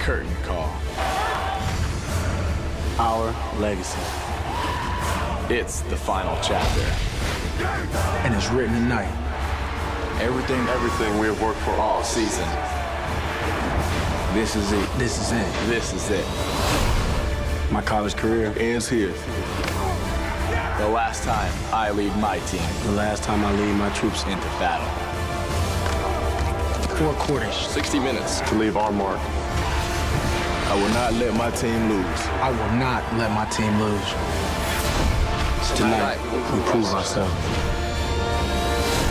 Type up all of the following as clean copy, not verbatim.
curtain call. Our legacy. It's the final chapter. And it's written tonight. Everything we have worked for all season. This is it. This is it. This is it. My college career Ends here. The last time I lead my team. the last time I lead my troops in. Into battle. 4 quarters. 60 minutes to leave our mark. I will not let my team lose. I will not let my team lose. Tonight, we prove ourselves.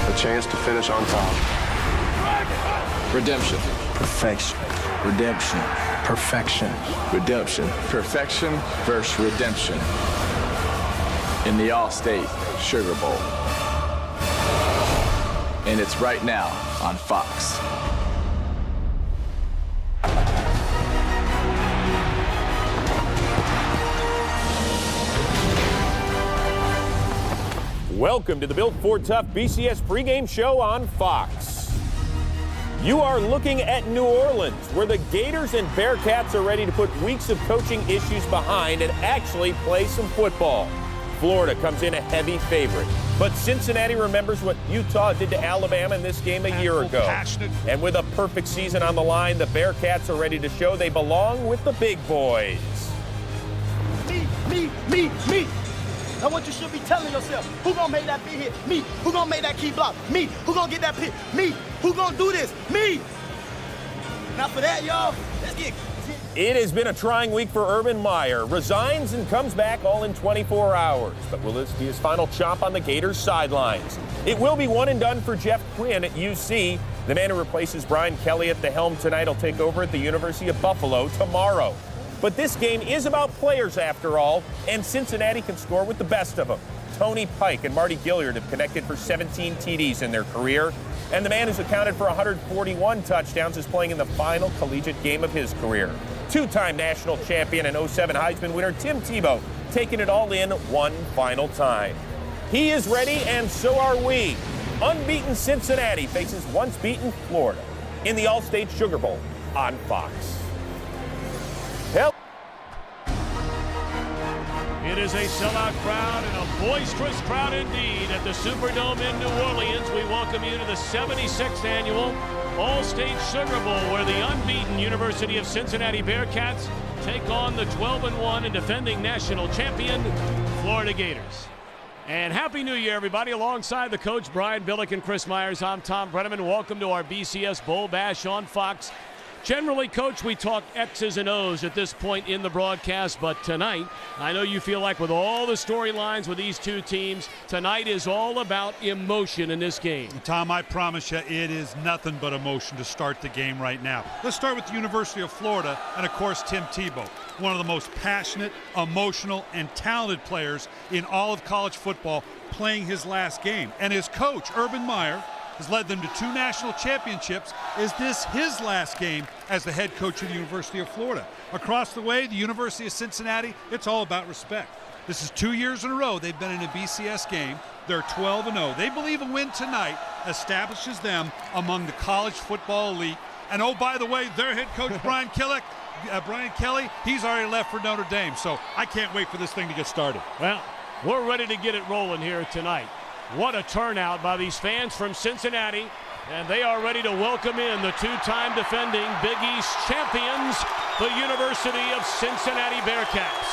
A chance to finish on top. Redemption. Perfection. Redemption. Perfection. Redemption. Perfection versus redemption. In the All-State Sugar Bowl. And it's right now on Fox. Welcome to the Built Ford Tough BCS pregame show on Fox. You are looking at New Orleans, where the Gators and Bearcats are ready to put weeks of coaching issues behind and actually play some football. Florida comes in a heavy favorite, but Cincinnati remembers what Utah did to Alabama in this game a year ago. And with a perfect season on the line, the Bearcats are ready to show they belong with the big boys. Me. That's what you should be telling yourself. Who gonna make that big hit? Me. Who gonna make that key block? Me. Who gonna get that pick? Me. Who gonna do this? Me. Now for that, y'all, let's get. It has been a trying week for Urban Meyer. Resigns and comes back all in 24 hours. But will this be his final chop on the Gators sidelines? It will be one and done for Jeff Quinn at UC. The man who replaces Brian Kelly at the helm tonight will take over at the University of Buffalo tomorrow. But this game is about players after all, and Cincinnati can score with the best of them. Tony Pike and Marty Gilliard have connected for 17 TDs in their career, and the man who's accounted for 141 touchdowns is playing in the final collegiate game of his career. Two-time national champion and 07 Heisman winner Tim Tebow taking it all in one final time. He is ready, and so are we. Unbeaten Cincinnati faces once-beaten Florida in the All-State Sugar Bowl on Fox. It is a sellout crowd and a boisterous crowd indeed at the Superdome in New Orleans. We welcome you to the 76th annual All-State Sugar Bowl, where the unbeaten University of Cincinnati Bearcats take on the 12-1 and defending national champion Florida Gators. And Happy New Year, everybody. Alongside the coach, Brian Billick and Chris Myers, I'm Tom Brenneman. Welcome to our BCS Bowl Bash on Fox. Generally, Coach, we talk X's and O's at this point in the broadcast, but tonight, I know you feel like with all the storylines with these two teams, tonight is all about emotion in this game. Tom, I promise you, it is nothing but emotion to start the game right now. Let's start with the University of Florida and, of course, Tim Tebow, one of the most passionate, emotional, and talented players in all of college football, playing his last game. And his coach, Urban Meyer, has led them to 2 national championships. Is this his last game as the head coach of the University of Florida? Across the way, the University of Cincinnati, it's all about respect. This is 2 years in a row they've been in a BCS game. They're 12-0. They believe a win tonight establishes them among the college football elite. And oh, by the way, their head coach, Brian Kelly, he's already left for Notre Dame. So I can't wait for this thing to get started. Well, we're ready to get it rolling here tonight. What a turnout by these fans from Cincinnati, and they are ready to welcome in the two-time defending Big East champions, the University of Cincinnati Bearcats.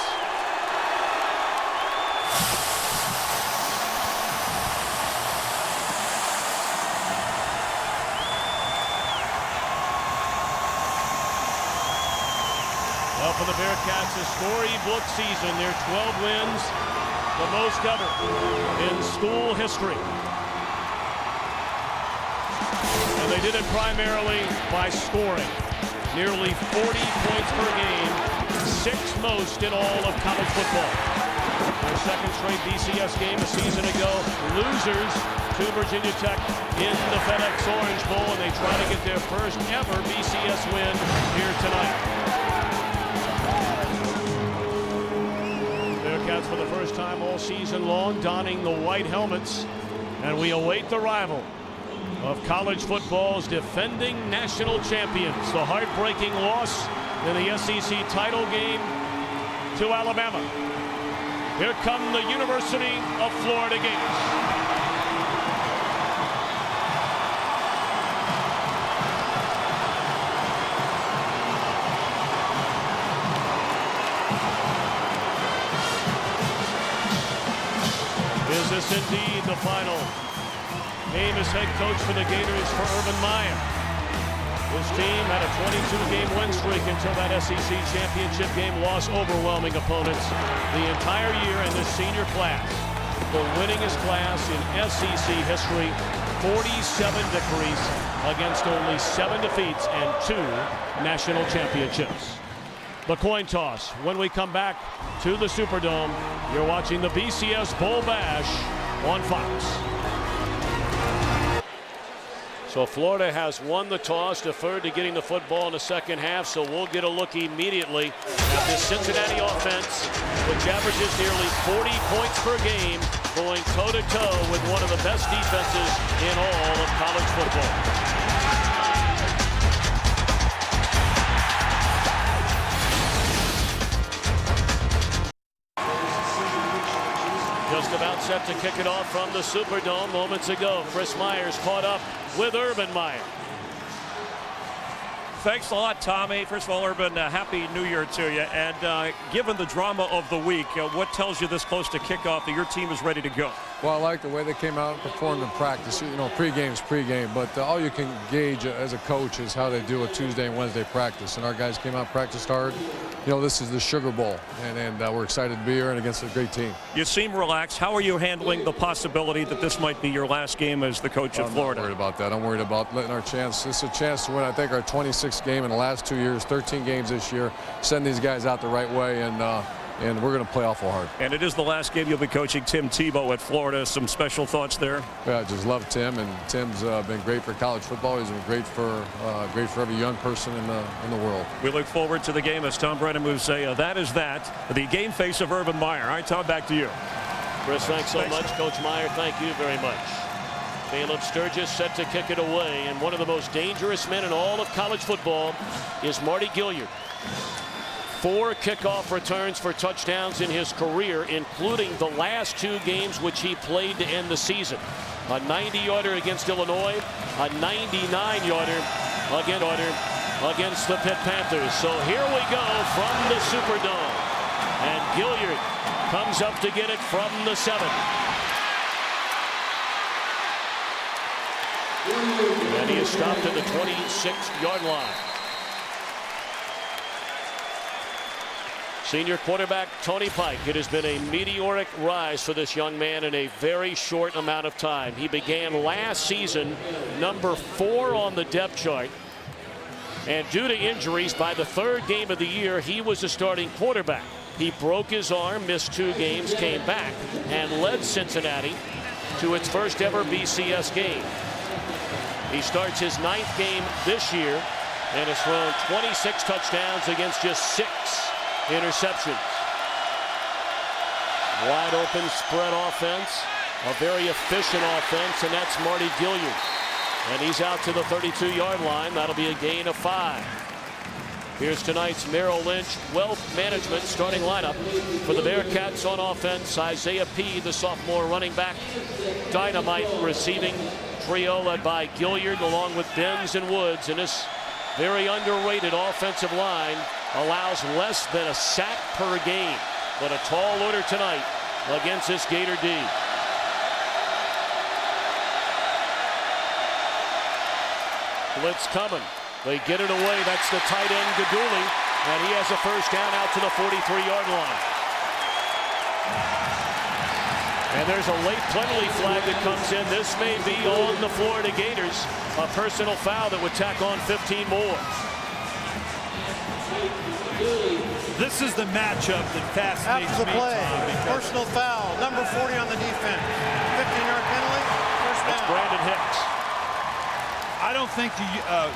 Well, for the Bearcats, a storybook season. Their 12 wins. The most ever in school history. And they did it primarily by scoring. Nearly 40 points per game, 6th most in all of college football. Their second straight BCS game a season ago. Losers to Virginia Tech in the FedEx Orange Bowl, and they try to get their first ever BCS win here tonight. Bearcats for the first time all season long donning the white helmets, and we await the rival of college football's defending national champions. The heartbreaking loss in the SEC title game to Alabama. Here come the University of Florida Gators. Is this indeed the final game as head coach for the Gators for Urban Meyer? His team had a 22-game win streak until that SEC championship game, lost overwhelming opponents the entire year in this senior class. The winningest class in SEC history, 47 victories against only 7 defeats and 2 national championships. The coin toss when we come back to the Superdome. You're watching the BCS Bowl Bash on Fox. So Florida has won the toss, deferred to getting the football in the second half, so we'll get a look immediately at this Cincinnati offense, which averages nearly 40 points per game, going toe-to-toe with one of the best defenses in all of college football. Just about set to kick it off from the Superdome moments ago. Chris Myers caught up with Urban Meyer. Thanks a lot, Tommy. First of all, Urban, Happy New Year to you. And given the drama of the week, what tells you this close to kickoff that your team is ready to go? Well, I like the way they came out and performed in practice. You know, pregame is pregame, but all you can gauge as a coach is how they do a Tuesday and Wednesday practice. And our guys came out, practiced hard. You know, this is the Sugar Bowl, and we're excited to be here and against a great team. You seem relaxed. How are you handling the possibility that this might be your last game as the coach of Florida? I'm not worried about that. I'm worried about letting our chance. This is a chance to win, I think, our 26th game in the last 2 years, 13 games this year. Send these guys out the right way, and we're going to play awful hard. And it is the last game you'll be coaching Tim Tebow at Florida. Some special thoughts there? Yeah, I just love Tim, and Tim's been great for college football. He's been great for every young person in the world. We look forward to the game, as Tom Brennan would say. That is that. The game face of Urban Meyer. All right, Tom, back to you. Chris, thanks so much. Coach Meyer, thank you very much. Caleb Sturgis set to kick it away, and one of the most dangerous men in all of college football is Marty Gilliard. 4 kickoff returns for touchdowns in his career, including the last 2 games which he played to end the season. A 90-yarder against Illinois, a 99-yarder against the Pitt Panthers. So here we go from the Superdome. And Gilliard comes up to get it from the 7. And he is stopped at the 26-yard line. Senior quarterback Tony Pike. It has been a meteoric rise for this young man in a very short amount of time. He began last season number 4 on the depth chart. And due to injuries, by the 3rd game of the year, he was a starting quarterback. He broke his arm, missed 2 games, came back, and led Cincinnati to its first ever BCS game. He starts his 9th game this year and has thrown 26 touchdowns against just 6 interceptions. Wide open spread offense, a very efficient offense, and that's Marty Gilliard. And he's out to the 32-yard line. That'll be a gain of 5. Here's tonight's Merrill Lynch Wealth Management starting lineup for the Bearcats on offense. Isaiah P., the sophomore running back. Dynamite receiving trio led by Gilliard along with Benz and Woods. And this very underrated offensive line allows less than a sack per game. But a tall order tonight against this Gator D. Blitz coming. They get it away. That's the tight end, Gaduli. And he has a first down out to the 43-yard line. And there's a late penalty flag that comes in. This may be on the Florida Gators. A personal foul that would tack on 15 more. This is the matchup that fascinates After the me, play, Tom, personal foul, number 40 on the defense. 15-yard penalty, first down. That's Brandon Hicks. I don't think the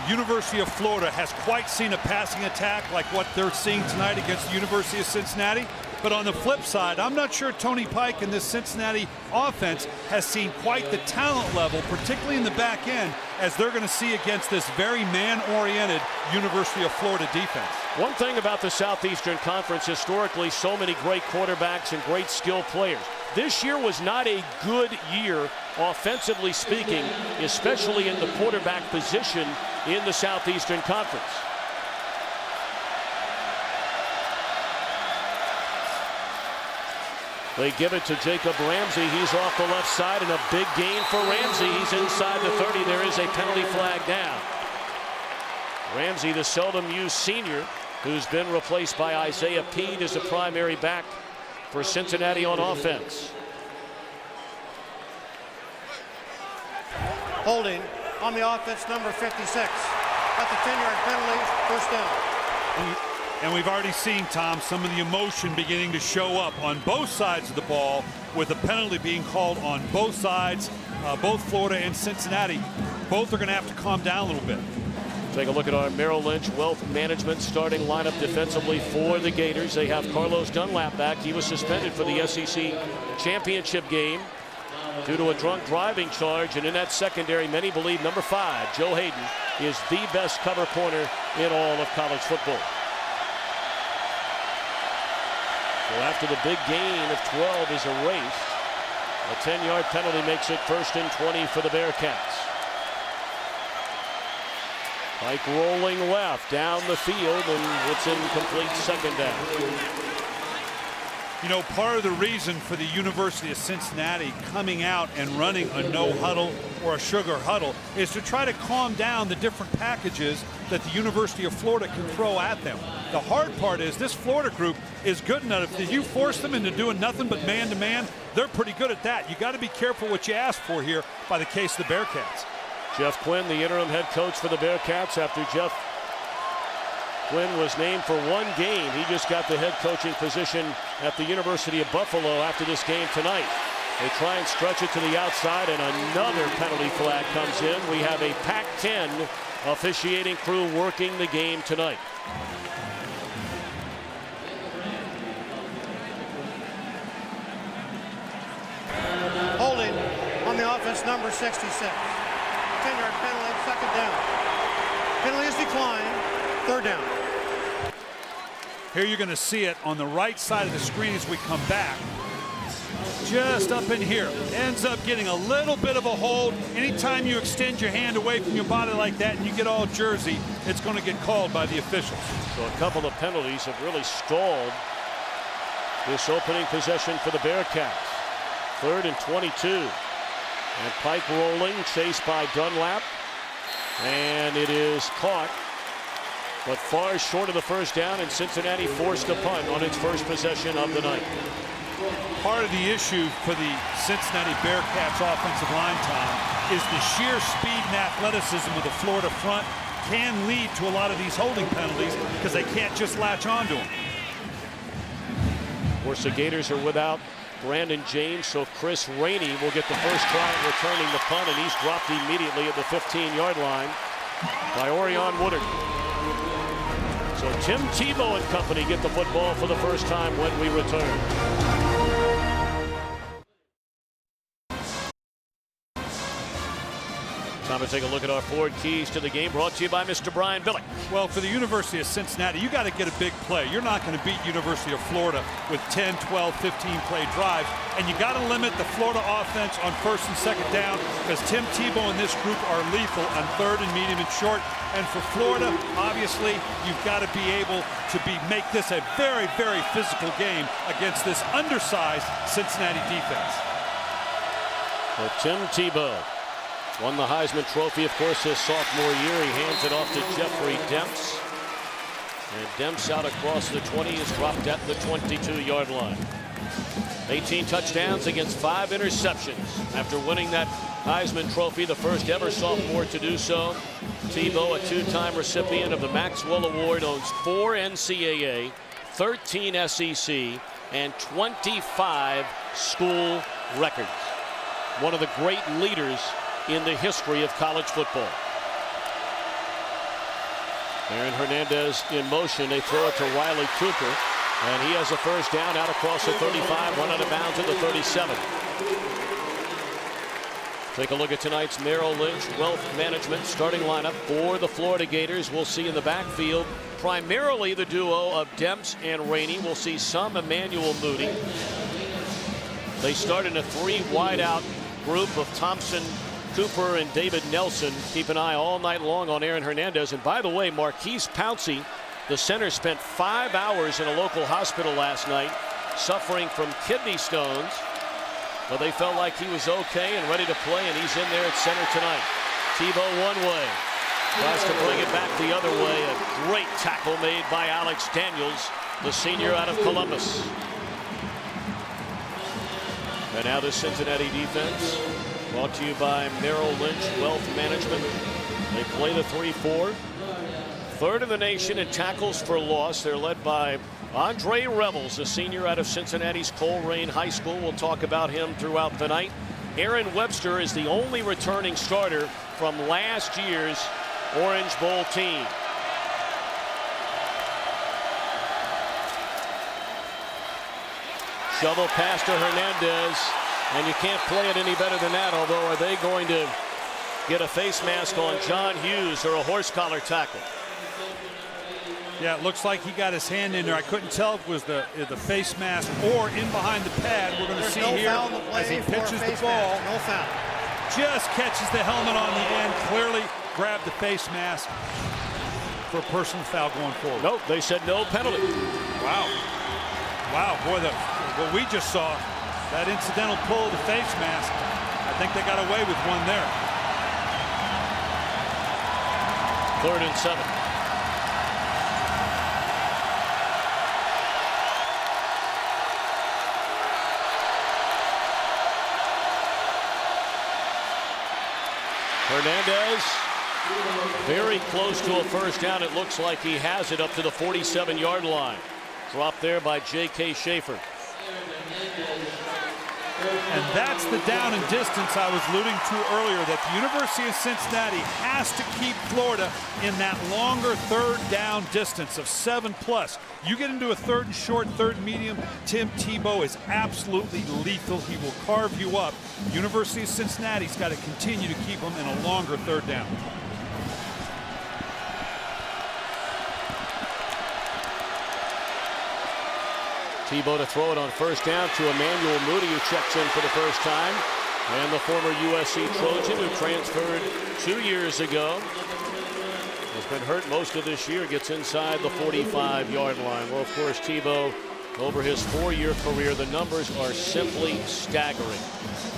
University of Florida has quite seen a passing attack like what they're seeing tonight against the University of Cincinnati. But on the flip side, I'm not sure Tony Pike and this Cincinnati offense has seen quite the talent level, particularly in the back end, as they're going to see against this very man-oriented University of Florida defense. One thing about the Southeastern Conference, historically, so many great quarterbacks and great skill players. This year was not a good year, offensively speaking, especially in the quarterback position in the Southeastern Conference. They give it to Jacob Ramsey. He's off the left side, and a big gain for Ramsey. He's inside the 30. There is a penalty flag down. Ramsey, the seldom used senior, who's been replaced by Isaiah Peed as a primary back for Cincinnati on offense. Holding on the offense, number 56. At the 10-yard penalty, first down. And we've already seen, Tom, some of the emotion beginning to show up on both sides of the ball, with a penalty being called on both sides, both Florida and Cincinnati. Both are going to have to calm down a little bit. Take a look at our Merrill Lynch Wealth Management starting lineup defensively for the Gators. They have Carlos Dunlap back. He was suspended for the SEC championship game due to a drunk driving charge. And in that secondary, many believe number 5, Joe Hayden, is the best cover corner in all of college football. So after the big gain of 12 is erased, a 10-yard penalty makes it 1st and 20 for the Bearcats. Pike rolling left down the field, and it's incomplete, second down. You know, part of the reason for the University of Cincinnati coming out and running a no huddle or a sugar huddle is to try to calm down the different packages that the University of Florida can throw at them. The hard part is this Florida group is good enough. If you force them into doing nothing but man-to-man, they're pretty good at that. You got to be careful what you ask for here by the case of the Bearcats. Jeff Quinn, the interim head coach for the Bearcats, after Jeff Quinn was named for one game. He just got the head coaching position at the University of Buffalo after this game tonight. They try and stretch it to the outside, and another penalty flag comes in. We have a Pac-10 officiating crew working the game tonight. Holding on the offense, number 66. 10-yard penalty, second down. Penalty is declined, third down. Here you're going to see it on the right side of the screen as we come back. Just up in here. Ends up getting a little bit of a hold. Anytime you extend your hand away from your body like that and you get all jersey, it's going to get called by the officials. So a couple of penalties have really stalled this opening possession for the Bearcats. 3rd and 22. And Pike rolling, chased by Dunlap. And it is caught, but far short of the first down, and Cincinnati forced a punt on its first possession of the night. Part of the issue for the Cincinnati Bearcats offensive line, Tom, is the sheer speed and athleticism of the Florida front can lead to a lot of these holding penalties because they can't just latch onto them. Of course, the Gators are without Brandon James, so Chris Rainey will get the first try at returning the punt, and he's dropped immediately at the 15-yard line by Orion Woodard. So Tim Tebow and company get the football for the first time when we return. Time to take a look at our forward keys to the game, brought to you by Mr. Brian Billick. Well, for the University of Cincinnati, you got to get a big play. You're not going to beat University of Florida with 10, 12, 15-play drives, and you got to limit the Florida offense on 1st and 2nd down because Tim Tebow and this group are lethal on 3rd and medium and short. And for Florida, obviously, you've got to be able to make this a very, very physical game against this undersized Cincinnati defense. Well, Tim Tebow won the Heisman Trophy, of course, his sophomore year. He hands it off to Jeffrey Demps. And Demps out across the 20 is dropped at the 22-yard line. 18 touchdowns against 5 interceptions. After winning that Heisman Trophy, the first ever sophomore to do so, Tebow, a 2-time recipient of the Maxwell Award, owns 4 NCAA, 13 SEC, and 25 school records. One of the great leaders in the history of college football. Aaron Hernandez in motion. They throw it to Riley Cooper. And he has a first down out across the 35, run out of bounds at the 37. Take a look at tonight's Merrill Lynch Wealth Management starting lineup for the Florida Gators. We'll see in the backfield primarily the duo of Demps and Rainey. We'll see some Emmanuel Moody. They start in a 3 wideout group of Thompson, Cooper, and David Nelson. Keep an eye all night long on Aaron Hernandez. And by the way, Marquise Pouncey, the center, spent 5 hours in a local hospital last night suffering from kidney stones. But they felt like he was okay and ready to play, and he's in there at center tonight. Tebow one way. Tries to bring it back the other way. A great tackle made by Alex Daniels, the senior out of Columbus. And now the Cincinnati defense, brought to you by Merrill Lynch Wealth Management. They play the 3-4. Third in the nation in tackles for loss. They're led by Andre Revels, a senior out of Cincinnati's Coleraine High School. We'll talk about him throughout the night. Aaron Webster is the only returning starter from last year's Orange Bowl team. Shovel pass to Hernandez, and you can't play it any better than that. Although, are they going to get a face mask on John Hughes or a horse collar tackle? Yeah, it looks like he got his hand in there. I couldn't tell if it was the face mask or in behind the pad. We're going to see here as he pitches the ball. No foul. Just catches the helmet on the end. Clearly grabbed the face mask for a personal foul going forward. Nope, they said no penalty. Wow. Wow, boy, what we just saw, that incidental pull of the face mask, I think they got away with one there. 3rd and 7. Hernandez very close to a first down. It looks like he has it up to the 47-yard line. Dropped there by J.K. Schaefer. And that's the down and distance I was alluding to earlier, that the University of Cincinnati has to keep Florida in that longer third down distance of 7+. You get into a third and short, third medium, Tim Tebow is absolutely lethal. He will carve you up. University of Cincinnati's got to continue to keep them in a longer third down. Tebow to throw it on first down to Emmanuel Moody, who checks in for the first time. And the former USC Trojan, who transferred 2 years ago, has been hurt most of this year, gets inside the 45-yard line. Well, of course, Tebow, over his 4-year career, the numbers are simply staggering.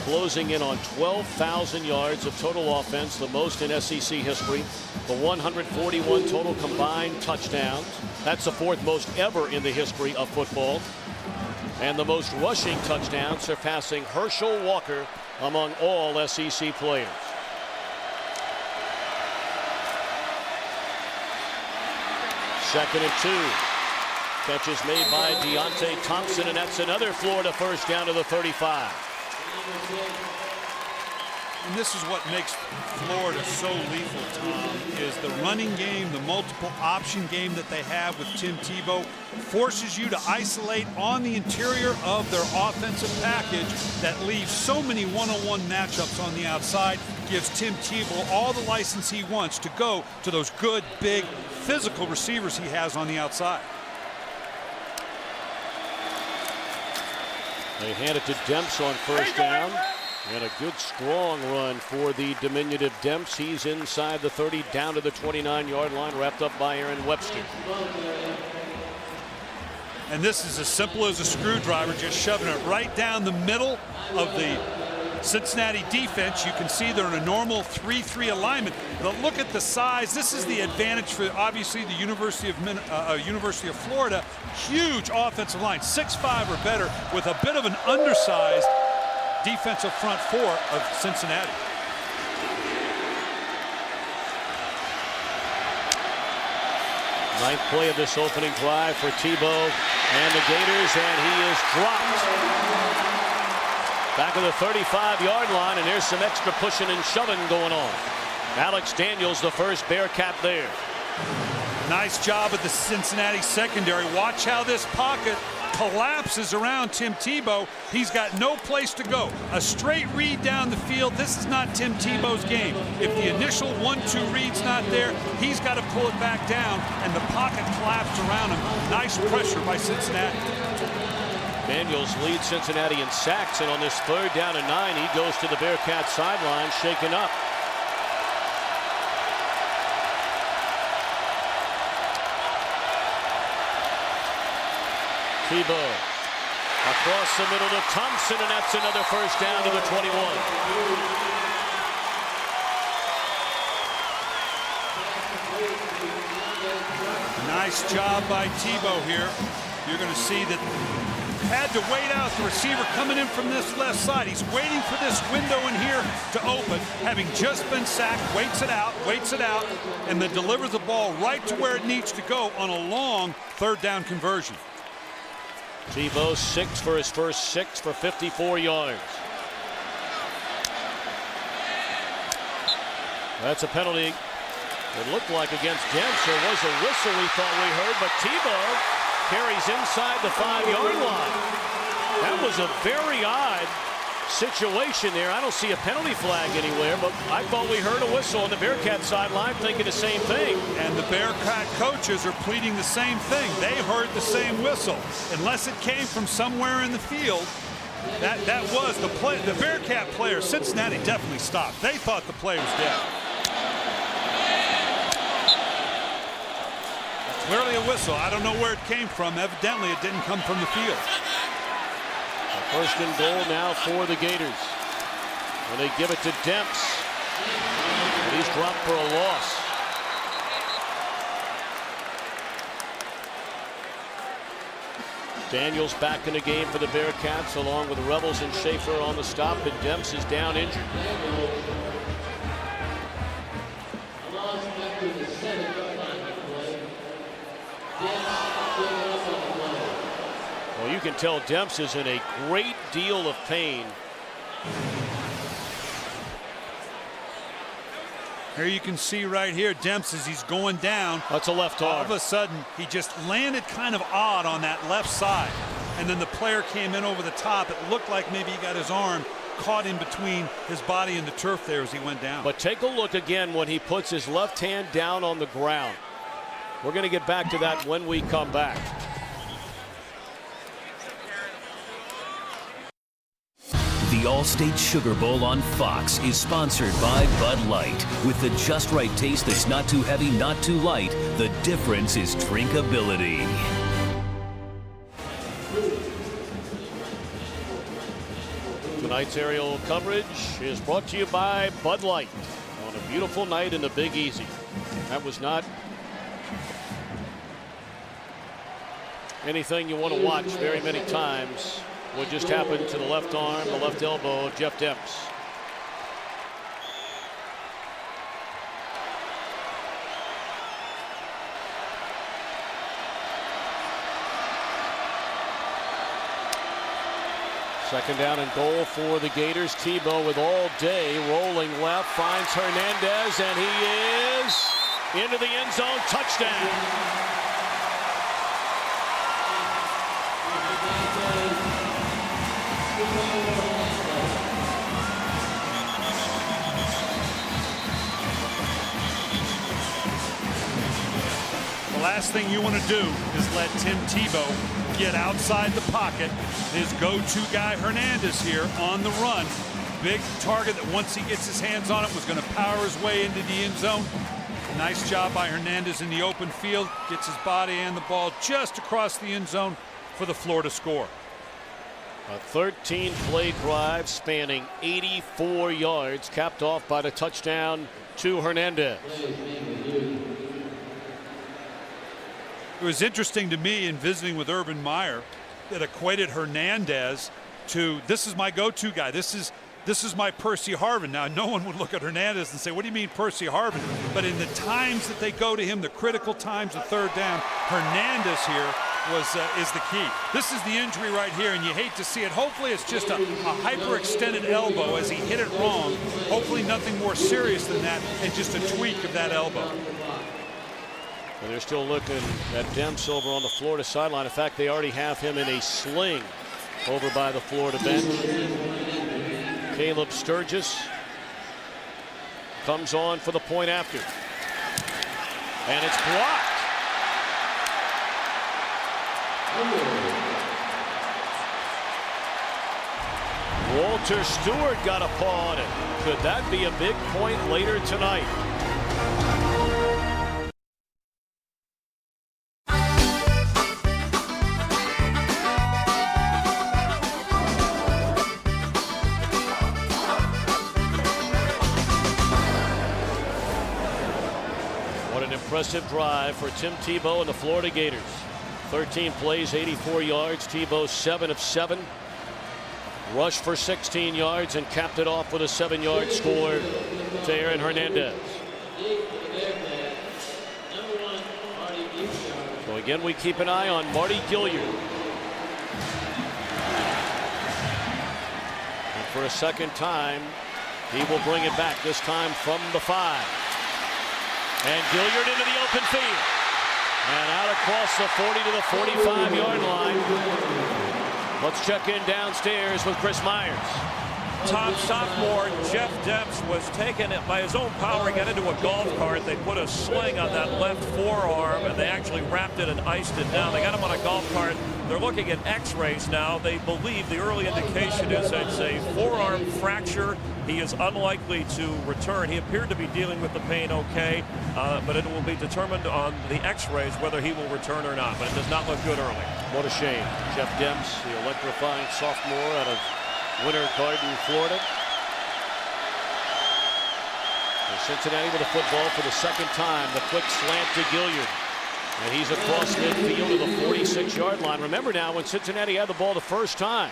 Closing in on 12,000 yards of total offense, the most in SEC history. The 141 total combined touchdowns. That's the 4th most ever in the history of football. And the most rushing touchdowns, surpassing Herschel Walker among all SEC players. Second and 2. Catches made by Deontay Thompson, and that's another Florida first down to the 35. And this is what makes Florida so lethal, Tom, is the running game, the multiple option game that they have with Tim Tebow forces you to isolate on the interior of their offensive package that leaves so many one-on-one matchups on the outside, gives Tim Tebow all the license he wants to go to those good, big, physical receivers he has on the outside. They hand it to Demps on first down. And a good strong run for the diminutive Demps. He's inside the 30, down to the 29-yard line, wrapped up by Aaron Webster. And this is as simple as a screwdriver, just shoving it right down the middle of the Cincinnati defense. You can see they're in a normal 3-3 alignment. But look at the size. This is the advantage for, obviously, the University of Florida. Huge offensive line, 6'5" or better, with a bit of an undersized defensive front 4 of Cincinnati. Ninth play of this opening drive for Tebow and the Gators, and he is dropped back of the 35-yard line, and there's some extra pushing and shoving going on. Alex Daniels, the first Bearcat there. Nice job of the Cincinnati secondary. Watch how this pocket collapses around Tim Tebow. He's got no place to go. A straight read down the field. This is not Tim Tebow's game. If the initial 1-2 read's not there, he's got to pull it back down, and the pocket collapsed around him. Nice pressure by Cincinnati. Daniels leads Cincinnati in sacks, and on this 3rd down and 9, he goes to the Bearcats sideline, shaken up. Tebow across the middle to Thompson, and that's another 1st down to the 21. Nice job by Tebow here. You're going to see that had to wait out the receiver coming in from this left side. He's waiting for this window in here to open, having just been sacked, waits it out, and then delivers the ball right to where it needs to go on a long 3rd down conversion. Tebow 6 for his first 6 for 54 yards. That's a penalty. It looked like against Dents. There was a whistle we thought we heard, but Tebow carries inside the 5-yard line. That was a very odd situation there. I don't see a penalty flag anywhere, but I thought we heard a whistle on the Bearcat sideline, thinking the same thing. And the Bearcat coaches are pleading the same thing. They heard the same whistle. Unless it came from somewhere in the field, that was the play. The Bearcat player, Cincinnati, definitely stopped. They thought the play was dead. Clearly a whistle. I don't know where it came from. Evidently, it didn't come from the field. 1st and goal now for the Gators. And they give it to Demps. And he's dropped for a loss. Daniels back in the game for the Bearcats, along with Rebels and Schaefer on the stop, and Demps is down injured. Well, you can tell Demps is in a great deal of pain. Here you can see right here, Demps, as he's going down. That's a left arm. All of a sudden, he just landed kind of odd on that left side. And then the player came in over the top. It looked like maybe he got his arm caught in between his body and the turf there as he went down. But take a look again when he puts his left hand down on the ground. We're going to get back to that when we come back. The All-State Sugar Bowl on Fox is sponsored by Bud Light. With the just right taste that's not too heavy, not too light, the difference is drinkability. Tonight's aerial coverage is brought to you by Bud Light on a beautiful night in the Big Easy. That was not anything you want to watch very many times. What just happened to the left arm, the left elbow of Jeff Demps. Second down and goal for the Gators. Tebow with all day, rolling left, finds Hernandez, and he is into the end zone. Touchdown. The last thing you want to do is let Tim Tebow get outside the pocket. His go-to guy Hernandez here on the run. Big target that once he gets his hands on it was going to power his way into the end zone. Nice job by Hernandez in the open field. Gets his body and the ball just across the end zone for the Florida score. A 13-play drive spanning 84 yards, capped off by the touchdown to Hernandez. It was interesting to me in visiting with Urban Meyer that equated Hernandez to, this is my go-to guy. This is my Percy Harvin. Now, no one would look at Hernandez and say, what do you mean Percy Harvin? But in the times that they go to him, the critical times of third down, Hernandez here is the key. This is the injury right here, and you hate to see it. Hopefully it's just a hyperextended elbow as he hit it wrong. Hopefully nothing more serious than that and just a tweak of that elbow. And they're still looking at Demps over on the Florida sideline. In fact, they already have him in a sling over by the Florida bench. Caleb Sturgis comes on for the point after. And it's blocked. Walter Stewart got a paw on it. Could that be a big point later tonight? What an impressive drive for Tim Tebow and the Florida Gators. 13 plays, 84 yards. Tebow 7 of 7. Rushed for 16 yards and capped it off with a 7-yard score to Aaron Hernandez. So again, we keep an eye on Marty Gilliard. And for a second time, he will bring it back, this time from the 5. And Gilliard into the open field. And out across the 40 to the 45-yard line. Let's check in downstairs with Chris Myers. Top sophomore Jeff Demps was taken by his own power. He got into a golf cart. They put a sling on that left forearm, and they actually wrapped it and iced it down. They got him on a golf cart. They're looking at x-rays now. They believe the early indication is it's a forearm fracture. He is unlikely to return. He appeared to be dealing with the pain okay, but it will be determined on the x-rays whether he will return or not. But it does not look good early. What a shame. Jeff Demps, the electrifying sophomore out of Winter Garden, Florida. And Cincinnati with the football for the second time. The quick slant to Gilliard. And he's across midfield to the 46-yard line. Remember now, when Cincinnati had the ball the first time,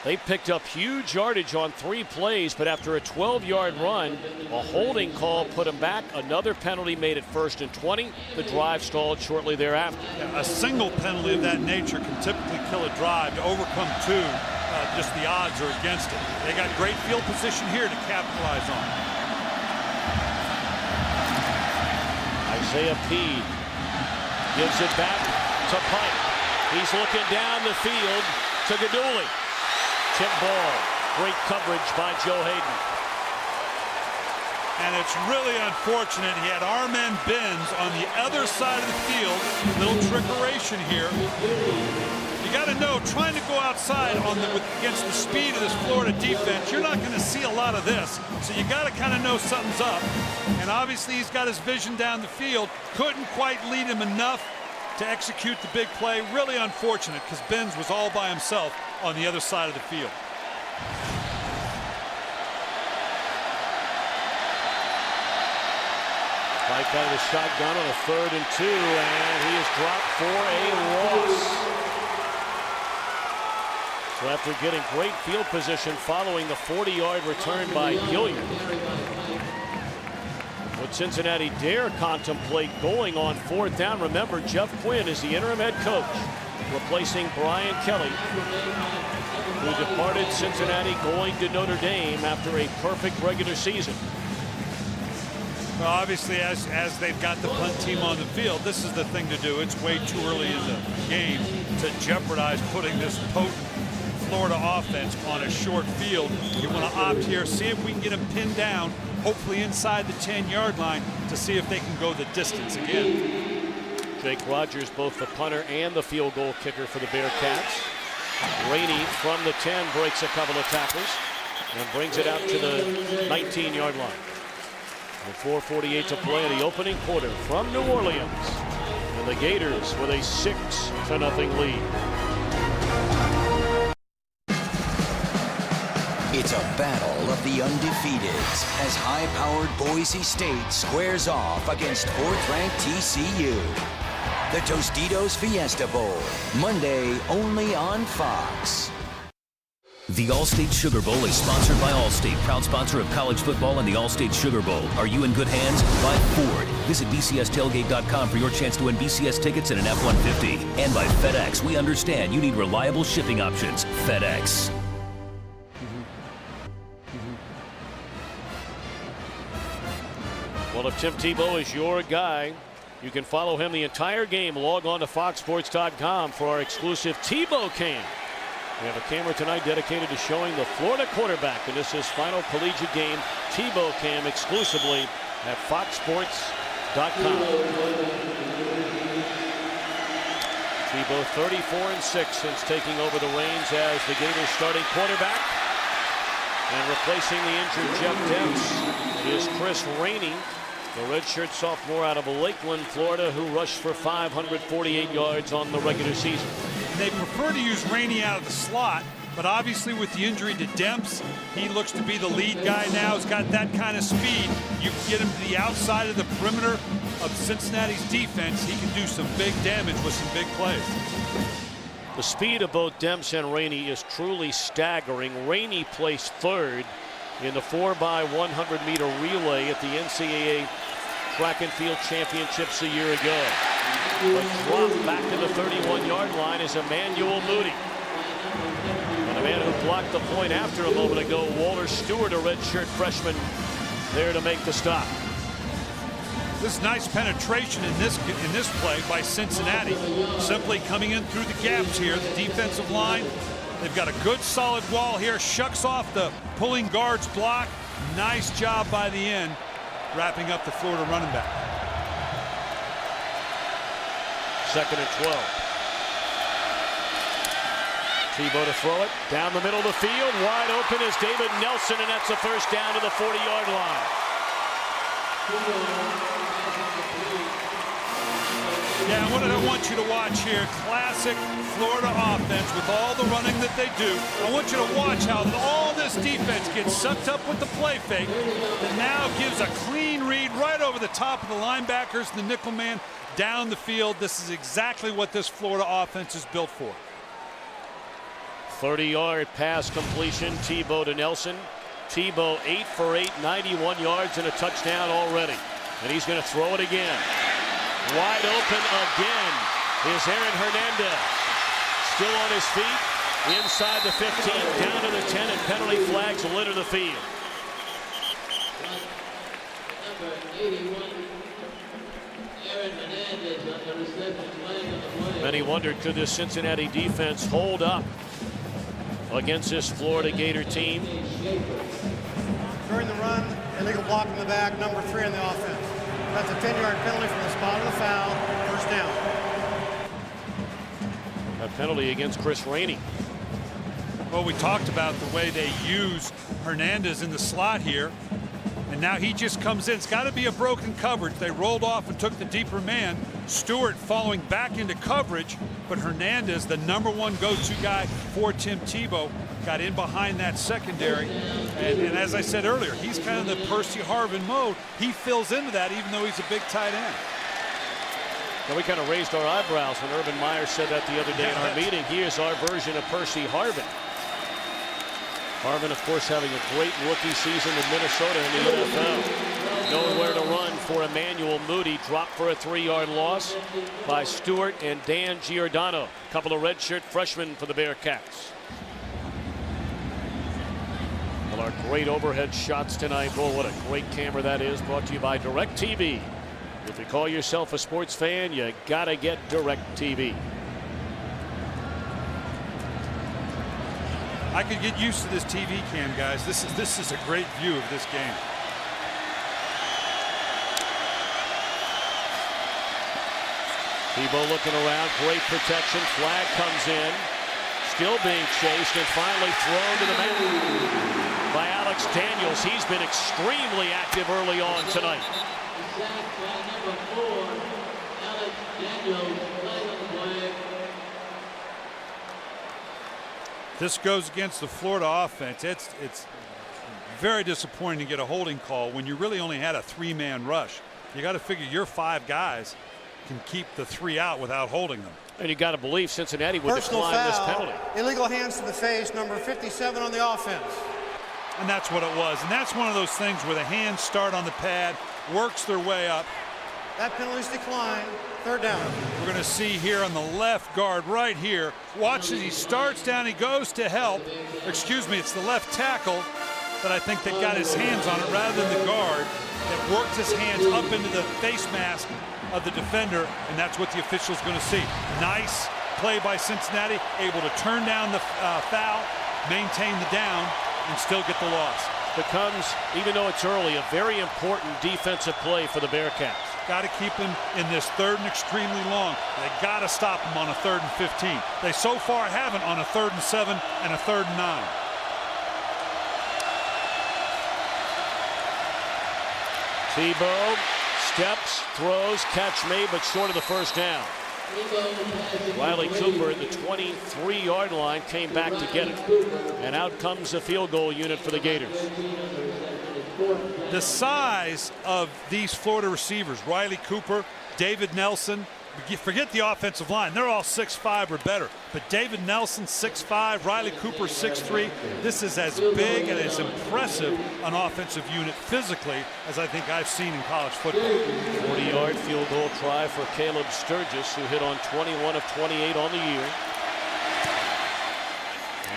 they picked up huge yardage on 3 plays, but after a 12-yard run, a holding call put them back. Another penalty made it 1st and 20. The drive stalled shortly thereafter. Yeah, a single penalty of that nature can typically kill a drive. To overcome 2, just the odds are against it. They got great field position here to capitalize on. Isaiah Peed gives it back to Pike. He's looking down the field to Gaduli. Tip ball. Great coverage by Joe Hayden. And it's really unfortunate. He had our man Benz on the other side of the field. Little trickeration here. You got to know, trying to go outside against the speed of this Florida defense, you're not going to see a lot of this. So you got to kind of know something's up. And obviously he's got his vision down the field. Couldn't quite lead him enough to execute the big play. Really unfortunate because Benz was all by himself on the other side of the field. Pike out of the shotgun on a 3rd and 2, and he is dropped for a loss. So after getting great field position following the 40-yard return by Gilliard, would Cincinnati dare contemplate going on 4th down? Remember, Jeff Quinn is the interim head coach, replacing Brian Kelly, who departed Cincinnati going to Notre Dame after a perfect regular season. Well, obviously, as they've got the punt team on the field, this is the thing to do. It's way too early in the game to jeopardize putting this potent Florida offense on a short field. You want to opt here, see if we can get them pinned down, hopefully inside the 10-yard line, to see if they can go the distance again. Jake Rogers, both the punter and the field goal kicker for the Bearcats. Rainey from the 10 breaks a couple of tackles and brings it out to the 19-yard line. With 4:48 to play in the opening quarter from New Orleans. And the Gators with a 6-0 lead. It's a battle of the undefeateds as high-powered Boise State squares off against 4th-ranked TCU. The Tostitos Fiesta Bowl, Monday only on Fox. The All-State Sugar Bowl is sponsored by Allstate, proud sponsor of college football and the All-State Sugar Bowl. Are you in good hands? By Ford. Visit bcstailgate.com for your chance to win BCS tickets and an F-150. And by FedEx. We understand you need reliable shipping options. FedEx. Well, if Tim Tebow is your guy, You can follow him the entire game. Log on to foxsports.com for our exclusive Tebow cam. We have a camera tonight dedicated to showing the Florida quarterback in this his final collegiate game. Tebow cam exclusively at foxsports.com. Tebow 34-6 since taking over the reins as the Gators starting quarterback. And replacing the injured Jeff Dempps is Chris Rainey, the redshirt sophomore out of Lakeland, Florida, who rushed for 548 yards on the regular season. They prefer to use Rainey out of the slot, but obviously with the injury to Dempps, he looks to be the lead guy now. He's got that kind of speed. You can get him to the outside of the perimeter of Cincinnati's defense. He can do some big damage with some big plays. The speed of both Dempps and Rainey is truly staggering. Rainey placed third in the 4x100-meter relay at the NCAA Track and Field Championships a year ago. But dropped back to the 31-yard line is Emmanuel Moody. And a man who blocked the point after a moment ago, Walter Stewart, a redshirt freshman, there to make the stop. This nice penetration in this play by Cincinnati. Simply coming in through the gaps here. The defensive line, they've got a good solid wall here. Shucks off the pulling guard's block. Nice job by the end, wrapping up the Florida running back. 2nd and 12. Tebow to throw it down the middle of the field. Wide open is David Nelson, and that's a first down to the 40-yard line. Yeah, what I want you to watch here, classic Florida offense with all the running that they do. I want you to watch how all this defense gets sucked up with the play fake that now gives a clean read right over the top of the linebackers and the nickel man down the field. This is exactly what this Florida offense is built for. 30-yard pass completion, Tebow to Nelson. Tebow 8 for 8, 91 yards and a touchdown already. And he's going to throw it again. Wide open again is Aaron Hernandez. Still on his feet, inside the 15, down to the 10, and penalty flags litter the field. Many wondered, could this Cincinnati defense hold up against this Florida Gator team? During the run, illegal block in the back, number 3 on the offense. That's a 10-yard penalty from the spot of the foul. First down. A penalty against Chris Rainey. Well, we talked about the way they use Hernandez in the slot here. And now he just comes in. It's got to be a broken coverage. They rolled off and took the deeper man. Stewart following back into coverage. But Hernandez, the #1 go-to guy for Tim Tebow, got in behind that secondary. And as I said earlier, he's kind of the Percy Harvin mode. He fills into that even though he's a big tight end. Now we kind of raised our eyebrows when Urban Meyer said that the other day in our meeting. He is our version of Percy Harvin. Harvin, of course, having a great rookie season with Minnesota in the NFL. Nowhere to run for Emmanuel Moody. Dropped for a 3-yard loss by Stewart and Dan Giordano. A couple of redshirt freshmen for the Bearcats. Well, our great overhead shots tonight. Boy, what a great camera that is. Brought to you by DirecTV. If you call yourself a sports fan, you gotta get DirecTV. I could get used to this TV cam, guys. This is a great view of this game. Tebow looking around, great protection. Flag comes in, still being chased and finally thrown to the mat by Alex Daniels. He's been extremely active early on tonight. This goes against the Florida offense. It's very disappointing to get a holding call when you really only had a 3-man rush. You got to figure your 5 guys can keep the 3 out without holding them. And you got to believe Cincinnati would Personal decline foul, this penalty. Illegal hands to the face, number 57 on the offense. And that's what it was. And that's one of those things where the hands start on the pad, works their way up. That penalty's declined. Third down. We're going to see here on the left guard right here. Watch as he starts down, he goes to help. Excuse me, it's the left tackle that I think that got his hands on it rather than the guard that worked his hands up into the face mask of the defender, and that's what the official's going to see. Nice play by Cincinnati, able to turn down the foul, maintain the down, and still get the loss. Becomes, even though it's early, a very important defensive play for the Bearcats. Got to keep him in this 3rd and extremely long. They got to stop him on a 3rd and 15. They so far haven't on a 3rd and 7 and a 3rd and 9. Tebow steps, throws, catch made, but short of the first down. Riley Cooper at the 23-yard line came back to get it. And out comes the field goal unit for the Gators. The size of these Florida receivers, Riley Cooper, David Nelson, forget the offensive line. They're all 6'5" or better. But David Nelson, 6'5", Riley Cooper, 6'3". This is as big and as impressive an offensive unit physically as I think I've seen in college football. 40-yard field goal try for Caleb Sturgis, who hit on 21 of 28 on the year.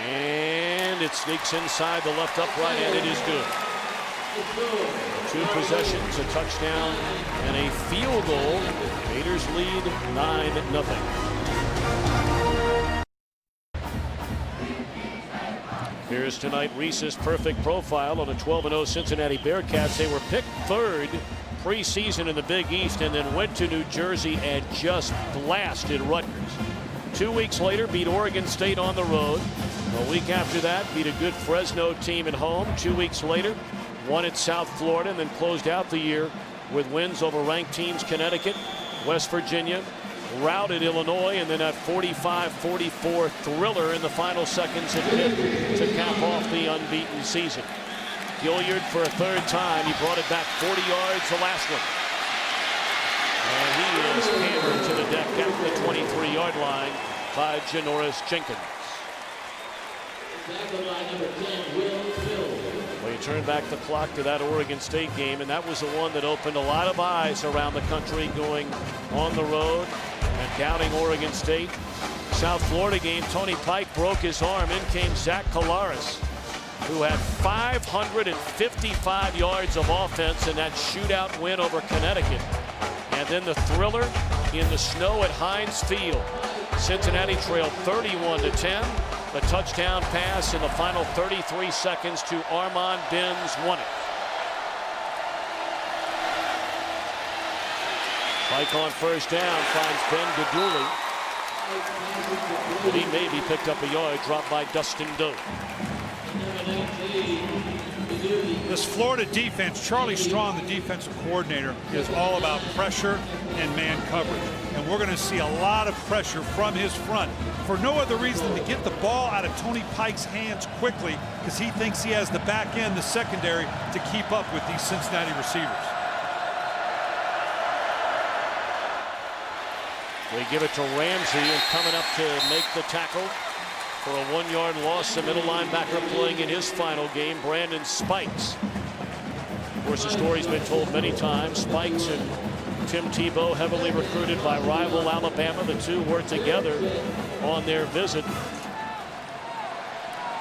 And it sneaks inside the left upright, and it is good. 2 possessions, a touchdown, and a field goal. Gators lead 9-0. Here's tonight Reese's perfect profile on the 12-0 Cincinnati Bearcats. They were picked 3rd preseason in the Big East and then went to New Jersey and just blasted Rutgers. 2 weeks later, beat Oregon State on the road. A week after that, beat a good Fresno team at home. 2 weeks later, won at South Florida, and then closed out the year with wins over ranked teams Connecticut, West Virginia, routed Illinois, and then that 45-44 thriller in the final seconds at Pitt to cap off the unbeaten season. Gilliard for a 3rd time. He brought it back 40 yards the last one. And he is hammered to the deck at the 23-yard line by Janoris Jenkins. Well, you turn back the clock to that Oregon State game, and that was the one that opened a lot of eyes around the country going on the road and doubting Oregon State. South Florida game, Tony Pike broke his arm. In came Zach Collaros, who had 555 yards of offense in that shootout win over Connecticut. And then the thriller in the snow at Heinz Field. Cincinnati trailed 31-10. The touchdown pass in the final 33 seconds to Armand Benz won it. Pike on first down finds Ben Gaduli. But he maybe picked up a yard, dropped by Dustin Doe. This Florida defense, Charlie Strong, the defensive coordinator, is all about pressure and man coverage. And we're going to see a lot of pressure from his front for no other reason than to get the ball out of Tony Pike's hands quickly, because he thinks he has the back end, the secondary, to keep up with these Cincinnati receivers. They give it to Ramsey, and coming up to make the tackle for a 1-yard loss, the middle linebacker playing in his final game, Brandon Spikes. Of course, the story's been told many times. Spikes and Tim Tebow, heavily recruited by rival Alabama. The two were together on their visit.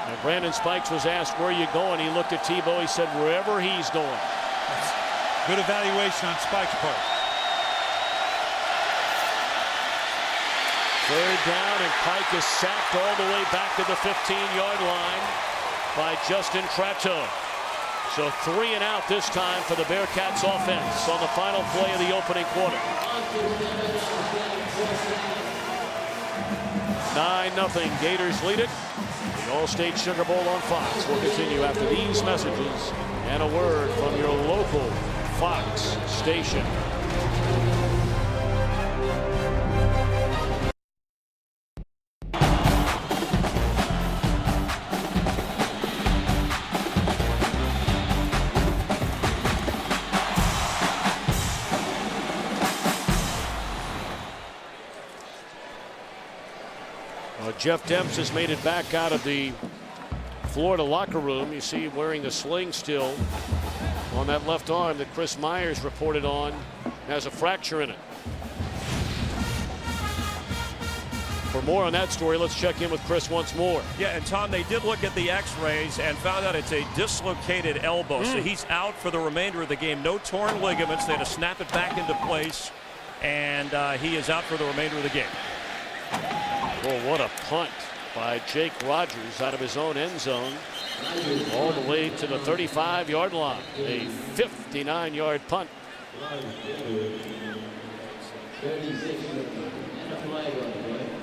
And Brandon Spikes was asked, "Where are you going?" He looked at Tebow. He said, "Wherever he's going." That's good evaluation on Spike's part. 3rd down, and Pike is sacked all the way back to the 15-yard line by Justin Tratto. So 3 and out this time for the Bearcats offense on the final play of the opening quarter. 9-0, Gators lead it. The All-State Sugar Bowl on Fox will continue after these messages and a word from your local Fox station. Jeff Demps has made it back out of the Florida locker room. You see wearing the sling still on that left arm that Chris Myers reported on has a fracture in it. For more on that story, let's check in with Chris once more. Yeah, and Tom, they did look at the x-rays and found out it's a dislocated elbow. So he's out for the remainder of the game. No torn ligaments. They had to snap it back into place. and he is out for the remainder of the game. Well, what a punt by Jake Rogers out of his own end zone all the way to the 35-yard line. A 59-yard punt.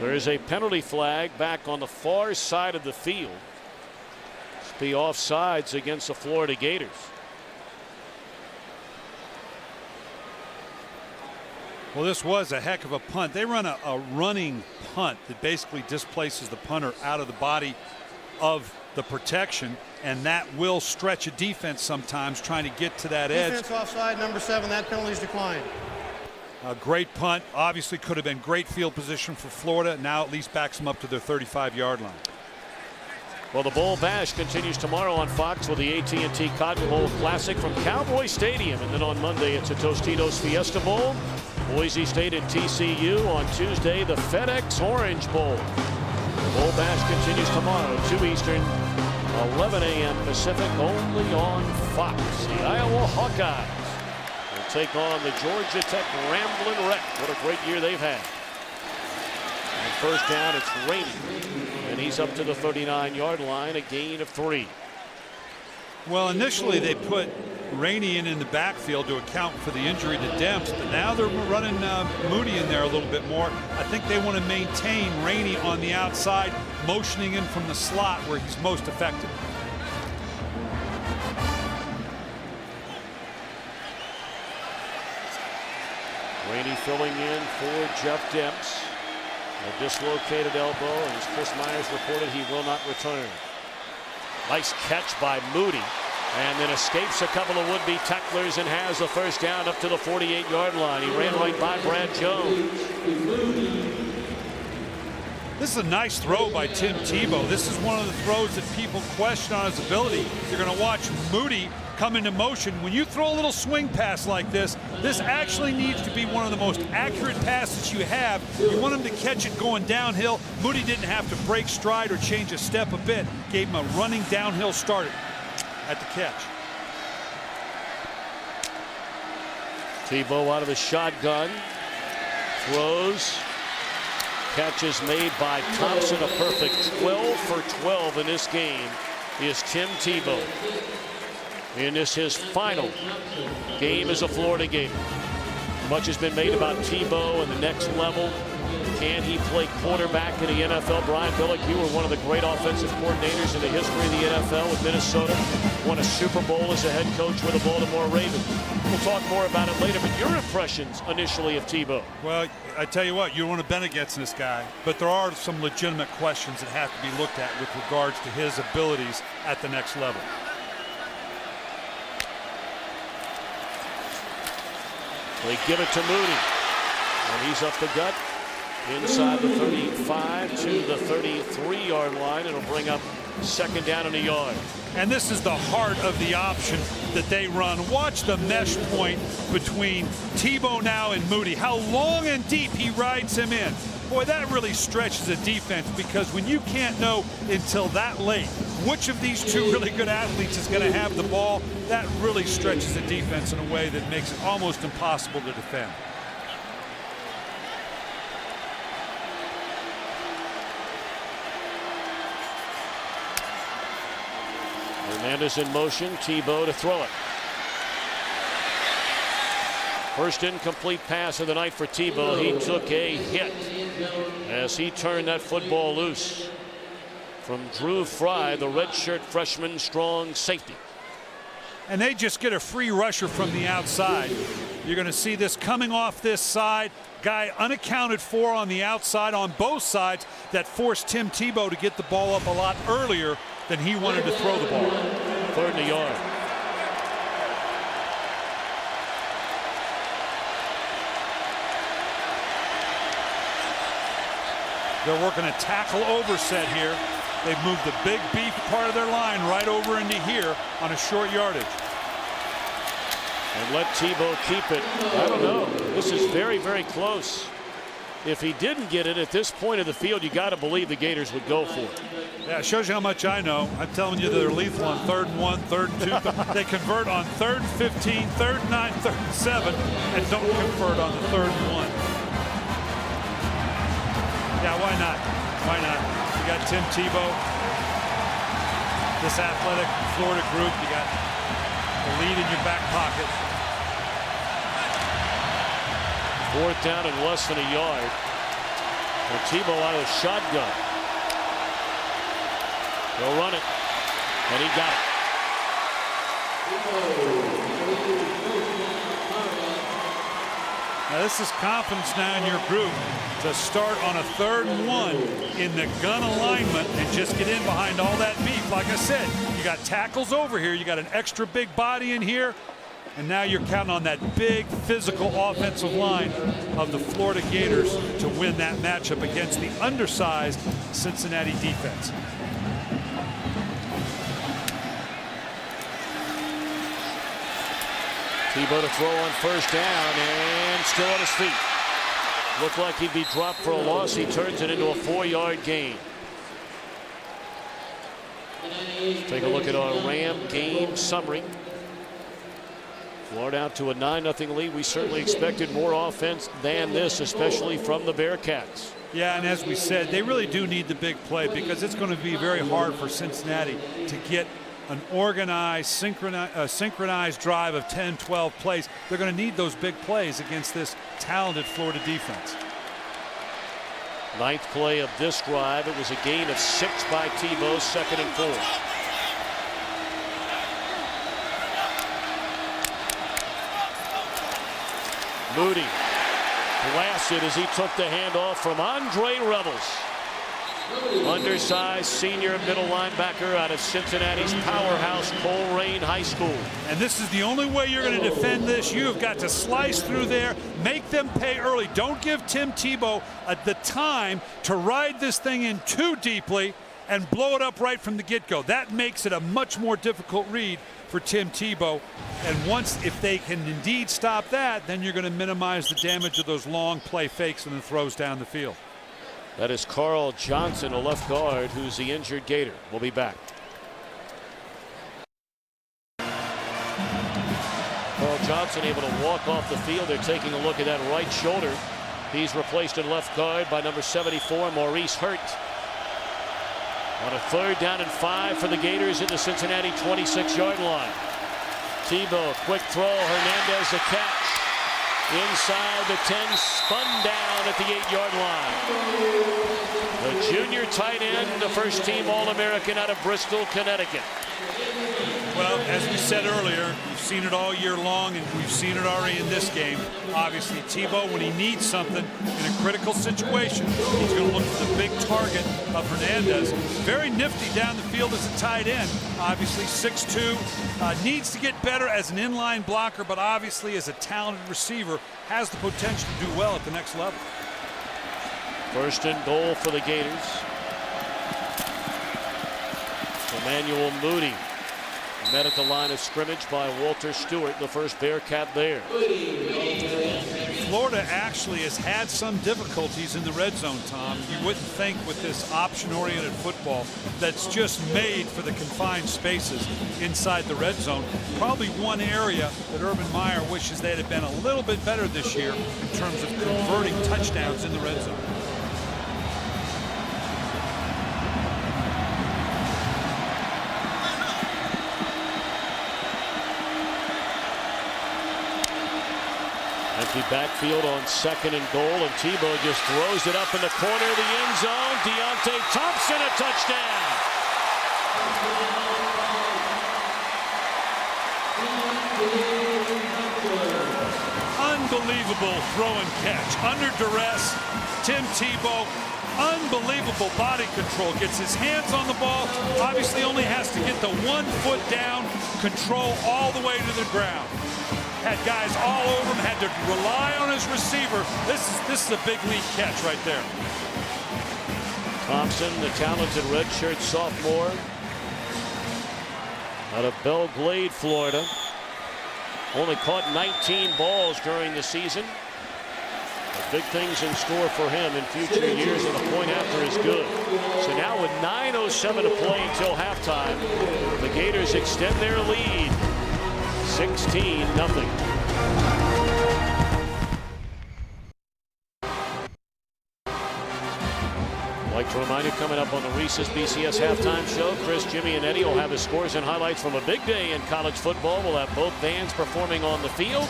There is a penalty flag back on the far side of the field. It's be offsides against the Florida Gators. Well, this was a heck of a punt. They run a running punt that basically displaces the punter out of the body of the protection, and that will stretch a defense sometimes trying to get to that edge. Defense offside, number 7. That penalty's declined. A great punt. Obviously could have been great field position for Florida. Now at least backs them up to their 35-yard line. Well, the Bowl Bash continues tomorrow on Fox with the AT&T Cotton Bowl Classic from Cowboy Stadium. And then on Monday, it's a Tostitos Fiesta Bowl. Boise State and TCU on Tuesday, the FedEx Orange Bowl. The Bowl Bash continues tomorrow, 2 Eastern, 11 a.m. Pacific, only on Fox. The Iowa Hawkeyes will take on the Georgia Tech Ramblin' Wreck. What a great year they've had. And first down, it's Rainey, and he's up to the 39-yard line, a gain of 3. Well, initially they put Rainey in the backfield to account for the injury to Demps, but now they're running Moody in there a little bit more. I think they want to maintain Rainey on the outside, motioning in from the slot where he's most effective. Rainey filling in for Jeff Demps. A dislocated elbow, and as Chris Myers reported, he will not return. Nice catch by Moody, and then escapes a couple of would-be tacklers and has the first down up to the 48-yard line. He ran right by Brad Jones. This is a nice throw by Tim Tebow. This is one of the throws that people question on his ability. You're going to watch Moody come into motion. When you throw a little swing pass like this actually needs to be one of the most accurate passes you have. You want him to catch it going downhill. Moody didn't have to break stride or change a step a bit. Gave him a running downhill start at the catch. Tebow out of the shotgun. Throws. Catches made by Thompson. A perfect 12 for 12 in this game is Tim Tebow. In this his final game as a Florida Gator. Much has been made about Tebow and the next level. Can he play quarterback in the NFL? Brian Billick, you were one of the great offensive coordinators in the history of the NFL with Minnesota. Won a Super Bowl as a head coach with the Baltimore Ravens. We'll talk more about it later, but your impressions initially of Tebow? Well, I tell you what, you don't want to bet against this guy, but there are some legitimate questions that have to be looked at with regards to his abilities at the next level. They give it to Moody, and he's up the gut inside the 35 to the 33-yard line. It'll bring up second down and a yard. And this is the heart of the option that they run. Watch the mesh point between Tebow now and Moody. How long and deep he rides him in. Boy, that really stretches a defense, because when you can't know until that late which of these two really good athletes is going to have the ball, that really stretches the defense in a way that makes it almost impossible to defend. Hernandez in motion, Tebow to throw it. First incomplete pass of the night for Tebow. He took a hit as he turned that football loose from Drew Fry, the redshirt freshman strong safety. And they just get a free rusher from the outside. You're going to see this coming off this side. Guy unaccounted for on the outside on both sides that forced Tim Tebow to get the ball up a lot earlier than he wanted to throw the ball. Third and a yard. They're working a tackle over set here. They've moved the big beef part of their line right over into here on a short yardage. And let Tebow keep it. I don't know. This is very, very close. If he didn't get it at this point of the field, you got to believe the Gators would go for it. Yeah, it shows you how much I know. I'm telling you they're lethal on 3rd and 1, 3rd and 2. They convert on 3rd and 15, 3rd and 9, 3rd and 7, and don't convert on the 3rd and 1. Yeah, why not? Why not? You got Tim Tebow, this athletic Florida group. You got the lead in your back pocket. 4th down and less than a yard. And Tebow out of the shotgun. He'll run it. And he got it. Now this is confidence now in your group to start on a 3rd and 1 in the gun alignment and just get in behind all that beef. Like I said, you got tackles over here. You got an extra big body in here. And now you're counting on that big physical offensive line of the Florida Gators to win that matchup against the undersized Cincinnati defense. Tebow to throw on 1st down and still on his feet. Looked like he'd be dropped for a loss. He turns it into a 4-yard gain. Take a look at our Ram game summary. Florida out to a 9-0 lead. We certainly expected more offense than this, especially from the Bearcats. Yeah, and as we said, they really do need the big play because it's going to be very hard for Cincinnati to get an organized, synchronized drive of 10, 12 plays. They're going to need those big plays against this talented Florida defense. 9th play of this drive. It was a gain of 6 by Tebow, 2nd and 4. Moody blasted as he took the handoff from Andre Revels. Undersized senior middle linebacker out of Cincinnati's powerhouse Colerain High School. And this is the only way you're going to defend this. You have got to slice through there, make them pay early. Don't give Tim Tebow the time to ride this thing in too deeply and blow it up right from the get-go. That makes it a much more difficult read for Tim Tebow. And once, if they can indeed stop that, then you're going to minimize the damage of those long play fakes and the throws down the field. That is Carl Johnson, a left guard, who's the injured Gator. We'll be back. Carl Johnson able to walk off the field. They're taking a look at that right shoulder. He's replaced in left guard by number 74, Maurice Hurt. On a 3rd down and 5 for the Gators at the Cincinnati 26-yard line. Tebow, quick throw, Hernandez the catch. Inside the 10, spun down at the 8-yard line. The junior tight end, the first-team All-American out of Bristol, Connecticut. Well, as we said earlier, we've seen it all year long, and we've seen it already in this game. Obviously, Tebow, when he needs something in a critical situation, he's going to look for the big target of Hernandez. Very nifty down the field as a tight end. Obviously, 6'2", needs to get better as an inline blocker, but obviously as a talented receiver, has the potential to do well at the next level. 1st and goal for the Gators. Emmanuel Moody met at the line of scrimmage by Walter Stewart, the first Bearcat there. Florida actually has had some difficulties in the red zone, Tom. You wouldn't think with this option-oriented football that's just made for the confined spaces inside the red zone. Probably one area that Urban Meyer wishes they'd have been a little bit better this year in terms of converting touchdowns in the red zone. Empty backfield on 2nd and goal, and Tebow just throws it up in the corner of the end zone. Deontay Thompson, a touchdown. Unbelievable throw and catch. Under duress, Tim Tebow, unbelievable body control. Gets his hands on the ball. Obviously only has to get the 1 foot down, control all the way to the ground. Had guys all over him, had to rely on his receiver. This is a big league catch right there. Thompson, the talented redshirt sophomore out of Belle Glade, Florida. Only caught 19 balls during the season. Big things in store for him in future years, and the point after is good. So now with 9:07 to play until halftime, the Gators extend their lead 16-0. I'd like to remind you, coming up on the Reese's BCS halftime show, Chris, Jimmy, and Eddie will have the scores and highlights from a big day in college football. We'll have both bands performing on the field.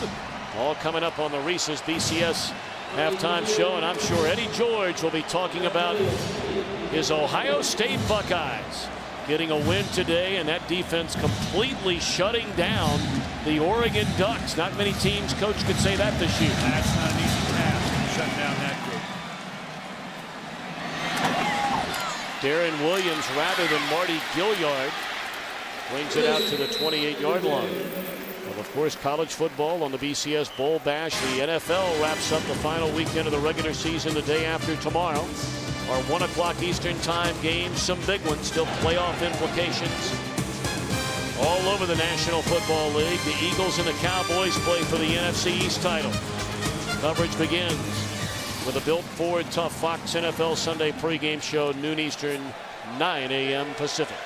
All coming up on the Reese's BCS halftime show, and I'm sure Eddie George will be talking about his Ohio State Buckeyes getting a win today, and that defense completely shutting down the Oregon Ducks. Not many teams, Coach, could say that this year. That's not an easy task, shutting down that group. Darren Williams, rather than Marty Gilliard, brings it out to the 28-yard line. Well, of course, college football on the BCS Bowl Bash. The NFL wraps up the final weekend of the regular season the day after tomorrow. Our 1 o'clock Eastern time games, some big ones, still playoff implications all over the National Football League. The Eagles and the Cowboys play for the NFC East title. Coverage begins with a built Ford Tough Fox NFL Sunday pregame show, noon Eastern, 9 a.m. Pacific.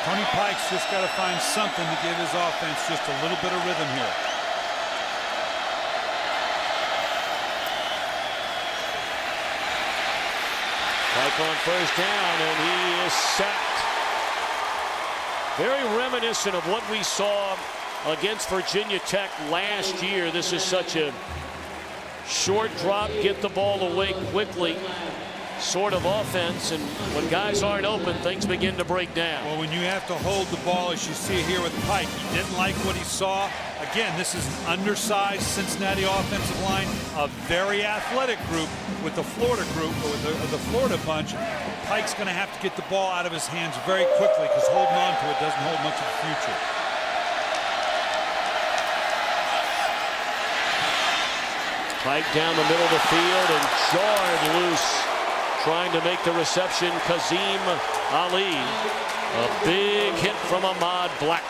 Tony Pike's just got to find something to give his offense just a little bit of rhythm here. Pike on first down, and he is sacked. Very reminiscent of what we saw against Virginia Tech last year. This is such a short drop, get the ball away quickly sort of offense, and when guys aren't open, things begin to break down. Well, when you have to hold the ball, as you see here with Pike, he didn't like what he saw. Again, this is an undersized Cincinnati offensive line, a very athletic group with the Florida group, with the Florida bunch. Pike's going to have to get the ball out of his hands very quickly, because holding on to it doesn't hold much of a future. Pike down the middle of the field and jarred loose. Trying to make the reception, Kazim Ali. A big hit from Ahmad Black.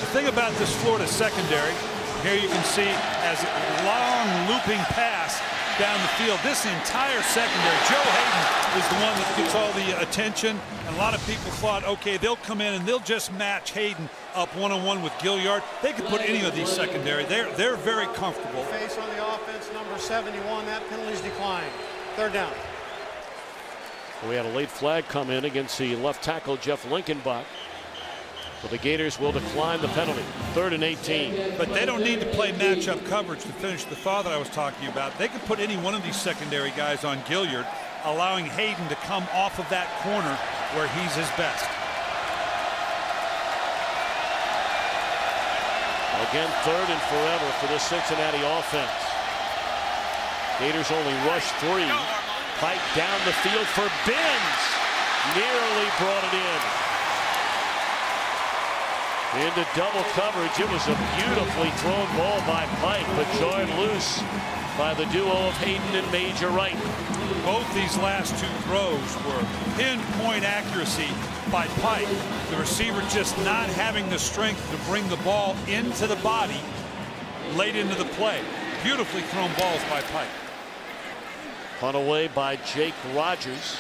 The thing about this Florida secondary, here you can see as a long looping pass down the field. This entire secondary, Joe Hayden is the one that gets all the attention. And a lot of people thought, okay, they'll come in and they'll just match Hayden up one-on-one with Gilliard. They could put any of these secondary. They're very comfortable. Face on the offense, number 71. That penalty's declined. Third down. We had a late flag come in against the left tackle, Jeff Linkenbach. But the Gators will decline the penalty. 3rd and 18. But they don't need to play matchup coverage to finish the thought that I was talking about. They could put any one of these secondary guys on Gilliard, allowing Hayden to come off of that corner where he's his best. Again, 3rd and forever for this Cincinnati offense. Gators only rush 3. Pike down the field for Benz. Nearly brought it in. Into double coverage. It was a beautifully thrown ball by Pike, but jarred loose by the duo of Hayden and Major Wright. Both these last 2 throws were pinpoint accuracy by Pike. The receiver just not having the strength to bring the ball into the body late into the play. Beautifully thrown balls by Pike. Punt away by Jake Rogers.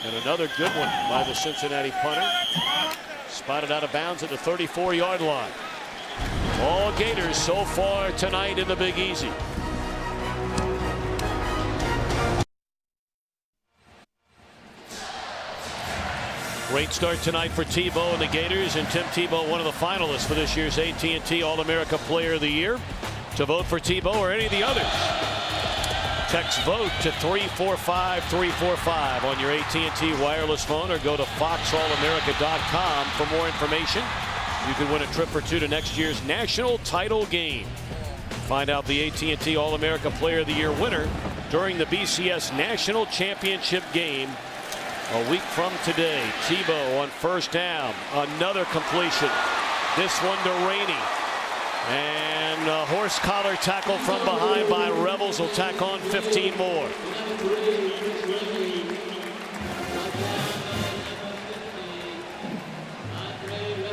And another good one by the Cincinnati punter. Spotted out of bounds at the 34-yard line. All Gators so far tonight in the Big Easy. Great start tonight for Tebow and the Gators, and Tim Tebow, one of the finalists for this year's AT&T All-America Player of the Year. To vote for Tebow or any of the others, text VOTE to 345-345 on your AT&T wireless phone, or go to foxallamerica.com for more information. You can win a trip or 2 to next year's national title game. Find out the AT&T All-America Player of the Year winner during the BCS National Championship game a week from today. Tebow on first down. Another completion. This one to Rainey. And a horse collar tackle from behind by Rebels will tack on 15 more.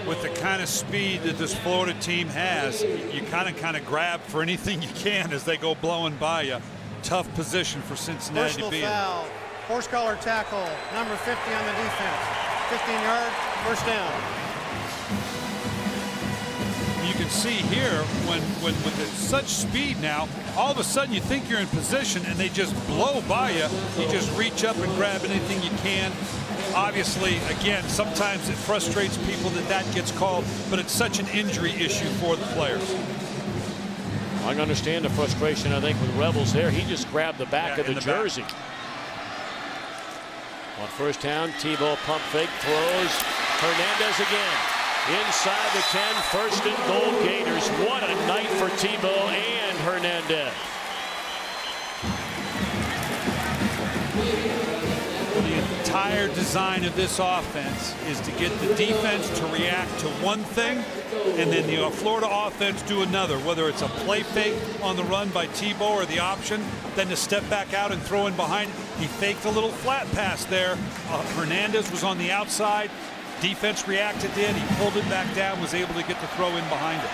With the kind of speed that this Florida team has, you kind of grab for anything you can as they go blowing by you. Tough position for Cincinnati to be in. Foul. Horse collar tackle, number 50 on the defense. 15-yard, first down. You can see here when with such speed now, all of a sudden you think you're in position and they just blow by you. You just reach up and grab anything you can. Obviously, again, sometimes it frustrates people that gets called, but it's such an injury issue for the players. I can understand the frustration, I think, with Rebels there. He just grabbed the back of the jersey. On first down, Tebow pump fake, throws. Hernandez again. Inside the 10, first and goal Gators. What a night for Tebow and Hernandez. The entire design of this offense is to get the defense to react to one thing and then the Florida offense do another, whether it's a play fake on the run by Tebow or the option, then to step back out and throw in behind. He faked a little flat pass there. Hernandez was on the outside. Defense reacted in. He pulled it back down, was able to get the throw in behind it.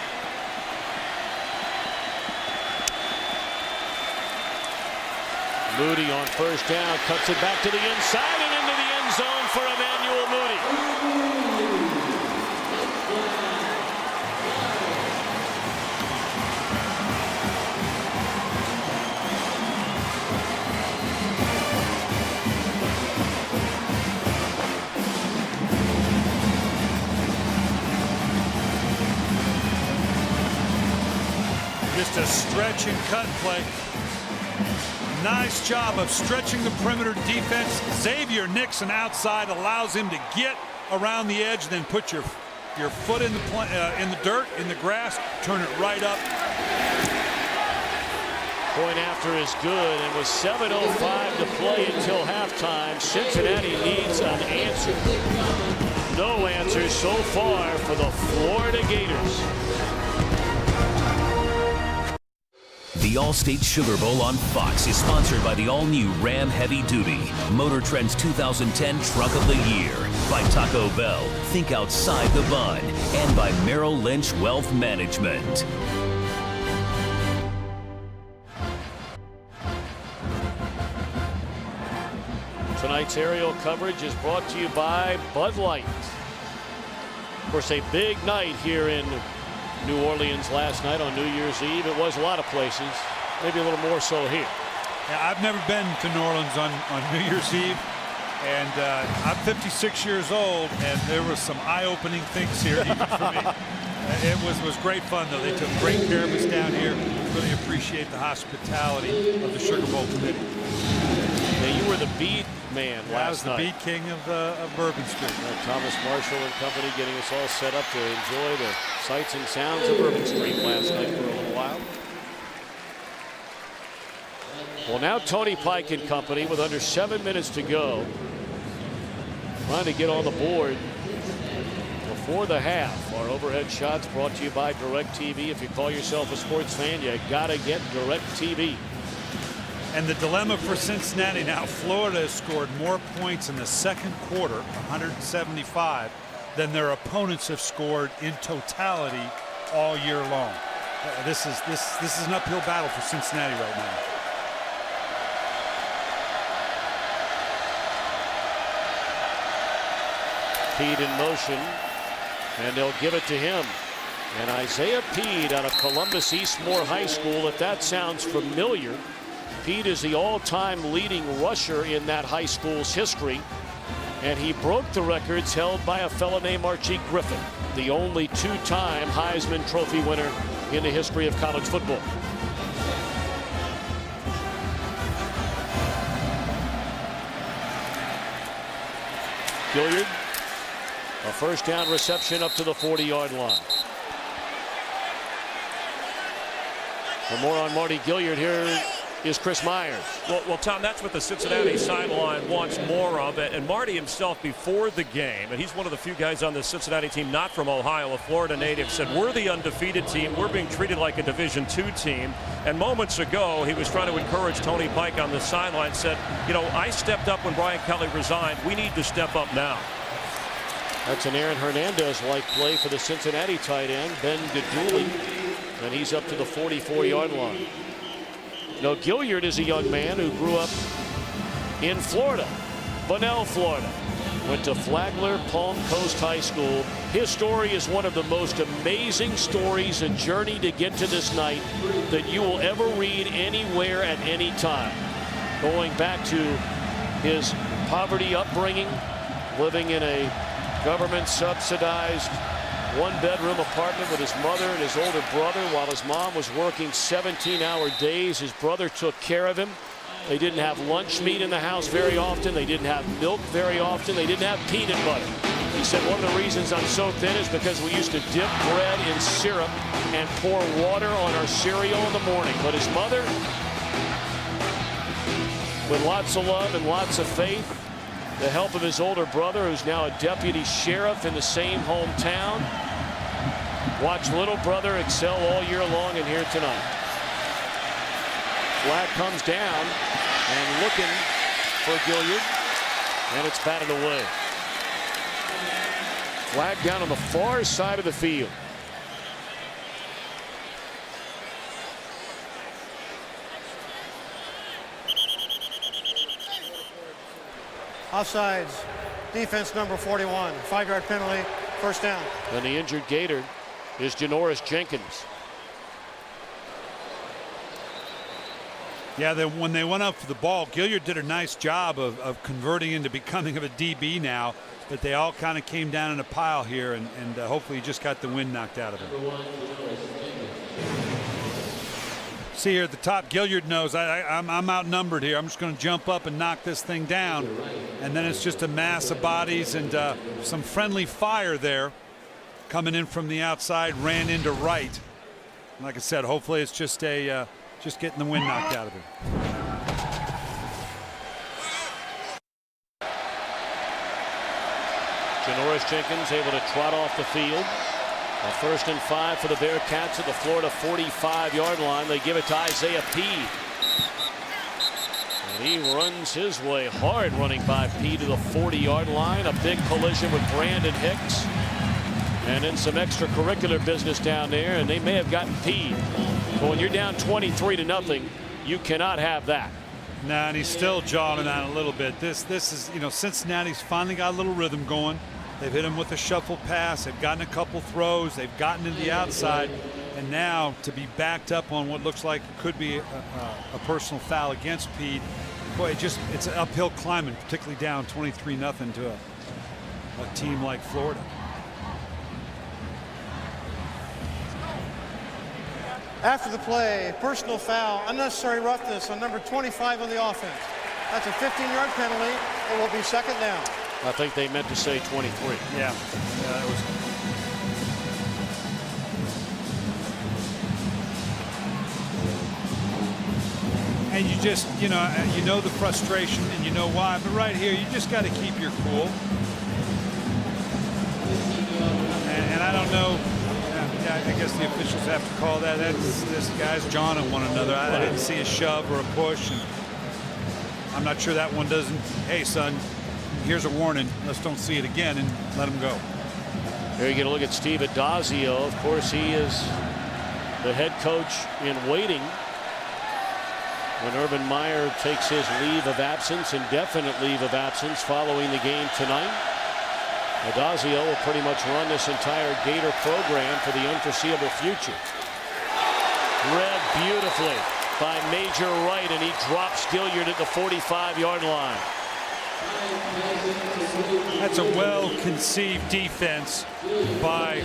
Moody on first down, cuts it back to the inside and into the end zone for Emmanuel Moody. Just a stretch and cut play. Nice job of stretching the perimeter defense. Xavier Nixon outside allows him to get around the edge, then put your foot in the dirt, in the grass, turn it right up. Point after is good, and with 7:05 to play until halftime, Cincinnati needs an answer. No answers so far for the Florida Gators. The Allstate Sugar Bowl on Fox is sponsored by the all-new Ram Heavy Duty, Motor Trend's 2010 Truck of the Year, by Taco Bell, Think Outside the Bun, and by Merrill Lynch Wealth Management. Tonight's aerial coverage is brought to you by Bud Light. Of course, a big night here in New Orleans last night on New Year's Eve. It was a lot of places, maybe a little more so here. Yeah, I've never been to New Orleans on New Year's Eve, and I'm 56 years old, and there were some eye-opening things here even for me. It was great fun, though. They took great care of us down here. Really appreciate the hospitality of the Sugar Bowl committee. Now, you were the bead man last night. I was the bead king of Bourbon Street. Thomas Marshall and company getting us all set up to enjoy the sights and sounds of Bourbon Street last night for a little while. Well, now Tony Pike and company with under 7 minutes to go, trying to get on the board before the half. Our overhead shots brought to you by DirecTV. If you call yourself a sports fan, you gotta get DirecTV. And the dilemma for Cincinnati now, Florida has scored more points in the second quarter, 175, than their opponents have scored in totality all year long. This is an uphill battle for Cincinnati right now. Pede in motion, and they'll give it to him. And Isaiah Pede out of Columbus Eastmore High School, if that sounds familiar. Pede is the all-time leading rusher in that high school's history, and he broke the records held by a fellow named Archie Griffin, the only two-time Heisman Trophy winner in the history of college football. Gilliard, a first down reception up to the 40-yard line. For more on Marty Gilliard, here is Chris Myers. Well, Tom, that's what the Cincinnati sideline wants more of. And Marty himself, before the game, and he's one of the few guys on the Cincinnati team not from Ohio, a Florida native, said, we're the undefeated team. We're being treated like a Division II team. And moments ago, he was trying to encourage Tony Pike on the sideline, said, you know, I stepped up when Brian Kelly resigned. We need to step up now. That's an Aaron Hernandez-like play for the Cincinnati tight end, Ben Gaduli, and he's up to the 44-yard line. Now, Gilliard is a young man who grew up in Florida, Bunnell, Florida. Went to Flagler Palm Coast High School. His story is one of the most amazing stories, a journey to get to this night that you will ever read anywhere at any time. Going back to his poverty upbringing, living in a government subsidized one-bedroom apartment with his mother and his older brother while his mom was working 17-hour days. His brother took care of him. They didn't have lunch meat in the house very often. They didn't have milk very often. They didn't have peanut butter. He said, one of the reasons I'm so thin is because we used to dip bread in syrup and pour water on our cereal in the morning. But his mother, with lots of love and lots of faith, the help of his older brother, who's now a deputy sheriff in the same hometown, watch little brother excel all year long and here tonight. Flag comes down and looking for Gilliard, and it's batted away. Flag down on the far side of the field. Offsides, defense number 41, 5-yard penalty, first down. And the injured Gator is Janoris Jenkins. Yeah, when they went up for the ball, Gilliard did a nice job of converting into becoming of a DB now, but they all kind of came down in a pile here, and hopefully he just got the wind knocked out of him. See here at the top, Gilliard knows I'm outnumbered here. I'm just going to jump up and knock this thing down, and then it's just a mass of bodies and some friendly fire there coming in from the outside, ran into right. Like I said, hopefully it's just a just getting the wind knocked out of him. Janoris Jenkins able to trot off the field. A 1st and 5 for the Bearcats at the Florida 45-yard line. They give it to Isaiah Peed. And he runs his way hard, running by Peed to the 40-yard line. A big collision with Brandon Hicks. And then some extracurricular business down there, and they may have gotten Peed. But when you're down 23-0, you cannot have that. Nah, and he's still jawing on a little bit. This is, you know, Cincinnati's finally got a little rhythm going. They've hit him with a shuffle pass. They've gotten a couple throws. They've gotten to the outside. And now to be backed up on what looks like it could be a personal foul against Peed, boy, it's an uphill climbing, particularly down 23-0 to a team like Florida. After the play, personal foul, unnecessary roughness on number 25 on the offense. That's a 15-yard penalty. It will be second down. I think they meant to say 23. Yeah, that was. And you just, you know the frustration and you know why, but right here, you just got to keep your cool. And I don't know. I guess the officials have to call that. This guy's jawing at one another. I didn't see a shove or a push. And I'm not sure that one doesn't. Hey, son, here's a warning. Let's don't see it again and let him go. Here you get a look at Steve Adazio. Of course, he is the head coach in waiting when Urban Meyer takes his leave of absence, indefinite leave of absence following the game tonight. Adazio will pretty much run this entire Gator program for the unforeseeable future. Read beautifully by Major Wright, and he drops Gilliard at the 45-yard line. That's a well-conceived defense by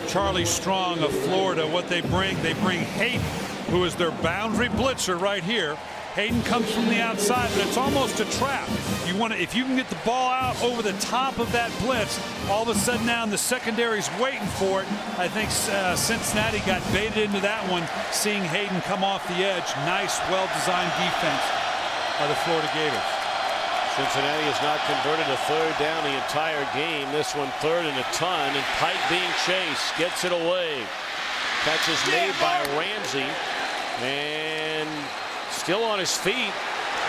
Charlie Strong of Florida. What they bring Hayden, who is their boundary blitzer right here. Hayden comes from the outside, but it's almost a trap. If you can get the ball out over the top of that blitz, all of a sudden now the secondary's waiting for it. I think Cincinnati got baited into that one, seeing Hayden come off the edge. Nice, well-designed defense by the Florida Gators. Cincinnati has not converted a third down the entire game. This one 3rd and a ton, and Pike being chased, gets it away. Catch is made by Ramsey, and still on his feet,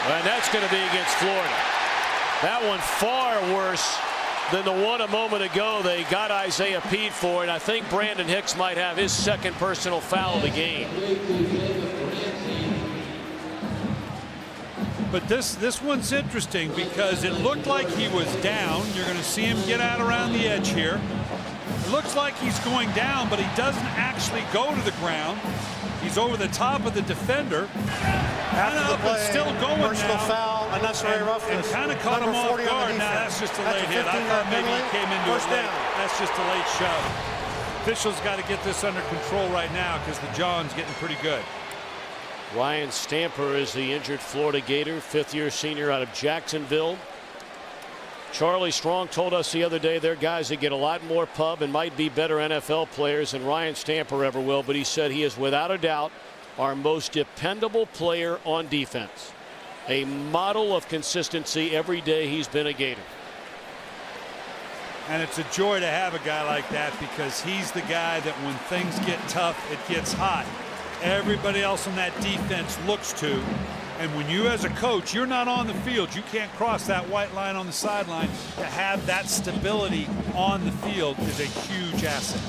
and that's going to be against Florida. That one far worse than the one a moment ago they got Isaiah Pete for, and I think Brandon Hicks might have his second personal foul of the game. But this one's interesting because it looked like he was down. You're going to see him get out around the edge here. It looks like he's going down, but he doesn't actually go to the ground. He's over the top of the defender. After the play, still going personal now. foul, unnecessary roughness. And kind of caught him off guard. Now that's just a late hit. I thought maybe he came into it late. That's just a late shove. Officials got to get this under control right now because the John's getting pretty good. Ryan Stamper is the injured Florida Gator, fifth-year senior out of Jacksonville. Charlie Strong told us the other day they're guys that get a lot more pub and might be better NFL players than Ryan Stamper ever will, but he said he is without a doubt our most dependable player on defense. A model of consistency every day he's been a Gator. And it's a joy to have a guy like that because he's the guy that when things get tough, it gets hot. Everybody else on that defense looks to. And when you as a coach, you're not on the field, you can't cross that white line on the sideline. To have that stability on the field is a huge asset.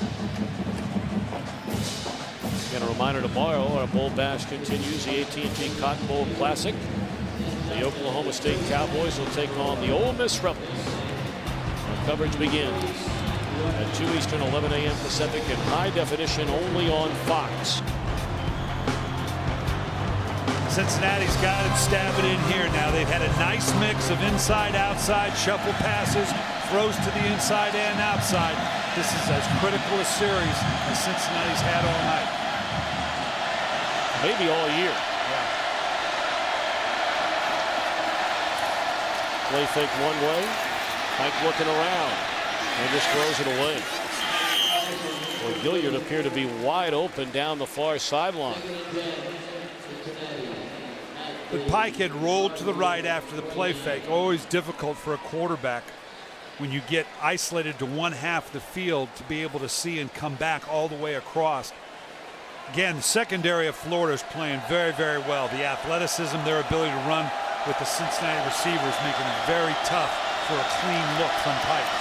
And a reminder tomorrow, our Bowl Bash continues, the AT&T Cotton Bowl Classic. The Oklahoma State Cowboys will take on the Ole Miss Rebels. Our coverage begins at 2 Eastern, 11 a.m. Pacific in high definition only on Fox. Cincinnati's got it, stab it in here now. They've had a nice mix of inside-outside shuffle passes, throws to the inside and outside. This is as critical a series as Cincinnati's had all night. Maybe all year. Yeah. Play fake one way. Pike looking around and just throws it away. Well, Gilliard appeared to be wide open down the far sideline. But Pike had rolled to the right after the play fake. Always difficult for a quarterback when you get isolated to one half of the field to be able to see and come back all the way across. Again, the secondary of Florida is playing very, very well. The athleticism, their ability to run with the Cincinnati receivers making it very tough for a clean look from Pike.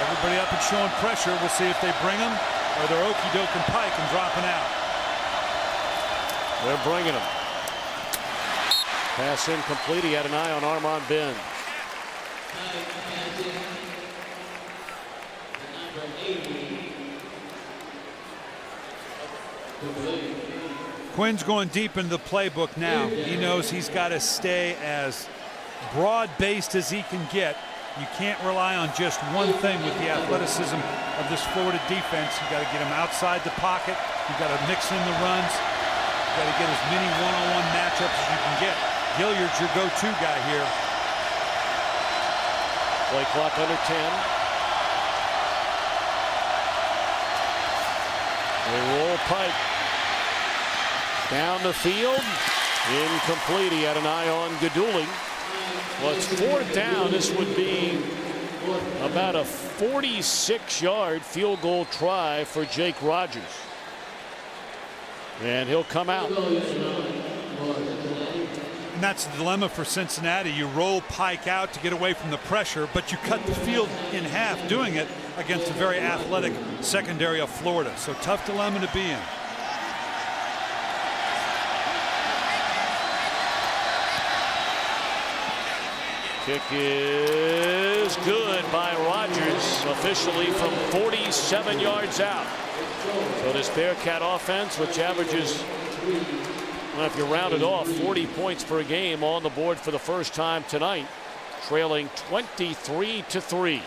Everybody up and showing pressure. We'll see if they bring them or they're okey-doke and Pike and dropping out. They're bringing him. Pass incomplete. He had an eye on Armand Ben. Quinn's going deep into the playbook now. He knows he's got to stay as broad-based as he can get. You can't rely on just one thing with the athleticism of this Florida defense. You got to get him outside the pocket. You got to mix in the runs. You got to get as many one-on-one matchups as you can get. Gilliard's your go-to guy here. Play clock under 10. They roll Pike down the field. Incomplete. He had an eye on Gaduli. Well, it's fourth down. This would be about a 46-yard field goal try for Jake Rogers. And he'll come out. And that's the dilemma for Cincinnati. You roll Pike out to get away from the pressure, but you cut the field in half doing it against a very athletic secondary of Florida. So tough dilemma to be in. Kick is good by Rogers, officially from 47 yards out. So this Bearcat offense, which averages, well, if you round it off, 40 points per game, on the board for the first time tonight, trailing 23-3.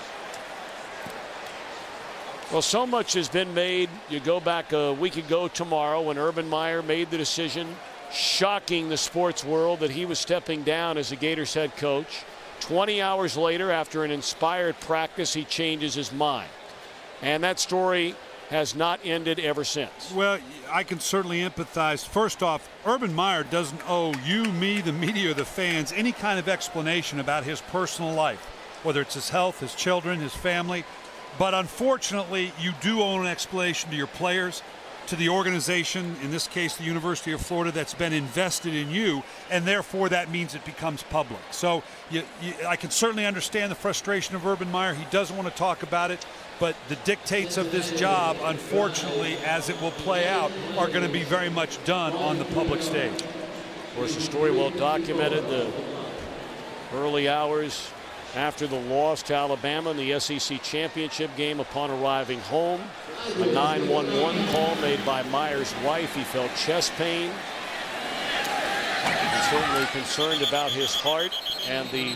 Well, so much has been made. You go back a week ago tomorrow when Urban Meyer made the decision, shocking the sports world, that he was stepping down as the Gators head coach. 20 hours later, after an inspired practice, he changes his mind. And that story has not ended ever since. Well, I can certainly empathize. First off, Urban Meyer doesn't owe you, me, the media, or the fans any kind of explanation about his personal life, whether it's his health, his children, his family. But unfortunately, you do owe an explanation to your players, to the organization, in this case the University of Florida, that's been invested in you, and therefore that means it becomes public. So I can certainly understand the frustration of Urban Meyer. He doesn't want to talk about it, but the dictates of this job, unfortunately, as it will play out, are going to be very much done on the public stage. Of course, the story well documented, the early hours after the loss to Alabama in the SEC championship game. Upon arriving home, a 911 call made by Meyer's wife. He felt chest pain. He's certainly concerned about his heart and the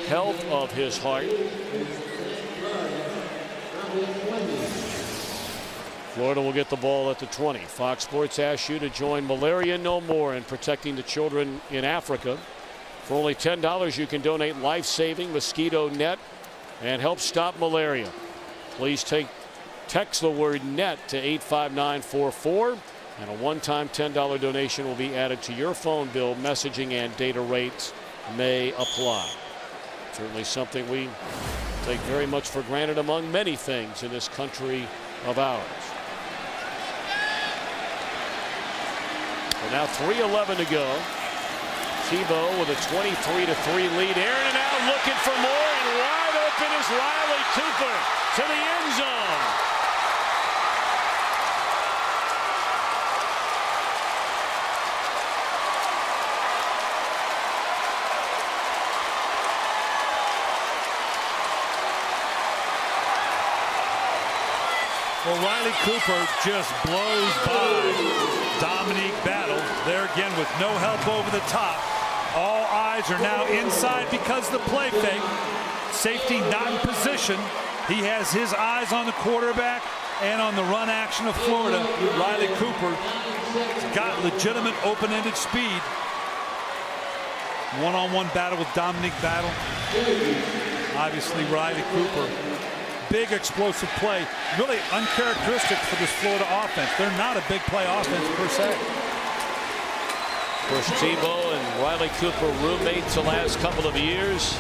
health of his heart. Florida will get the ball at the 20. Fox Sports asks you to join Malaria No More in protecting the children in Africa. For only $10, you can donate life-saving mosquito net and help stop malaria. Please text the word NET to 85944, and a one-time $10 donation will be added to your phone bill. Messaging and data rates may apply. Certainly something we take very much for granted among many things in this country of ours. And now 3:11 to go. Tebow with a 23-3 lead. Aaron and out looking for more, and wide open is Riley Cooper to the end zone. Well, Riley Cooper just blows by Dominique Battle. There again with no help over the top. All eyes are now inside because the play fake. Safety not in position. He has his eyes on the quarterback and on the run action of Florida. Riley Cooper has got legitimate open-ended speed. One-on-one battle with Dominique Battle. Obviously Riley Cooper. Big explosive play. Really uncharacteristic for this Florida offense. They're not a big play offense per se. Of course, Tebow and Riley Cooper roommates the last couple of years.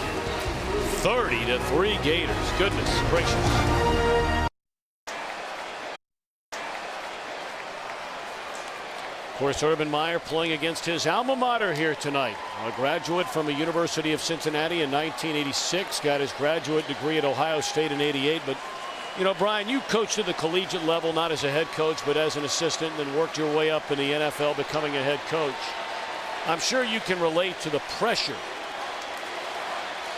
30-3 Gators. Goodness gracious. Of course, Urban Meyer playing against his alma mater here tonight. A graduate from the University of Cincinnati in 1986. Got his graduate degree at Ohio State in '88. But, you know, Brian, you coached at the collegiate level, not as a head coach, but as an assistant, and then worked your way up in the NFL, becoming a head coach. I'm sure you can relate to the pressure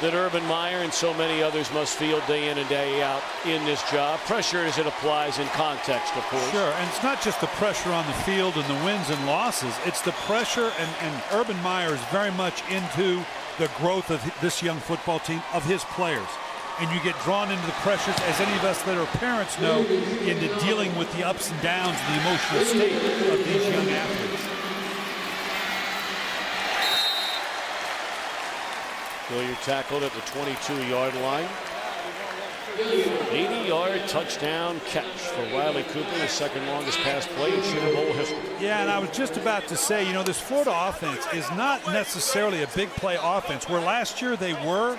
that Urban Meyer and so many others must feel day in and day out in this job. Pressure as it applies in context, of course. Sure, and it's not just the pressure on the field and the wins and losses. It's the pressure, and Urban Meyer is very much into the growth of this young football team, of his players. And you get drawn into the pressures, as any of us that are parents know, into dealing with the ups and downs and the emotional state of these young athletes. Hilliard tackled at the 22-yard line. 80-yard touchdown catch for Riley Cooper, the second longest pass play in Sugar Bowl history. Yeah, and I was just about to say, you know, this Florida offense is not necessarily a big play offense, where last year they were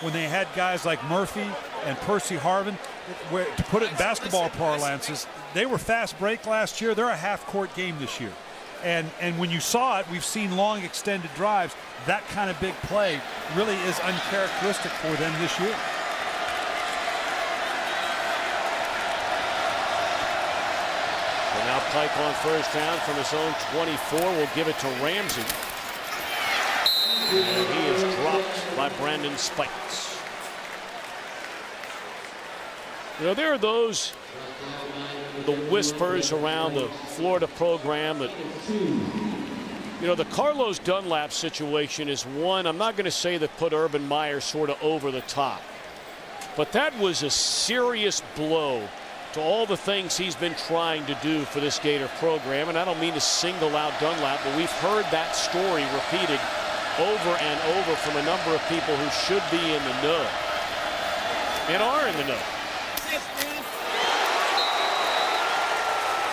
when they had guys like Murphy and Percy Harvin. Where, to put it in basketball parlances, they were fast break last year. They're a half-court game this year. And when you saw it, we've seen long extended drives. That kind of big play really is uncharacteristic for them this year. So now Pike on first down from his own 24. Will give it to Ramsey. And he is dropped by Brandon Spikes. You know, there are those, the whispers around the Florida program that, you know, the Carlos Dunlap situation is one, I'm not going to say that put Urban Meyer sort of over the top, but that was a serious blow to all the things he's been trying to do for this Gator program. And I don't mean to single out Dunlap, but we've heard that story repeated over and over from a number of people who should be in the know and are in the know.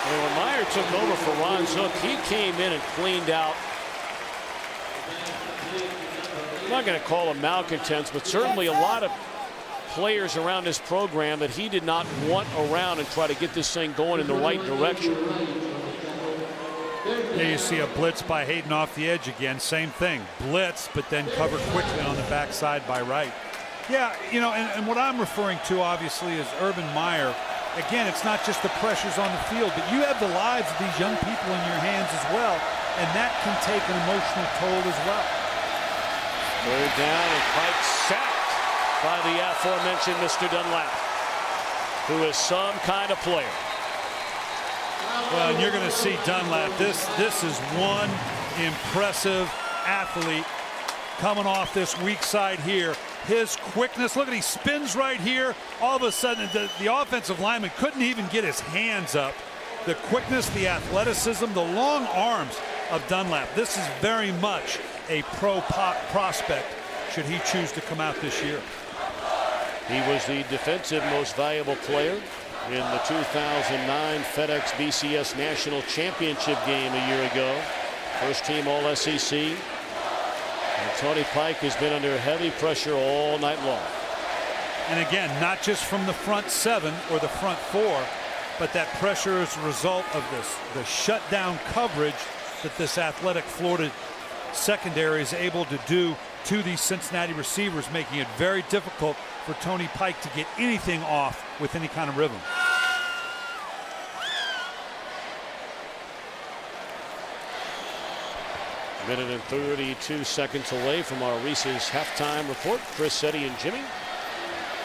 And when Meyer took over for Ron Zook, he came in and cleaned out, I'm not going to call them malcontents, but certainly a lot of players around this program that he did not want around and try to get this thing going in the right direction. There you see a blitz by Hayden off the edge again. Same thing. Blitz, but then covered quickly on the backside by Wright. Yeah, you know, and what I'm referring to, obviously, is Urban Meyer. Again, it's not just the pressures on the field, but you have the lives of these young people in your hands as well, and that can take an emotional toll as well. Third down, and Pike sacked by the aforementioned Mr. Dunlap, who is some kind of player. Well, and you're going to see Dunlap. This is one impressive athlete coming off this weak side here. His quickness, look at, he spins right here. All of a sudden, the offensive lineman couldn't even get his hands up. The quickness, the athleticism, the long arms of Dunlap. This is very much a pro prospect should he choose to come out this year. He was the defensive most valuable player in the 2009 FedEx BCS National Championship game a year ago. First team All-SEC. And Tony Pike has been under heavy pressure all night long. And again, not just from the front seven or the front four, but that pressure is a result of the shutdown coverage that this athletic Florida secondary is able to do to these Cincinnati receivers, making it very difficult for Tony Pike to get anything off with any kind of rhythm. Minute and 32 seconds away from our Reese's halftime report. Chris, Eddie, and Jimmy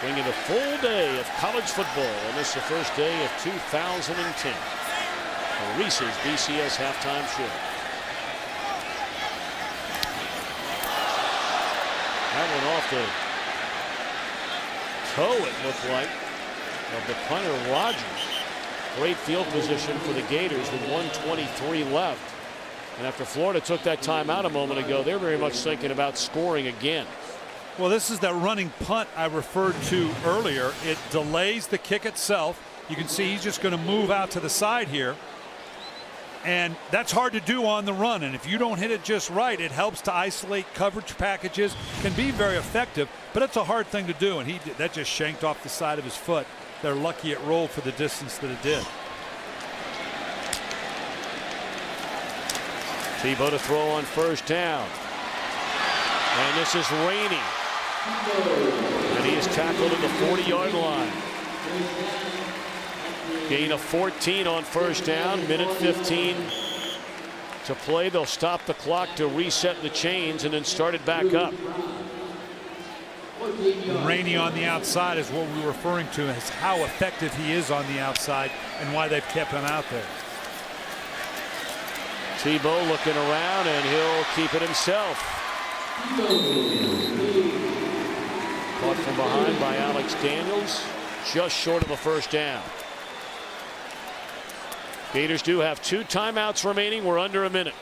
bringing a full day of college football on this, the first day of 2010. The Reese's BCS halftime show. That one off the toe, it looked like, of the punter Rogers. Great field position for the Gators with 1:23 left. And after Florida took that timeout a moment ago, they're very much thinking about scoring again. Well, this is that running punt I referred to earlier. It delays the kick itself. You can see he's just going to move out to the side here. And that's hard to do on the run. And if you don't hit it just right, it helps to isolate coverage packages. Can be very effective, but it's a hard thing to do. And that just shanked off the side of his foot. They're lucky it rolled for the distance that it did. Tebow to throw on first down. And this is Rainey. And he is tackled at the 40-yard line. Gain of 14 on first down. Minute 15 to play. They'll stop the clock to reset the chains and then start it back up. Rainey on the outside is what we were referring to as how effective he is on the outside and why they've kept him out there. Tebow looking around, and he'll keep it himself. Caught from behind by Alex Daniels, just short of a first down. Gators do have 2 timeouts remaining. We're under a minute.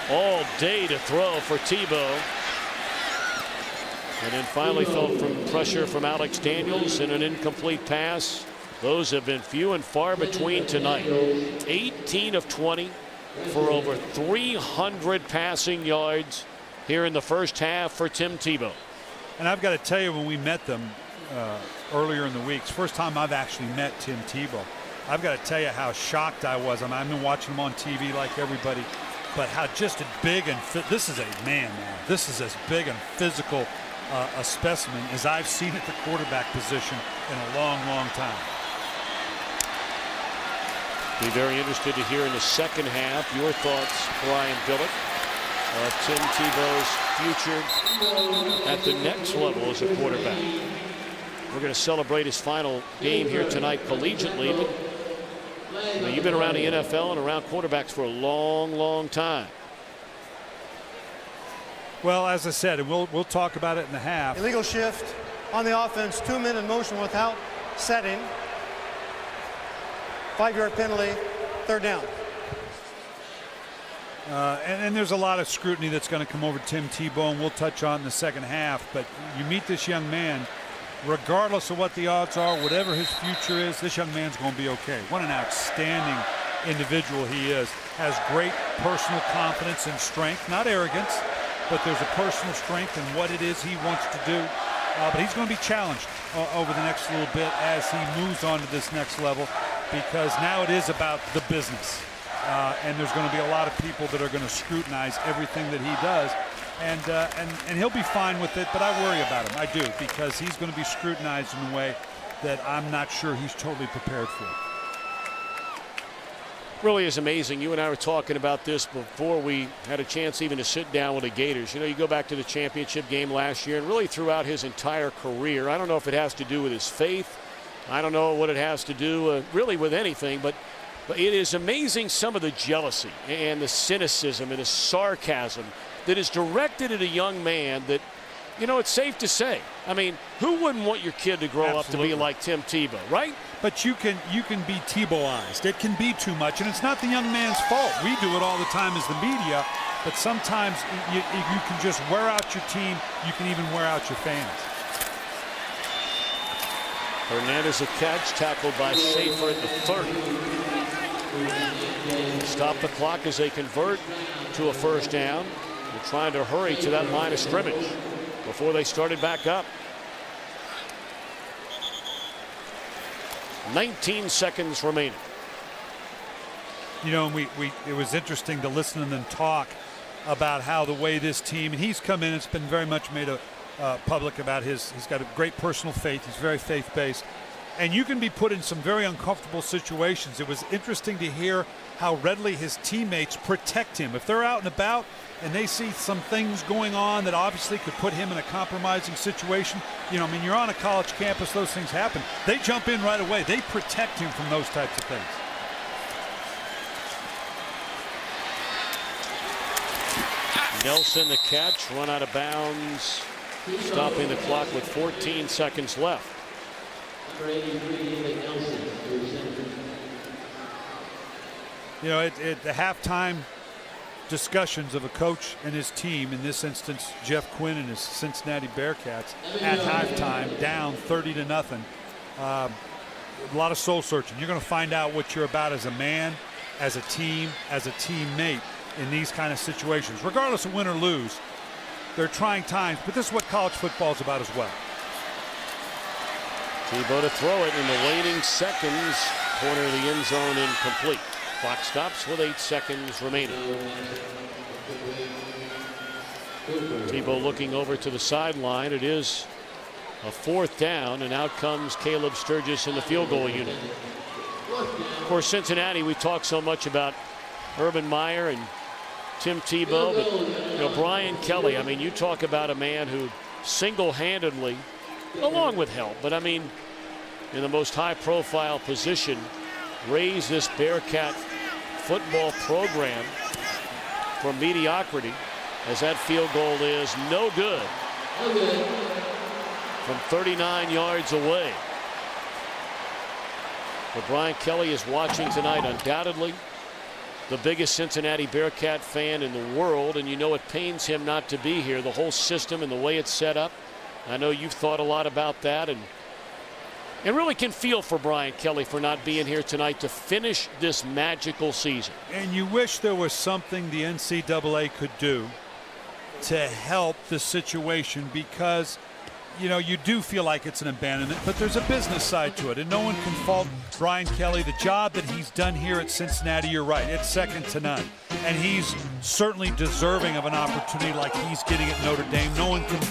All day to throw for Tebow. And then finally felt from pressure from Alex Daniels and an incomplete pass. Those have been few and far between tonight. 18 of 20 for over 300 passing yards here in the first half for Tim Tebow. And I've got to tell you, when we met them earlier in the week, it's the first time I've actually met Tim Tebow. I've got to tell you how shocked I was. I mean, I've been watching him on TV like everybody, but how just a big and this is a man now. This is as big and physical a specimen as I've seen at the quarterback position in a long, long time. Be very interested to hear in the second half your thoughts, Brian Billick, of Tim Tebow's future at the next level as a quarterback. We're going to celebrate his final game here tonight collegiately. But you've been around the NFL and around quarterbacks for a long, long time. Well, as I said, and we'll talk about it in the half. Illegal shift on the offense, 2-minute motion without setting. 5-yard penalty, third down. And there's a lot of scrutiny that's going to come over Tim Tebow, and we'll touch on in the second half. But you meet this young man, regardless of what the odds are, whatever his future is, this young man's going to be okay. What an outstanding individual he is. Has great personal confidence and strength, not arrogance, but there's a personal strength in what it is he wants to do. but he's going to be challenged over the next little bit as he moves on to this next level, because now it is about the business. And there's going to be a lot of people that are going to scrutinize everything that he does. And he'll be fine with it, but I worry about him. I do, because he's going to be scrutinized in a way that I'm not sure he's totally prepared for. Really is amazing. You and I were talking about this before we had a chance even to sit down with the Gators. You know, you go back to the championship game last year and really throughout his entire career. I don't know if it has to do with his faith. I don't know what it has to do really with anything, but it is amazing some of the jealousy and the cynicism and the sarcasm that is directed at a young man that, you know, it's safe to say. I mean, who wouldn't want your kid to grow up to be like Tim Tebow, right? But you can be Tebowized. It can be too much, and it's not the young man's fault. We do it all the time as the media, but sometimes you can just wear out your team. You can even wear out your fans. Hernandez a catch, tackled by Schaefer at the 30. Stop the clock as they convert to a first down. They're trying to hurry to that line of scrimmage before they started back up. 19 seconds remaining. You know, it was interesting to listen to them talk about how the way this team, and he's come in, it's been very much made public about he's got a great personal faith. He's very faith-based. And you can be put in some very uncomfortable situations. It was interesting to hear how readily his teammates protect him. If they're out and about and they see some things going on that obviously could put him in a compromising situation, you know, I mean, you're on a college campus, those things happen. They jump in right away. They protect him from those types of things. Nelson the catch, run out of bounds, stopping the clock with 14 seconds left. You know, the halftime discussions of a coach and his team, in this instance Jeff Quinn and his Cincinnati Bearcats, at halftime down 30-0. A lot of soul searching. You're going to find out what you're about as a man, as a team, as a teammate in these kind of situations. Regardless of win or lose, they're trying times, but this is what college football is about as well. Tebow to throw it in the waning seconds. Corner of the end zone incomplete. Clock stops with 8 seconds remaining. Tebow looking over to the sideline. It is a 4th down, and out comes Caleb Sturgis in the field goal unit. Of course, Cincinnati, we talk so much about Urban Meyer and Tim Tebow, but you know, Brian Kelly, I mean, you talk about a man who single-handedly, along with help, but I mean, in the most high-profile position, raised this Bearcat football program from mediocrity, as that field goal is no good from 39 yards away. But Brian Kelly is watching tonight, undoubtedly the biggest Cincinnati Bearcat fan in the world, and you know it pains him not to be here. The whole system and the way it's set up. I know you've thought a lot about that, and really can feel for Brian Kelly for not being here tonight to finish this magical season. And you wish there was something the NCAA could do to help the situation, because you know, you do feel like it's an abandonment, but there's a business side to it, and no one can fault Brian Kelly. The job that he's done here at Cincinnati, you're right, it's second to none. And he's certainly deserving of an opportunity like he's getting at Notre Dame. No one can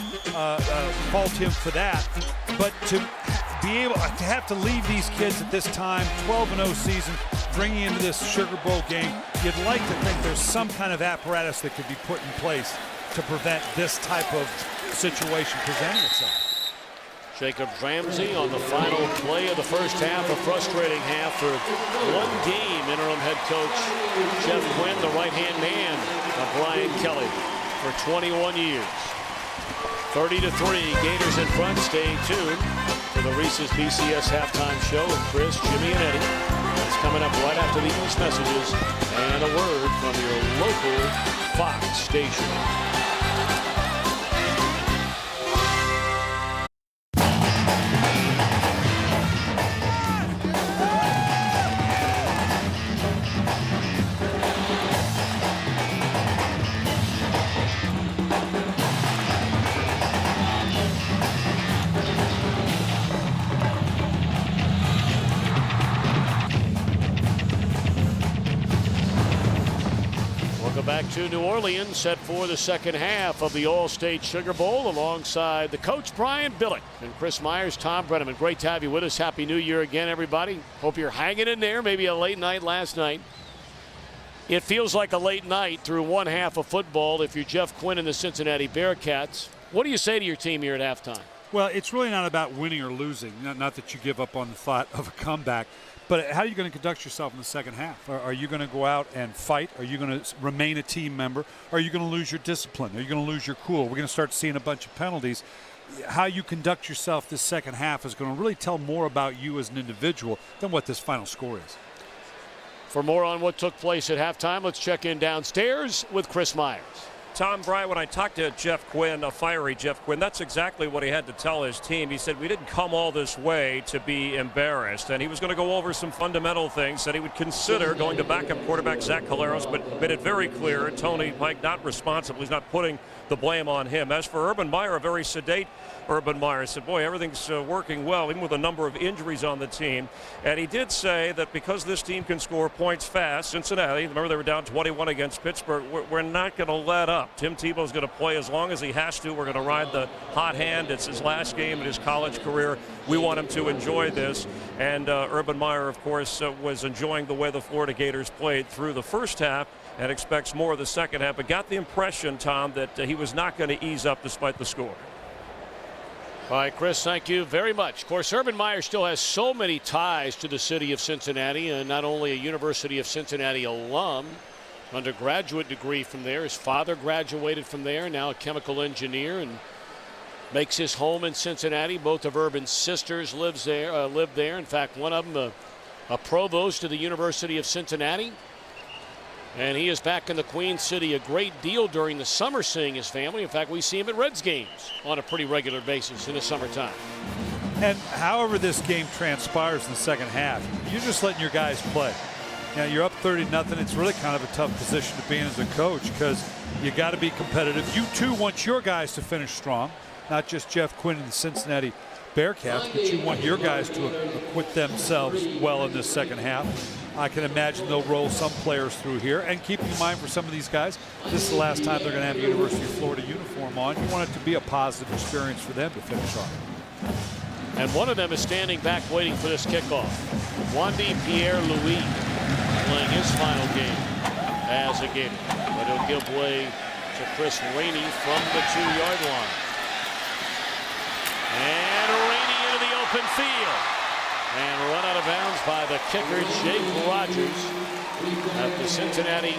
fault him for that. But to be able to have to leave these kids at this time, 12-0 season, bringing into this Sugar Bowl game, you'd like to think there's some kind of apparatus that could be put in place to prevent this type of situation presenting itself. Jacob Ramsey on the final play of the first half, a frustrating half for one game. Interim head coach Jeff Quinn, the right-hand man of Brian Kelly for 21 years. 30-3, Gators in front. Stay tuned for the Reese's BCS halftime show with Chris, Jimmy, and Eddie. That's coming up right after these messages and a word from your local Fox station. Welcome back to New Orleans, set for the second half of the All-State Sugar Bowl alongside the coach Brian Billick and Chris Myers, Tom Brenneman. Great to have you with us. Happy New Year again, everybody. Hope you're hanging in there. Maybe a late night last night. It feels like a late night through one half of football if you're Jeff Quinn and the Cincinnati Bearcats. What do you say to your team here at halftime? Well, it's really not about winning or losing. Not that you give up on the thought of a comeback. But how are you going to conduct yourself in the second half? Are you going to go out and fight? Are you going to remain a team member? Are you going to lose your discipline? Are you going to lose your cool? We're going to start seeing a bunch of penalties. How you conduct yourself this second half is going to really tell more about you as an individual than what this final score is. For more on what took place at halftime, let's check in downstairs with Chris Myers. Tom, Brian, when I talked to Jeff Quinn, a fiery Jeff Quinn, that's exactly what he had to tell his team. He said, we didn't come all this way to be embarrassed. And he was going to go over some fundamental things that he would consider going to backup quarterback Zach Caleros, but made it very clear Tony Pike not responsible. He's not putting the blame on him. As for Urban Meyer, a very sedate Urban Meyer said, boy, everything's working well, even with a number of injuries on the team. And he did say that because this team can score points fast, Cincinnati, remember they were down 21 against Pittsburgh, we're not going to let up. Tim Tebow's going to play as long as he has to. We're going to ride the hot hand. It's his last game in his college career. We want him to enjoy this. And Urban Meyer, of course, was enjoying the way the Florida Gators played through the first half and expects more of the second half. But got the impression, Tom, that he was not going to ease up despite the score. All right, Chris, thank you very much. Of course, Urban Meyer still has so many ties to the city of Cincinnati, and not only a University of Cincinnati alum, undergraduate degree from there. His father graduated from there, now a chemical engineer, and makes his home in Cincinnati. Both of Urban's sisters live there. In fact, one of them a provost of the University of Cincinnati. And he is back in the Queen City a great deal during the summer, seeing his family. In fact, we see him at Reds games on a pretty regular basis in the summertime. And however this game transpires in the second half, you're just letting your guys play. Now, you're up 30-0. It's really kind of a tough position to be in as a coach because you got to be competitive. You, too, want your guys to finish strong, not just Jeff Quinn and the Cincinnati Bearcats, but you want your guys to acquit themselves well in this second half. I can imagine they'll roll some players through here. And keep in mind, for some of these guys, this is the last time they're going to have a University of Florida uniform on. You want it to be a positive experience for them to finish off. And one of them is standing back waiting for this kickoff. Wandy Pierre-Louis playing his final game as a Gator. But he'll give way to Chris Rainey from the 2-yard line. And Rainey into the open field. And run out of bounds by the kicker, Jake Rogers, at the Cincinnati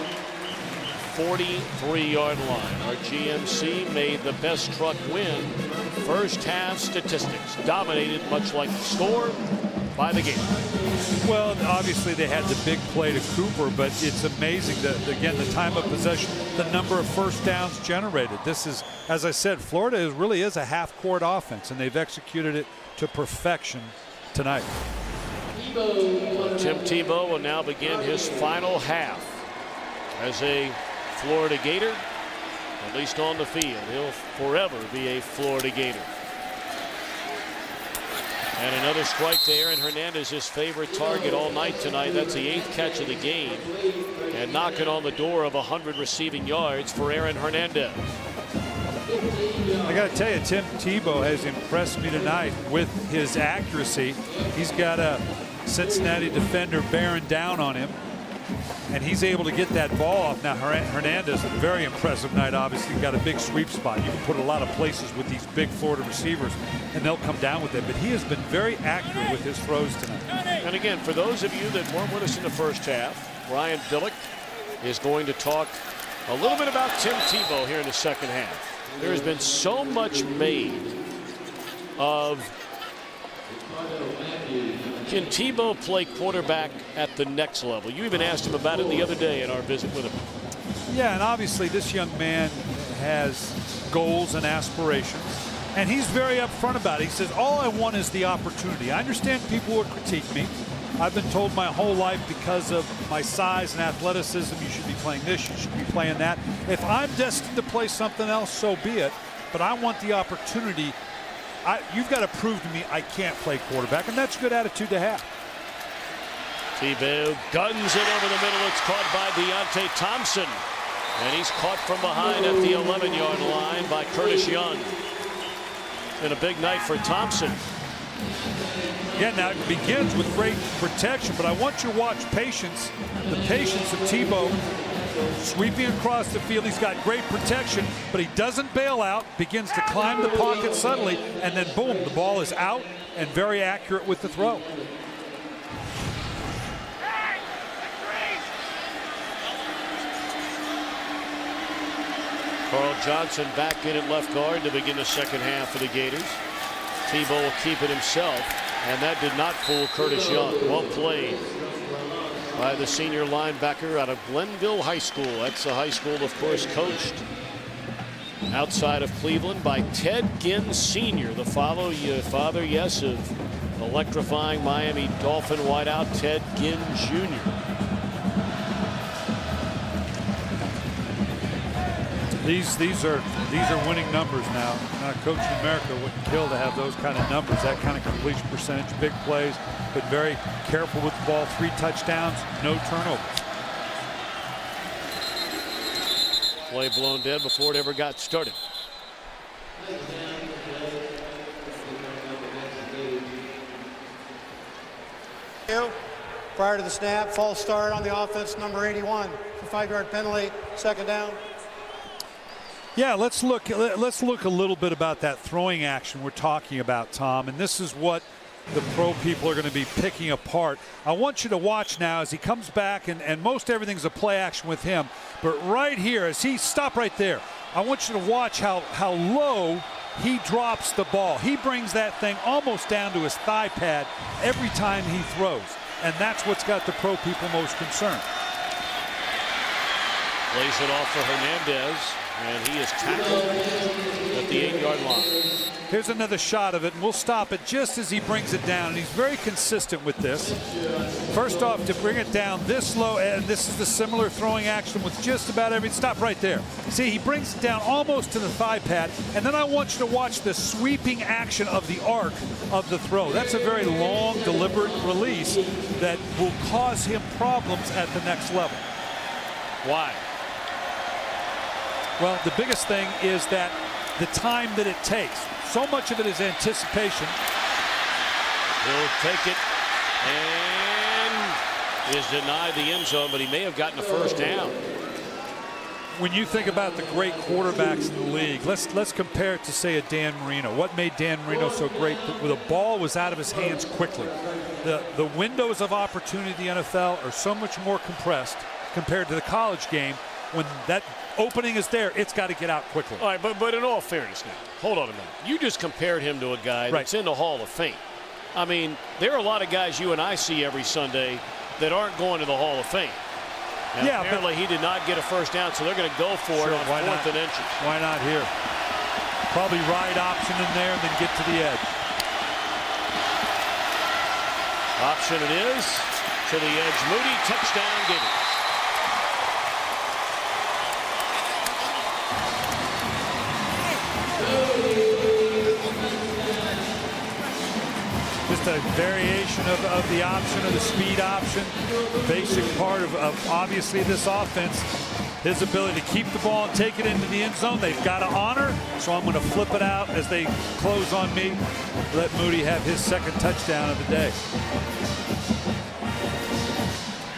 43-yard line. Our GMC made the best truck win. First half statistics dominated, much like the score, by the Gators. Well, obviously they had the big play to Cooper, but it's amazing that, again, the time of possession, the number of first downs generated. This is, as I said, Florida really is a half-court offense, and they've executed it to perfection tonight. Tim Tebow will now begin his final half as a Florida Gator, at least on the field. He'll forever be a Florida Gator. And another strike to Aaron Hernandez, his favorite target all night tonight. That's the 8th catch of the game. And knocking on the door of 100 receiving yards for Aaron Hernandez. I got to tell you, Tim Tebow has impressed me tonight with his accuracy. He's got a Cincinnati defender bearing down on him, and he's able to get that ball off. Now, Hernandez, a very impressive night, obviously. Got a big sweep spot. You can put a lot of places with these big Florida receivers, and they'll come down with it. But he has been very accurate with his throws tonight. And again, for those of you that weren't with us in the first half, Brian Billick is going to talk a little bit about Tim Tebow here in the second half. There has been so much made of, can Tebow play quarterback at the next level? You even asked him about it the other day in our visit with him. Yeah, and obviously this young man has goals and aspirations, and he's very upfront about it. He says, all I want is the opportunity. I understand people will critique me. I've been told my whole life because of my size and athleticism, you should be playing this, you should be playing that. If I'm destined to play something else, so be it. But I want the opportunity. You've got to prove to me I can't play quarterback, and that's a good attitude to have. Tebow guns it over the middle. It's caught by Deontay Thompson. And he's caught from behind at the 11-yard line by Curtis Young. And a big night for Thompson. Yeah, now it begins with great protection, but I want you to watch patience. The patience of Tebow sweeping across the field. He's got great protection, but he doesn't bail out, begins to climb the pocket subtly, and then boom, the ball is out and very accurate with the throw. Carl Johnson back in at left guard to begin the second half for the Gators. Tebow will keep it himself, and that did not fool Curtis Young. Well played by the senior linebacker out of Glenville High School. That's a high school, of course, coached outside of Cleveland by Ted Ginn Sr., the father, yes, of electrifying Miami Dolphin wideout Ted Ginn Jr. These are winning numbers now. Coach in America wouldn't kill to have those kind of numbers, that kind of completion percentage, big plays, but very careful with the ball. 3 touchdowns, no turnovers. Play blown dead before it ever got started. Prior to the snap, false start on the offense, number 81. 5-yard penalty, second down. Yeah, let's look a little bit about that throwing action we're talking about, Tom, and this is what the pro people are going to be picking apart. I want you to watch now as he comes back, and most everything's a play action with him, but right here, as he stop right there, I want you to watch how low he drops the ball. He brings that thing almost down to his thigh pad every time he throws, and that's what's got the pro people most concerned. Plays it off for Hernandez, and he is tackled at the 8-yard line. Here's another shot of it, and we'll stop it just as he brings it down, and he's very consistent with this. First off, to bring it down this low, and this is the similar throwing action with just about every stop right there. See, he brings it down almost to the thigh pad, and then I want you to watch the sweeping action of the arc of the throw. That's a very long, deliberate release that will cause him problems at the next level. Why? Well, the biggest thing is that the time that it takes. So much of it is anticipation. He'll take it and is denied the end zone, but he may have gotten a first down. When you think about the great quarterbacks in the league, let's compare it to, say, a Dan Marino. What made Dan Marino so great? The ball was out of his hands quickly. The windows of opportunity in the NFL are so much more compressed compared to the college game. When that opening is there, it's got to get out quickly. All right, but in all fairness now, hold on a minute. You just compared him to a guy that's in the Hall of Fame. I mean, there are a lot of guys you and I see every Sunday that aren't going to the Hall of Fame. And yeah, apparently he did not get a first down, so they're going to go for it on 4th and inches. Why not here? Probably ride option in there and then get to the edge. Option it is. To the edge. Moody, touchdown, Gators. Just a variation of the option, of the speed option. Basic part of obviously this offense. His ability to keep the ball and take it into the end zone, they've got to honor. So I'm going to flip it out as they close on me. Let Moody have his second touchdown of the day.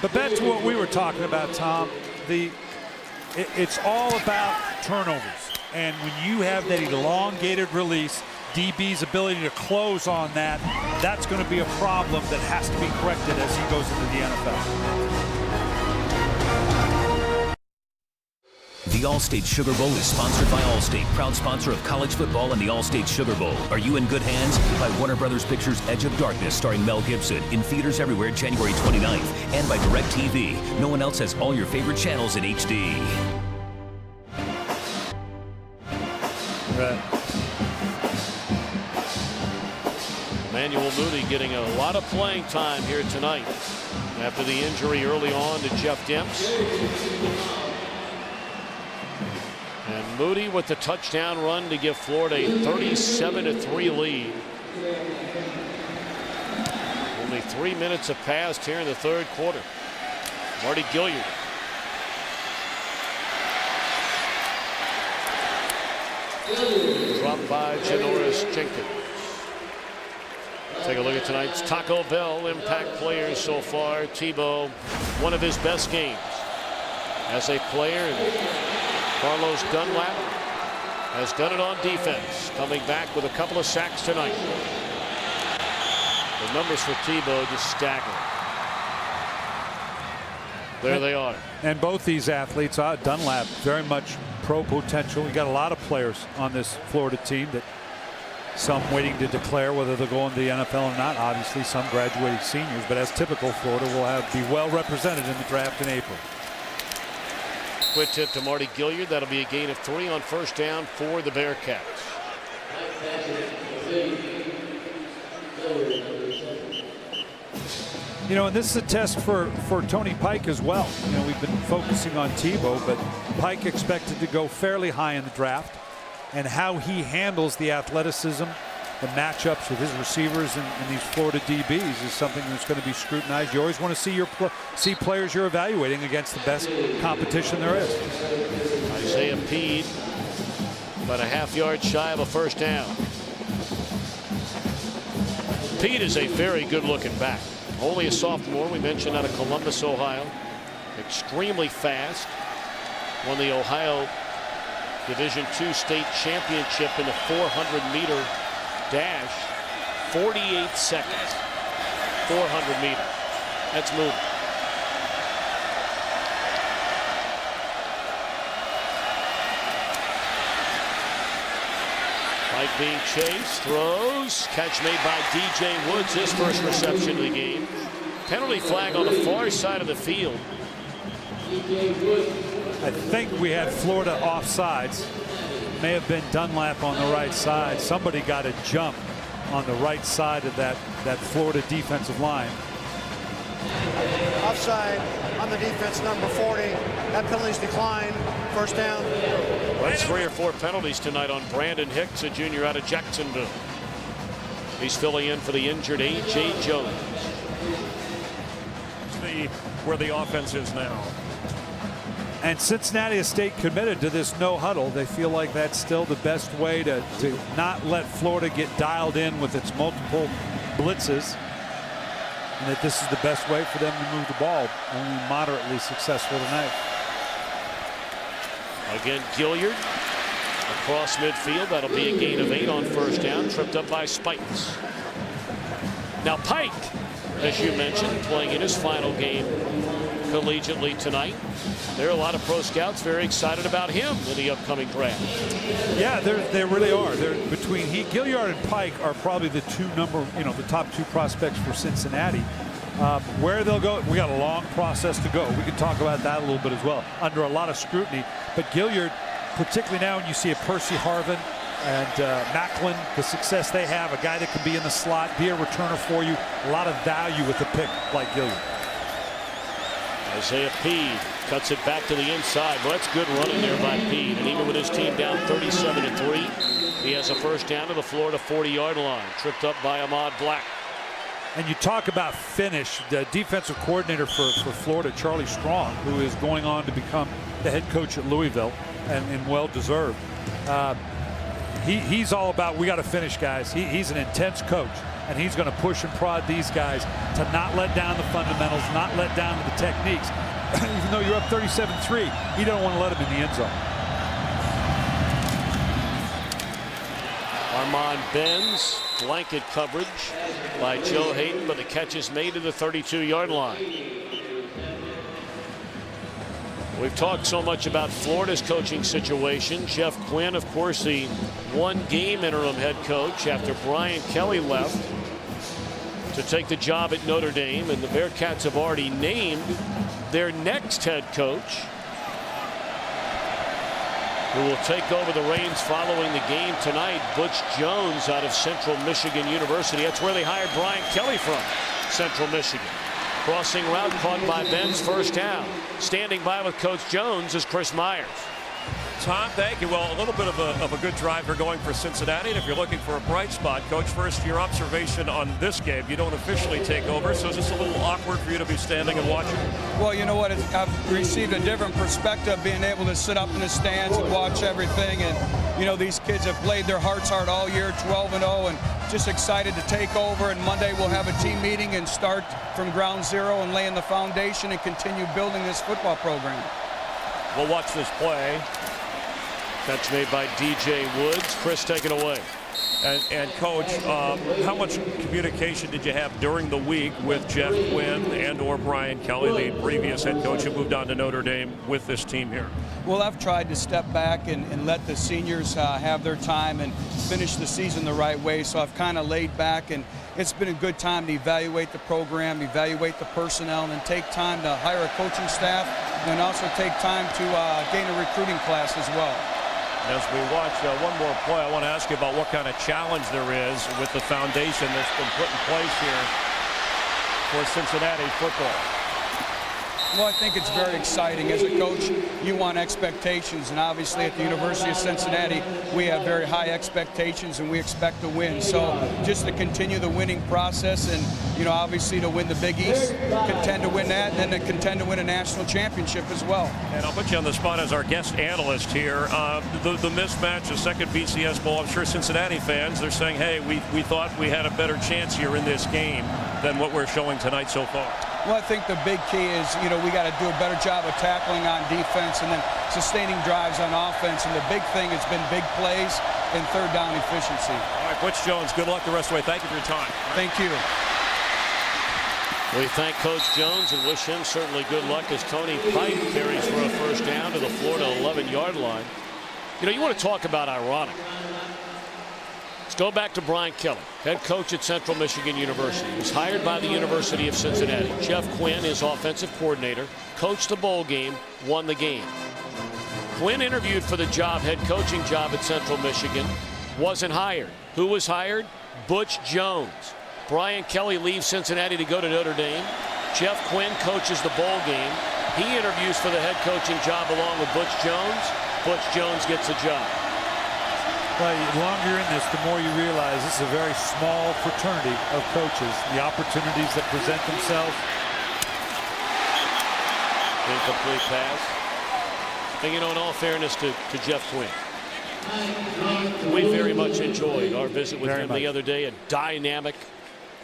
But back to what we were talking about, Tom. It's all about turnovers. And when you have that elongated release, DB's ability to close on that, that's going to be a problem that has to be corrected as he goes into the NFL. The Allstate Sugar Bowl is sponsored by Allstate, proud sponsor of college football and the Allstate Sugar Bowl. Are you in good hands? By Warner Brothers Pictures' Edge of Darkness, starring Mel Gibson, in theaters everywhere January 29th, and by DirecTV. No one else has all your favorite channels in HD. Right. Emmanuel Moody getting a lot of playing time here tonight after the injury early on to Jeff Demps. And Moody with the touchdown run to give Florida a 37-3 lead. Only 3 minutes have passed here in the third quarter. Marty Gilliard. Dropped by Janoris Jenkins. Take a look at tonight's Taco Bell impact players so far. Tebow, one of his best games as a player. And Carlos Dunlap has done it on defense, coming back with a couple of sacks tonight. The numbers for Tebow just staggering. There they are. And both these athletes, Dunlap, very much pro potential. You got a lot of players on this Florida team that some waiting to declare whether they'll go into the NFL or not. Obviously, some graduating seniors, but as typical, Florida will be well represented in the draft in April. Quick tip to Marty Gilliard. That'll be a gain of 3 on first down for the Bearcats. You know, and this is a test for Tony Pike as well. You know, we've been focusing on Tebow, but Pike expected to go fairly high in the draft. And how he handles the athleticism, the matchups with his receivers and these Florida DBs is something that's going to be scrutinized. You always want to see players you're evaluating against the best competition there is. Isaiah Peed, about a half-yard shy of a first down. Peed is a very good-looking back. Only a sophomore. We mentioned out of Columbus, Ohio. Extremely fast. Won the Ohio Division II state championship in the 400-meter dash. 48 seconds. 400 meters. That's moving. Mike being chased, throws, catch made by DJ Woods, his first reception of the game. Penalty flag on the far side of the field. I think we had Florida offsides. May have been Dunlap on the right side. Somebody got a jump on the right side of that Florida defensive line. Offside on the defense, number 40. That penalty's declined. First down. That's 3 or 4 penalties tonight on Brandon Hicks, a junior out of Jacksonville. He's filling in for the injured A.J. Jones. Where the offense is now. And Cincinnati has stayed committed to this no huddle. They feel like that's still the best way to not let Florida get dialed in with its multiple blitzes. And that this is the best way for them to move the ball. Only moderately successful tonight. Again, Gilliard across midfield. That'll be a gain of 8 on first down. Tripped up by Spikes. Now Pike, as you mentioned, playing in his final game collegiately tonight. There are a lot of pro scouts very excited about him in the upcoming draft. Yeah, they really are. They're between Gilliard and Pike are probably the the top 2 prospects for Cincinnati. Where they'll go, we got a long process to go. We can talk about that a little bit as well, under a lot of scrutiny. But Gilliard, particularly now when you see a Percy Harvin and Macklin, the success they have, a guy that can be in the slot, be a returner for you, a lot of value with a pick like Gilliard. Isaiah Peed cuts it back to the inside. Well, that's good running there by Peed. And even with his team down 37-3, he has a first down to the Florida 40-yard line. Tripped up by Ahmad Black. And you talk about finish. The defensive coordinator for Florida, Charlie Strong, who is going on to become the head coach at Louisville, and well-deserved. He's all about, we got to finish, guys. He's an intense coach. And he's going to push and prod these guys to not let down the fundamentals, not let down the techniques. Even though you're up 37-3, you don't want to let them in the end zone. Armand bends, blanket coverage by Joe Hayden, but the catch is made to the 32-yard line. We've talked so much about Florida's coaching situation. Jeff Quinn, of course, the one-game interim head coach after Brian Kelly left to take the job at Notre Dame, and the Bearcats have already named their next head coach, who will take over the reins following the game tonight. Butch Jones out of Central Michigan University. That's where they hired Brian Kelly from, Central Michigan. Crossing route caught by Ben's, first down. Standing by with Coach Jones is Chris Myers. Tom, thank you. Well, a little bit of a good drive you're going for Cincinnati. And if you're looking for a bright spot, Coach, first, your observation on this game. You don't officially take over, so is this a little awkward for you to be standing and watching? Well, you know what? I've received a different perspective, being able to sit up in the stands and watch everything. And, you know, these kids have played their hearts out all year, 12-0, and just excited to take over. And Monday we'll have a team meeting and start from ground zero and laying the foundation and continue building this football program. We'll watch this play. Catch made by DJ Woods. Chris, take it away. And Coach, how much communication did you have during the week with Jeff Quinn and or Brian Kelly, the previous head coach who moved on to Notre Dame, with this team here? Well, I've tried to step back and let the seniors have their time and finish the season the right way. So I've kind of laid back, and it's been a good time to evaluate the program, evaluate the personnel, and then take time to hire a coaching staff, and also take time to gain a recruiting class as well. As we watch one more play, I want to ask you about what kind of challenge there is with the foundation that's been put in place here for Cincinnati football. Well, I think it's very exciting. As a coach, you want expectations, and obviously at the University of Cincinnati, we have very high expectations, and we expect to win. So just to continue the winning process, and, you know, obviously to win the Big East, contend to win that, and then to contend to win a national championship as well. And I'll put you on the spot as our guest analyst here. The mismatch, the second BCS Bowl, I'm sure Cincinnati fans, they're saying, hey, we thought we had a better chance here in this game than what we're showing tonight so far. Well, I think the big key is, you know, we got to do a better job of tackling on defense and then sustaining drives on offense. And the big thing has been big plays and third down efficiency. All right, Butch Jones, good luck the rest of the way. Thank you for your time. Thank you. We thank Coach Jones and wish him certainly good luck as Tony Pike carries for a first down to the Florida 11-yard line. You know, you want to talk about ironic. Let's go back to Brian Kelly, head coach at Central Michigan University. He was hired by the University of Cincinnati. Jeff Quinn, his offensive coordinator, coached the bowl game, won the game. Quinn interviewed for the head coaching job at Central Michigan, wasn't hired. Who was hired? Butch Jones. Brian Kelly leaves Cincinnati to go to Notre Dame. Jeff Quinn coaches the bowl game. He interviews for the head coaching job along with Butch Jones. Butch Jones gets a job. Well, the longer you're in this, the more you realize this is a very small fraternity of coaches. The opportunities that present themselves. Incomplete pass. And, you know, in all fairness to Jeff Quinn, we very much enjoyed our visit with him the other day. A dynamic,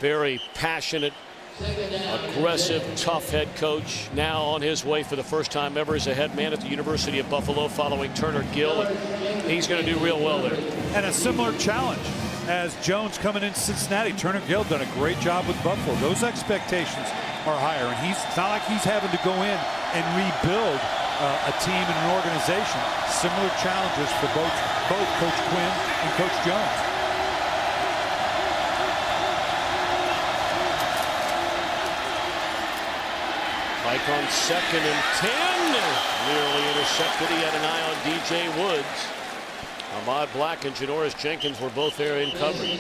very passionate, aggressive, tough head coach, now on his way for the first time ever as a head man at the University of Buffalo following Turner Gill. And he's going to do real well there. And a similar challenge as Jones coming into Cincinnati. Turner Gill done a great job with Buffalo. Those expectations are higher, and it's not like he's having to go in and rebuild a team and an organization. Similar challenges for both Coach Quinn and Coach Jones. Mike on 2nd and 10. Nearly intercepted. He had an eye on DJ Woods. Ahmad Black and Janoris Jenkins were both there in coverage.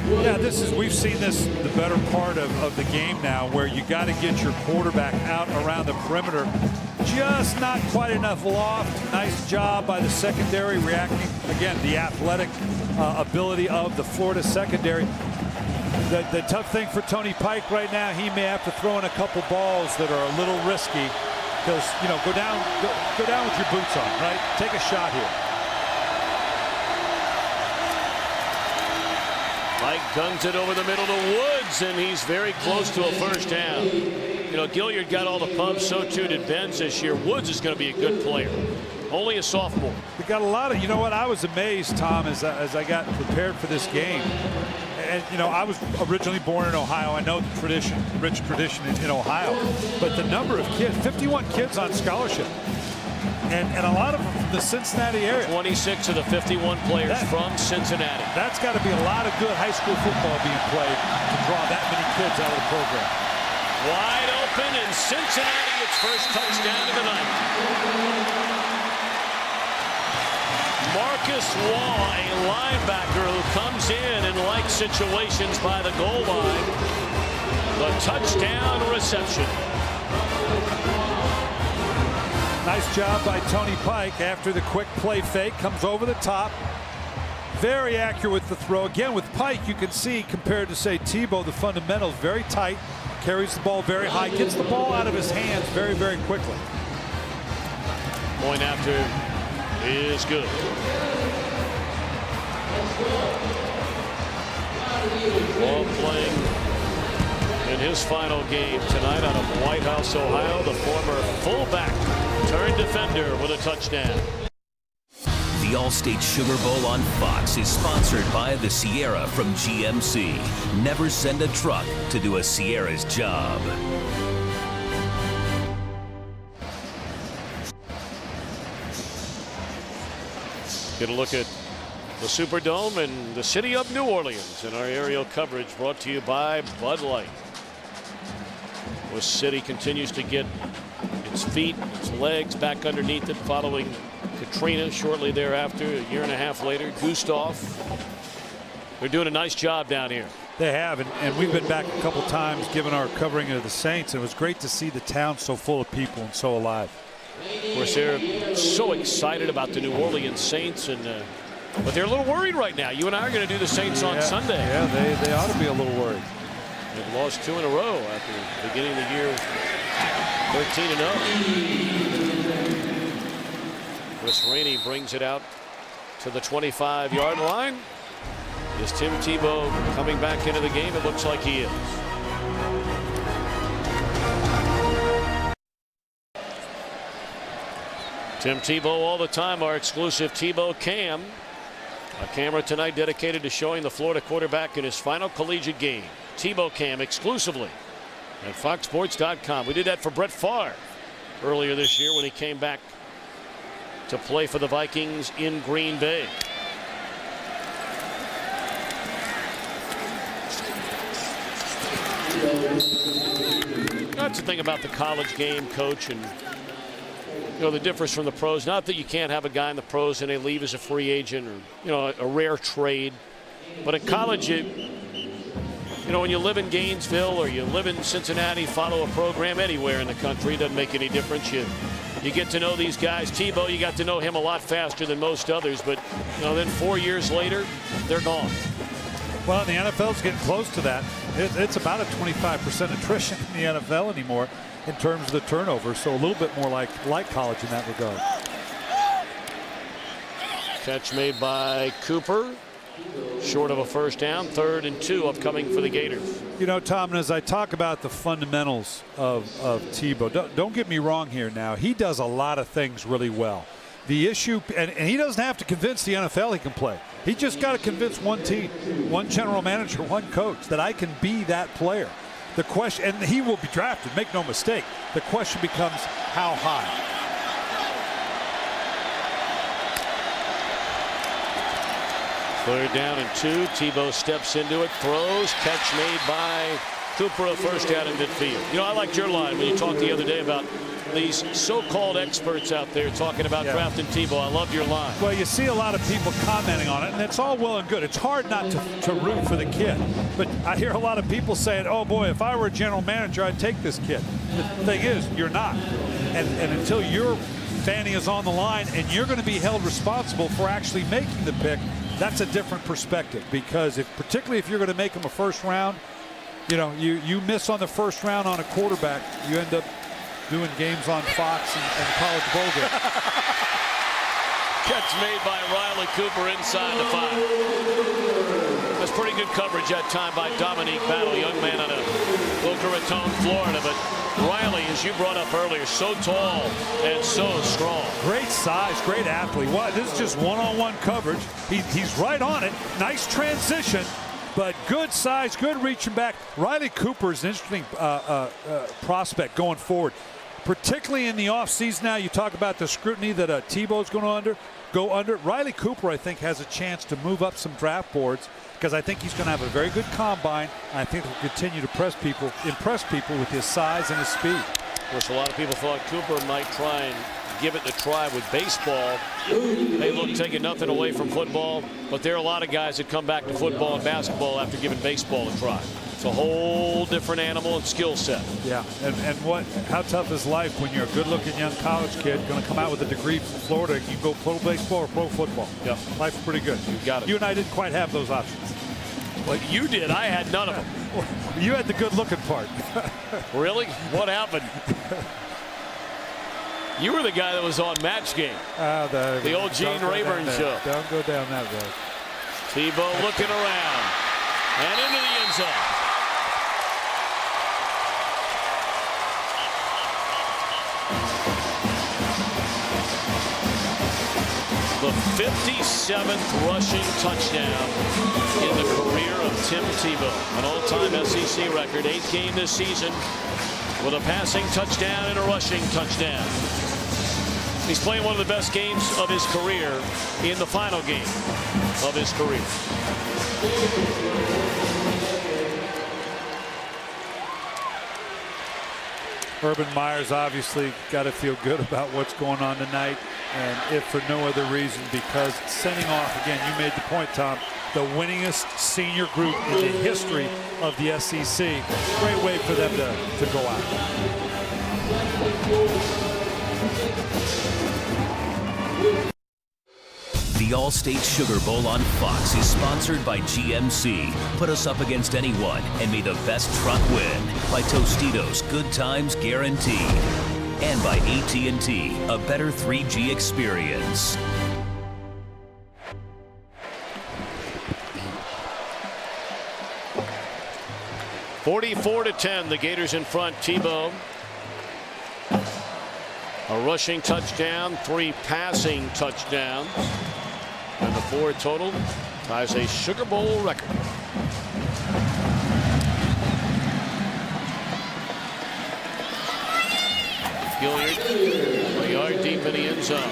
Yeah, we've seen this the better part of the game now, where you got to get your quarterback out around the perimeter. Just not quite enough loft. Nice job by the secondary reacting. Again, the athletic ability of the Florida secondary. The tough thing for Tony Pike right now, he may have to throw in a couple balls that are a little risky, because, you know, go down with your boots on, right? Take a shot here. Mike guns it over the middle to Woods, and he's very close to a first down. You know, Gilliard got all the pubs, so too did Benz this year. Woods is going to be a good player. Only a sophomore. We got a lot of, you know what, I was amazed, Tom, as I got prepared for this game. And, you know, I was originally born in Ohio. I know the tradition, rich tradition in Ohio. But the number of kids, 51 kids on scholarship. And a lot of them from the Cincinnati area. 26 of the 51 players from Cincinnati. That's got to be a lot of good high school football being played to draw that many kids out of the program. Wide open, and Cincinnati its first touchdown of the night. Marcus Waugh, a linebacker who comes in like situations by the goal line. The touchdown reception. Nice job by Tony Pike after the quick play fake. Comes over the top. Very accurate with the throw. Again, with Pike, you can see, compared to, say, Tebow, the fundamentals very tight. Carries the ball very high. Gets the ball out of his hands very, very quickly. Point after is good. Ball playing in his final game tonight out of White House, Ohio. The former fullback turned defender with a touchdown. The Allstate Sugar Bowl on Fox is sponsored by the Sierra from GMC. Never send a truck to do a Sierra's job. Get a look at the Superdome and the city of New Orleans in our aerial coverage brought to you by Bud Light. The city continues to get its feet, its legs back underneath it following Katrina shortly thereafter. A year and a half later, Gustav. They're doing a nice job down here. They have, and we've been back a couple times given our covering of the Saints. It was great to see the town so full of people and so alive. Of course, they're so excited about the New Orleans Saints, but they're a little worried right now. You and I are going to do the Saints on Sunday. Yeah, they ought to be a little worried. They've lost 2 in a row after the beginning of the year, 13-0. Chris Rainey brings it out to the 25-yard line. Is Tim Tebow coming back into the game? It looks like he is. Tim Tebow all the time, our exclusive Tebow Cam. A camera tonight dedicated to showing the Florida quarterback in his final collegiate game. Tebow Cam exclusively at foxsports.com. We did that for Brett Favre earlier this year when he came back to play for the Vikings in Green Bay. That's the thing about the college game, Coach, and the difference from the pros. Not that you can't have a guy in the pros and they leave as a free agent or a rare trade, but in college, when you live in Gainesville or you live in Cincinnati, follow a program anywhere in the country, it doesn't make any difference. You get to know these guys. Tebow, you got to know him a lot faster than most others, but then 4 years later, they're gone. Well, the NFL's getting close to that. It's about a 25% attrition in the NFL anymore in terms of the turnover, so a little bit more like college in that regard. Catch made by Cooper, short of a first down. 3rd and 2 upcoming for the Gators. Tom, and as I talk about the fundamentals of Tebow, don't get me wrong here now. He does a lot of things really well. The issue, and he doesn't have to convince the NFL he can play. He just got to convince one team, one general manager, one coach that I can be that player. The question, and he will be drafted, make no mistake. The question becomes how high. Third down and 2. Tebow steps into it, throws, catch made by Cooper, a first down in midfield. I liked your line when you talked the other day about these so-called experts out there talking about drafting Tebow. I love your line. Well, you see a lot of people commenting on it, and it's all well and good. It's hard not to root for the kid. But I hear a lot of people saying, oh, boy, if I were a general manager, I'd take this kid. The thing is, you're not. And until your fanny is on the line and you're going to be held responsible for actually making the pick, that's a different perspective. Because particularly if you're going to make him a first round, you miss on the first round on a quarterback, you end up doing games on Fox and college bowl game. Catch made by Riley Cooper inside the 5. That's pretty good coverage that time by Dominique Battle, young man out of Boca Raton, Florida. But Riley, as you brought up earlier, so tall and so strong. Great size, great athlete. This is just one-on-one coverage. He's right on it. Nice transition. But good size, good reaching back. Riley Cooper is an interesting prospect going forward, particularly in the offseason. Now you talk about the scrutiny that Tebow's going to go under. Riley Cooper, I think, has a chance to move up some draft boards because I think he's going to have a very good combine. And I think he'll continue to impress people with his size and his speed. Of course, a lot of people thought Cooper might try and give it a try with baseball. Hey, look, taking nothing away from football, but there are a lot of guys that come back to football and basketball after giving baseball a try. It's a whole different animal and skill set. Yeah, and how tough is life when you're a good-looking young college kid going to come out with a degree from Florida? You go pro baseball or pro football. Yeah, life's pretty good. You got it. You and I didn't quite have those options. Well, you did. I had none of them. You had the good-looking part. Really? What happened? You were the guy that was on Match Game. The old Gene Rayburn show. Don't go down that road. Tebow looking around and into the end zone. The 57th rushing touchdown in the career of Tim Tebow. An all-time SEC record, 8th game this season with a passing touchdown and a rushing touchdown. He's playing one of the best games of his career in the final game of his career. Urban Meyer's obviously got to feel good about what's going on tonight, and if for no other reason, because sending off, again, you made the point, Tom, the winningest senior group in the history of the SEC. Great way for them to go out. The All-State Sugar Bowl on Fox is sponsored by GMC. Put us up against anyone, and may the best truck win. By Tostitos, good times guaranteed. And by AT&T, a better 3G experience. (44-10), the Gators in front. Tebow. A rushing touchdown, 3 passing touchdowns. And the 4 total ties a Sugar Bowl record. Gilliard, a yard deep in the end zone.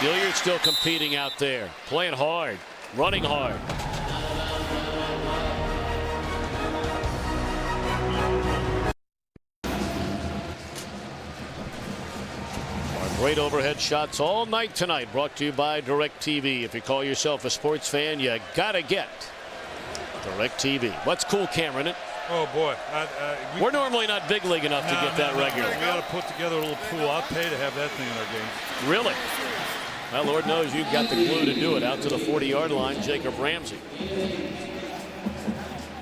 Gilliard still competing out there, playing hard, running hard. Great overhead shots all night tonight, brought to you by DirecTV. If you call yourself a sports fan, you gotta get DirecTV. What's cool camera in it? Oh boy, we're normally not big league enough to get that regular. We got to put together a little pool. I'll pay to have that thing in our game. Really? Well, Lord knows you've got the glue to do it. Out to the 40-yard line, Jacob Ramsey.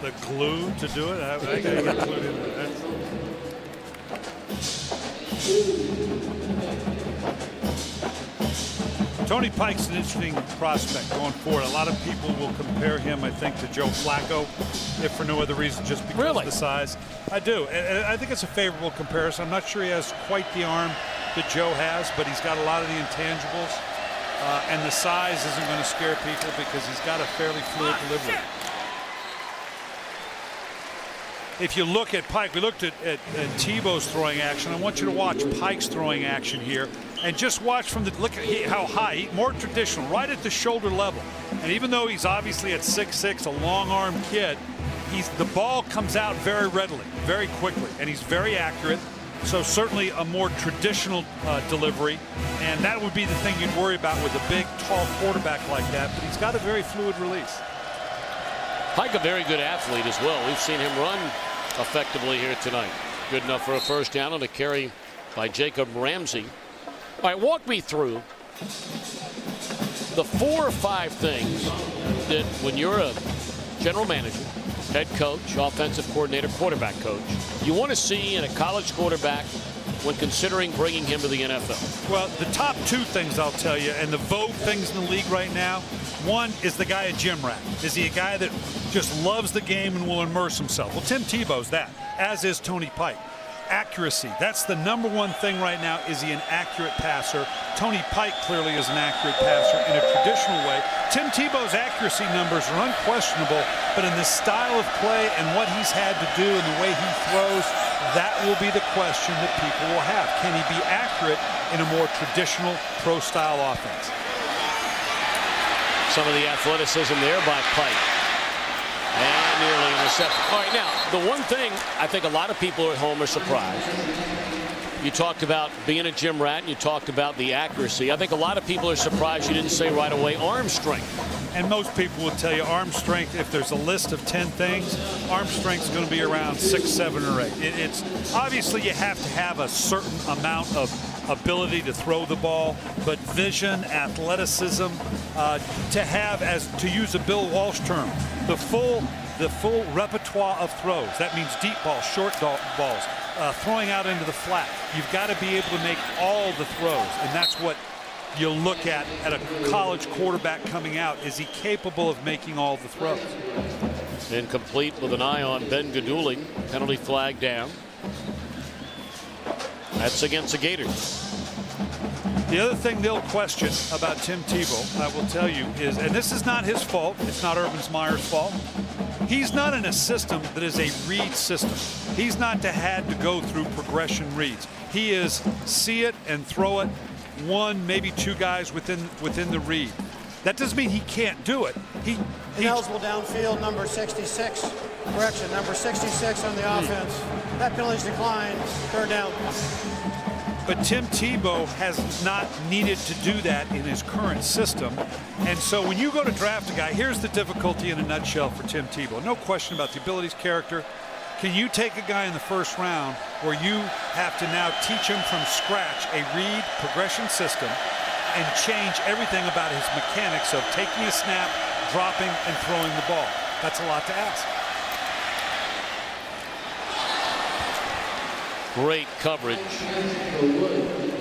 The glue to do it? I got to get glued into that. Tony Pike's an interesting prospect going forward. A lot of people will compare him, I think, to Joe Flacco, if for no other reason, just because of the size. I do, and I think it's a favorable comparison. I'm not sure he has quite the arm that Joe has, but he's got a lot of the intangibles, and the size isn't going to scare people because he's got a fairly fluid delivery. If you look at Pike, we looked at Tebow's throwing action. I want you to watch Pike's throwing action here. And just watch from the look at how high, more traditional, right at the shoulder level. And even though he's obviously at 6'6", a long-armed kid, the ball comes out very readily, very quickly, and he's very accurate. So certainly a more traditional delivery, and that would be the thing you'd worry about with a big, tall quarterback like that. But he's got a very fluid release. Pike, a very good athlete as well. We've seen him run effectively here tonight. Good enough for a first down on a carry by Jacob Ramsey. All right, walk me through the 4 or 5 things that when you're a general manager, head coach, offensive coordinator, quarterback coach, you want to see in a college quarterback when considering bringing him to the NFL. Well, the top 2 things I'll tell you, and the vogue things in the league right now, one, is the guy a gym rat? Is he a guy that just loves the game and will immerse himself? Well, Tim Tebow's that, as is Tony Pike. Accuracy, that's the number 1 thing right now. Is he an accurate passer? Tony Pike clearly is an accurate passer in a traditional way. Tim Tebow's accuracy numbers are unquestionable, but in the style of play and what he's had to do and the way he throws, that will be the question that people will have. Can he be accurate in a more traditional pro-style offense? Some of the athleticism there by Pike. And nearly intercepted. All right, now, the one thing I think a lot of people at home are surprised. You talked about being a gym rat, and you talked about the accuracy. I think a lot of people are surprised you didn't say right away arm strength. And most people will tell you arm strength, if there's a list of 10 things, arm strength is going to be around 6, 7, or 8. It's obviously you have to have a certain amount of ability to throw the ball, but vision, athleticism, to use a Bill Walsh term, the full repertoire of throws. That means deep balls, short balls, throwing out into the flat. You've got to be able to make all the throws, and that's what you look at a college quarterback coming out. Is he capable of making all the throws? Incomplete with an eye on Ben Gaduling. Penalty flag down. That's against the Gators. The other thing they'll question about Tim Tebow, I will tell you, is, and this is not his fault, it's not Urban Meyer's fault, he's not in a system that is a read system. He's not had to go through progression reads. He is see it and throw it, one, maybe two guys within the read. That doesn't mean he can't do it. Ineligible downfield, number 66. Correction, number 66 on the offense. That penalty's declined. 3rd down. But Tim Tebow has not needed to do that in his current system. And so when you go to draft a guy, here's the difficulty in a nutshell for Tim Tebow. No question about the abilities, character. Can you take a guy in the first round where you have to now teach him from scratch a read progression system and change everything about his mechanics of taking a snap, dropping, and throwing the ball? That's a lot to ask. Great coverage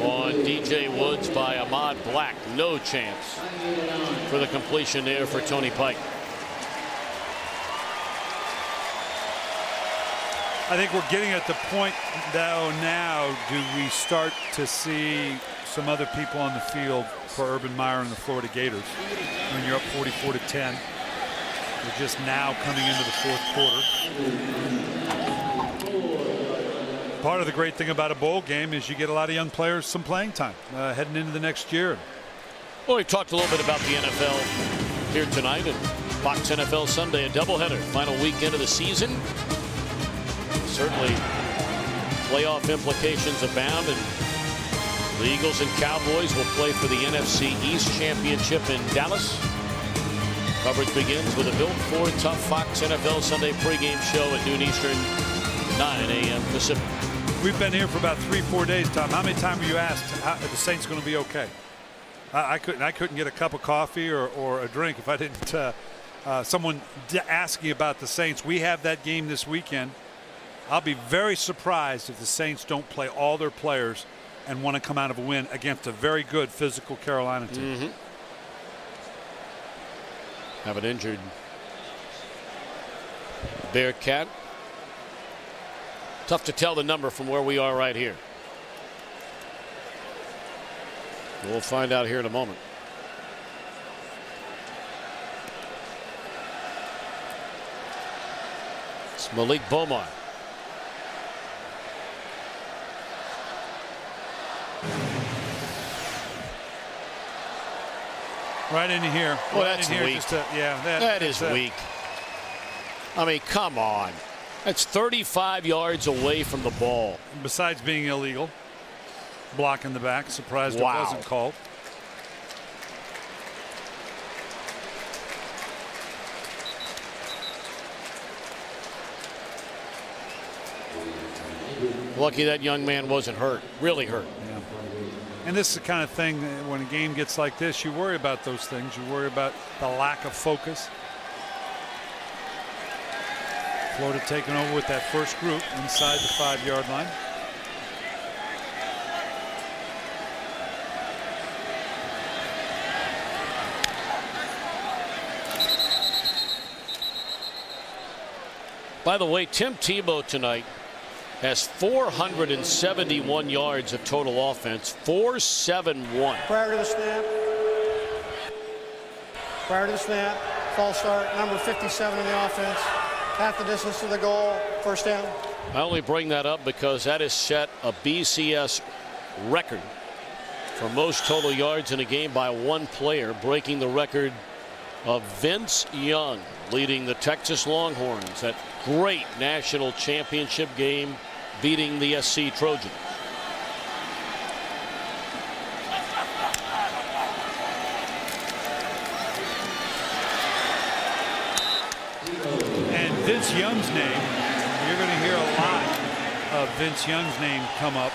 on DJ Woods by Ahmad Black. No chance for the completion there for Tony Pike. I think we're getting at the point, though, now, do we start to see some other people on the field for Urban Meyer and the Florida Gators? When you're up 44-10, you're just now coming into the fourth quarter. Part of the great thing about a bowl game is you get a lot of young players some playing time heading into the next year. Well, we've talked a little bit about the NFL here tonight and Fox NFL Sunday, a doubleheader, final weekend of the season. Certainly playoff implications abound, and the Eagles and Cowboys will play for the NFC East Championship in Dallas. Coverage begins with a Built Ford Tough Fox NFL Sunday pregame show at noon Eastern, 9 a.m. Pacific. We've been here for about 3-4 days, Tom. How many times were you asked are the Saints going to be okay? I couldn't get a cup of coffee or a drink if I didn't someone asking about the Saints. We have that game this weekend. I'll be very surprised if the Saints don't play all their players and want to come out of a win against a very good physical Carolina team. Have an injured Bearcat. Tough to tell the number from where we are right here. We'll find out here in a moment. It's Malik Beaumont. Right into here. Well, right that's in here. weak. That is weak. I mean, come on. That's 35 yards away from the ball. Besides being illegal, block in the back. Surprised Wow. it wasn't called. Lucky that young man wasn't hurt. Really hurt. Yeah. And this is the kind of thing that when a game gets like this, you worry about those things. You worry about the lack of focus. Florida taking over with that first group inside the 5-yard line. By the way, Tim Tebow tonight has 471 yards of total offense. 471. Prior to the snap, false start, number 57 in the offense. Half the distance to the goal, first down. I only bring that up because that has set a BCS record for most total yards in a game by one player, breaking the record of Vince Young, leading the Texas Longhorns. That great national championship game, beating the SC Trojans. Vince Young's name, you're going to hear a lot of Vince Young's name come up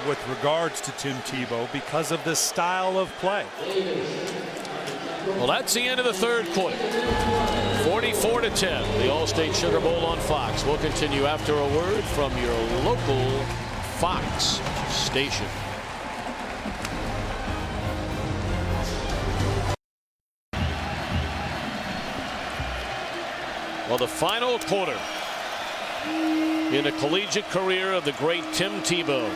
with regards to Tim Tebow because of the style of play. Well, that's the end of the third quarter. 44-10, the Allstate Sugar Bowl on Fox. We'll continue after a word from your local Fox station. Well, the final quarter in the collegiate career of the great Tim Tebow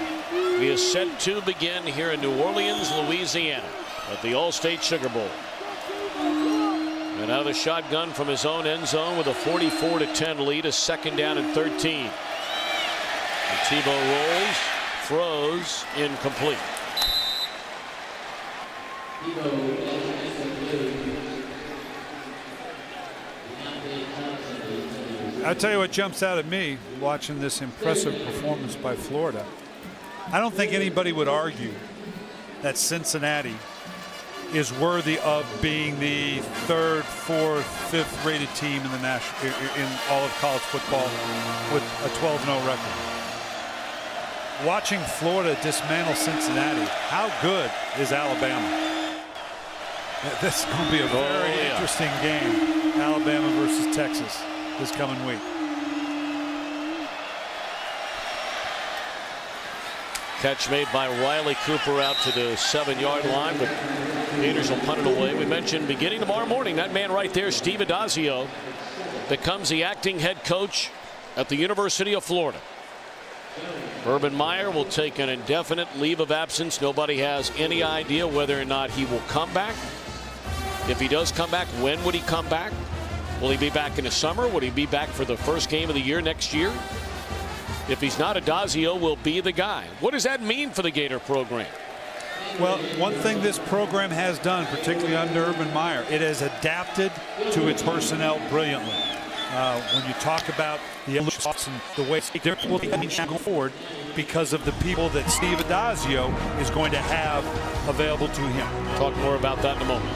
is set to begin here in New Orleans, Louisiana at the Allstate Sugar Bowl. And now the shotgun from his own end zone with a 44-10 lead, a 2nd down and 13. And Tebow rolls, throws, incomplete. I'll tell you what jumps out at me watching this impressive performance by Florida. I don't think anybody would argue that Cincinnati is worthy of being the 3rd, 4th, 5th rated team in the in all of college football with a 12-0 record. Watching Florida dismantle Cincinnati, how good is Alabama? This is going to be a very interesting game, Alabama versus Texas, this coming week. Catch made by Riley Cooper out to the 7-yard line, but Gators will punt it away. We mentioned beginning tomorrow morning, that man right there, Steve Addazio, becomes the acting head coach at the University of Florida. Urban Meyer will take an indefinite leave of absence. Nobody has any idea whether or not he will come back. If he does come back, when would he come back? Will he be back in the summer? Would he be back for the first game of the year next year? If he's not, Addazio will be the guy. What does that mean for the Gator program? Well, one thing this program has done, particularly under Urban Meyer, it has adapted to its personnel brilliantly. When you talk about the evolution, the way they're going forward because of the people that Steve Addazio is going to have available to him. Talk more about that in a moment.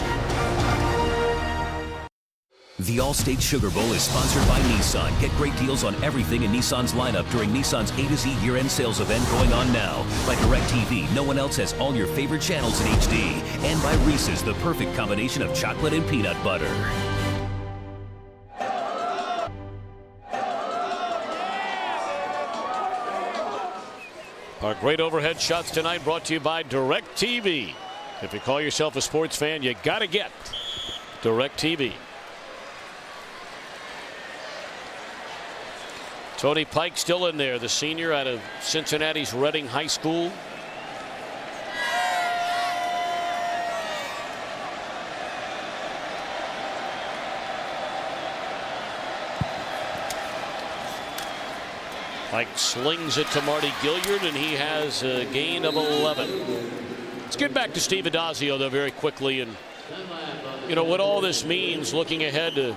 The Allstate Sugar Bowl is sponsored by Nissan. Get great deals on everything in Nissan's lineup during Nissan's A to Z year-end sales event going on now. By DirecTV, no one else has all your favorite channels in HD. And by Reese's, the perfect combination of chocolate and peanut butter. Our great overhead shots tonight brought to you by DirecTV. If you call yourself a sports fan, you got to get DirecTV. Tony Pike still in there, the senior out of Cincinnati's Reading High School. Pike slings it to Marty Gilliard, and he has a gain of 11. Let's get back to Steve Addazio, though, very quickly. And, you know, what all this means looking ahead to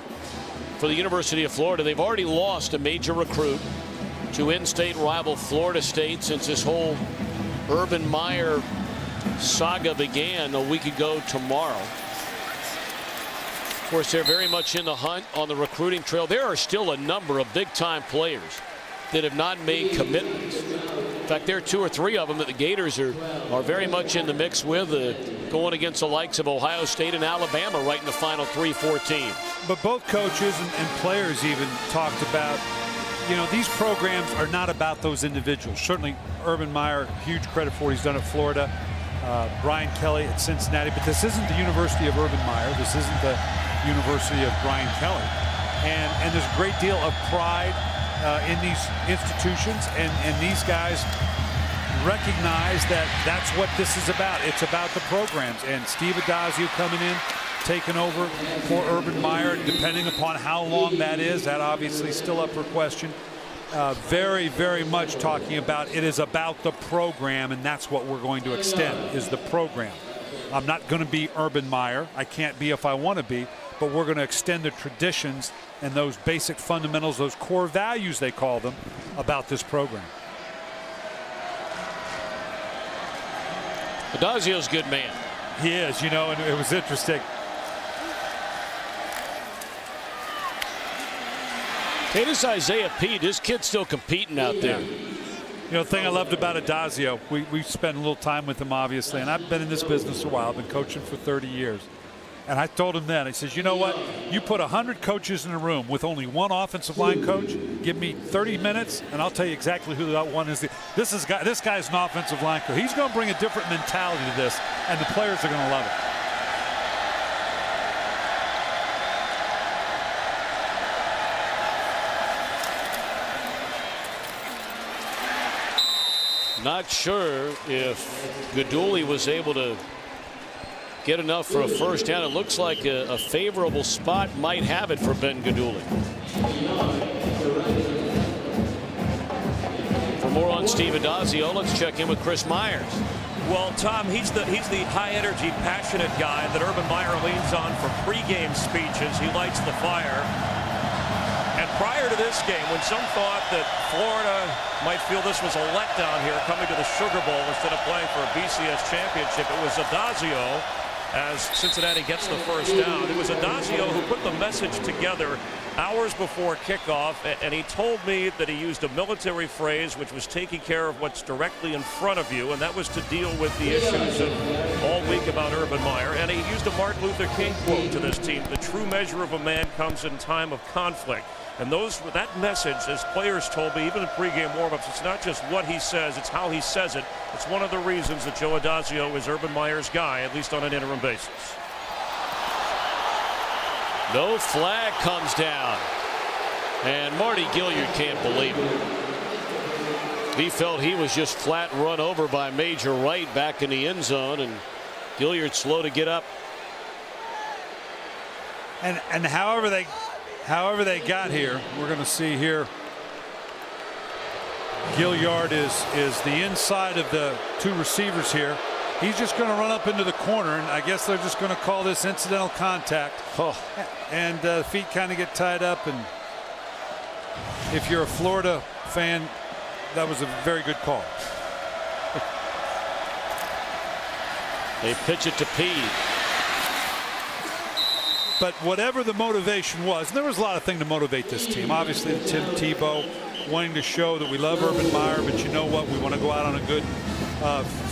for the University of Florida. They've already lost a major recruit to in-state rival Florida State since this whole Urban Meyer saga began a week ago tomorrow. Of course, they're very much in the hunt on the recruiting trail. There are still a number of big-time players that have not made commitments. In fact, there are 2 or 3 of them that the Gators are very much in the mix with, going against the likes of Ohio State and Alabama right in the final 3-4 teams. But both coaches and players even talked about, you know, these programs are not about those individuals. Certainly Urban Meyer, huge credit for what he's done at Florida. Brian Kelly at Cincinnati. But this isn't the University of Urban Meyer. This isn't the University of Brian Kelly. And there's a great deal of pride in these institutions, and these guys recognize that that's what this is about. It's about the programs, and Steve Addazio coming in, taking over for Urban Meyer, depending upon how long that is, that obviously still up for question. Very, very much talking about it is about the program, and that's what we're going to extend, is the program. I'm not going to be Urban Meyer. I can't be if I want to be, but we're going to extend the traditions and those basic fundamentals, those core values they call them, about this program. Addazio's a good man. He is, you know, and it was interesting. Hey, this Isaiah Pete, this kid's still competing out there. You know, the thing I loved about Adazio, we spent a little time with him, obviously, and I've been in this business a while. I've been coaching for 30 years. And I told him then, I says, you know what? You put 100 coaches in a room with only one offensive line coach, give me 30 minutes, and I'll tell you exactly who that one is. This guy's an offensive line coach. He's going to bring a different mentality to this, and the players are going to love it. Not sure if Gaduli was able to get enough for a first down. It looks like a favorable spot might have it for Ben Gaduli. For more on Steve Adazio, let's check in with Chris Myers. Well, Tom, he's the high-energy, passionate guy that Urban Meyer leans on for pregame speeches. He lights the fire. And prior to this game, when some thought that Florida might feel this was a letdown here, coming to the Sugar Bowl instead of playing for a BCS championship, it was Adazio, as Cincinnati gets the first down. It was Adazio who put the message together hours before kickoff, and he told me that he used a military phrase which was taking care of what's directly in front of you, and that was to deal with the issues of all week about Urban Meyer. And he used a Martin Luther King quote to this team: the true measure of a man comes in time of conflict. And that message, as players told me, even in pregame warmups, it's not just what he says, it's how he says it. It's one of the reasons that Joe Adazio is Urban Meyer's guy, at least on an interim basis. No flag comes down. And Marty Gilliard can't believe it. He felt he was just flat run over by Major Wright back in the end zone, and Gilliard slow to get up. And however they got here, we're going to see here, Gilliard is the inside of the two receivers here. He's just going to run up into the corner, and I guess they're just going to call this incidental contact. Oh. And feet kind of get tied up, and if you're a Florida fan, that was a very good call. They pitch it to Pete. But whatever the motivation was, and there was a lot of things to motivate this team. Obviously, Tim Tebow wanting to show that we love Urban Meyer, but you know what? We want to go out on a good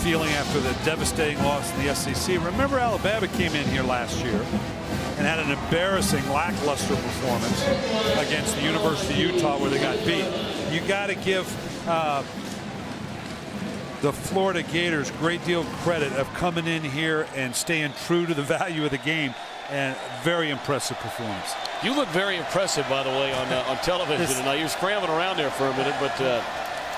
feeling after the devastating loss in the SEC. Remember, Alabama came in here last year and had an embarrassing, lackluster performance against the University of Utah where they got beat. You got to give the Florida Gators a great deal of credit of coming in here and staying true to the value of the game. And very impressive performance. You look very impressive, by the way, on television tonight. You're scrambling around there for a minute, but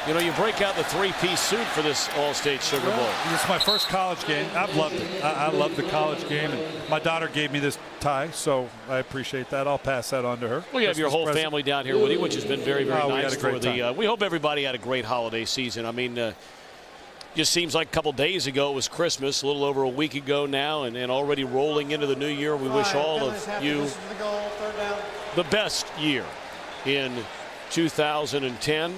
you know, you break out the three-piece suit for this All-State Sugar Bowl. This is my first college game. I've loved it. I love the college game, and my daughter gave me this tie, so I appreciate that. I'll pass that on to her. Well, you have your whole family down here with you, which has been very, very nice. We had a great time. We hope everybody had a great holiday season. I mean, just seems like a couple days ago it was Christmas, a little over a week ago now, and already rolling into the new year. We wish all of you the best year in 2010.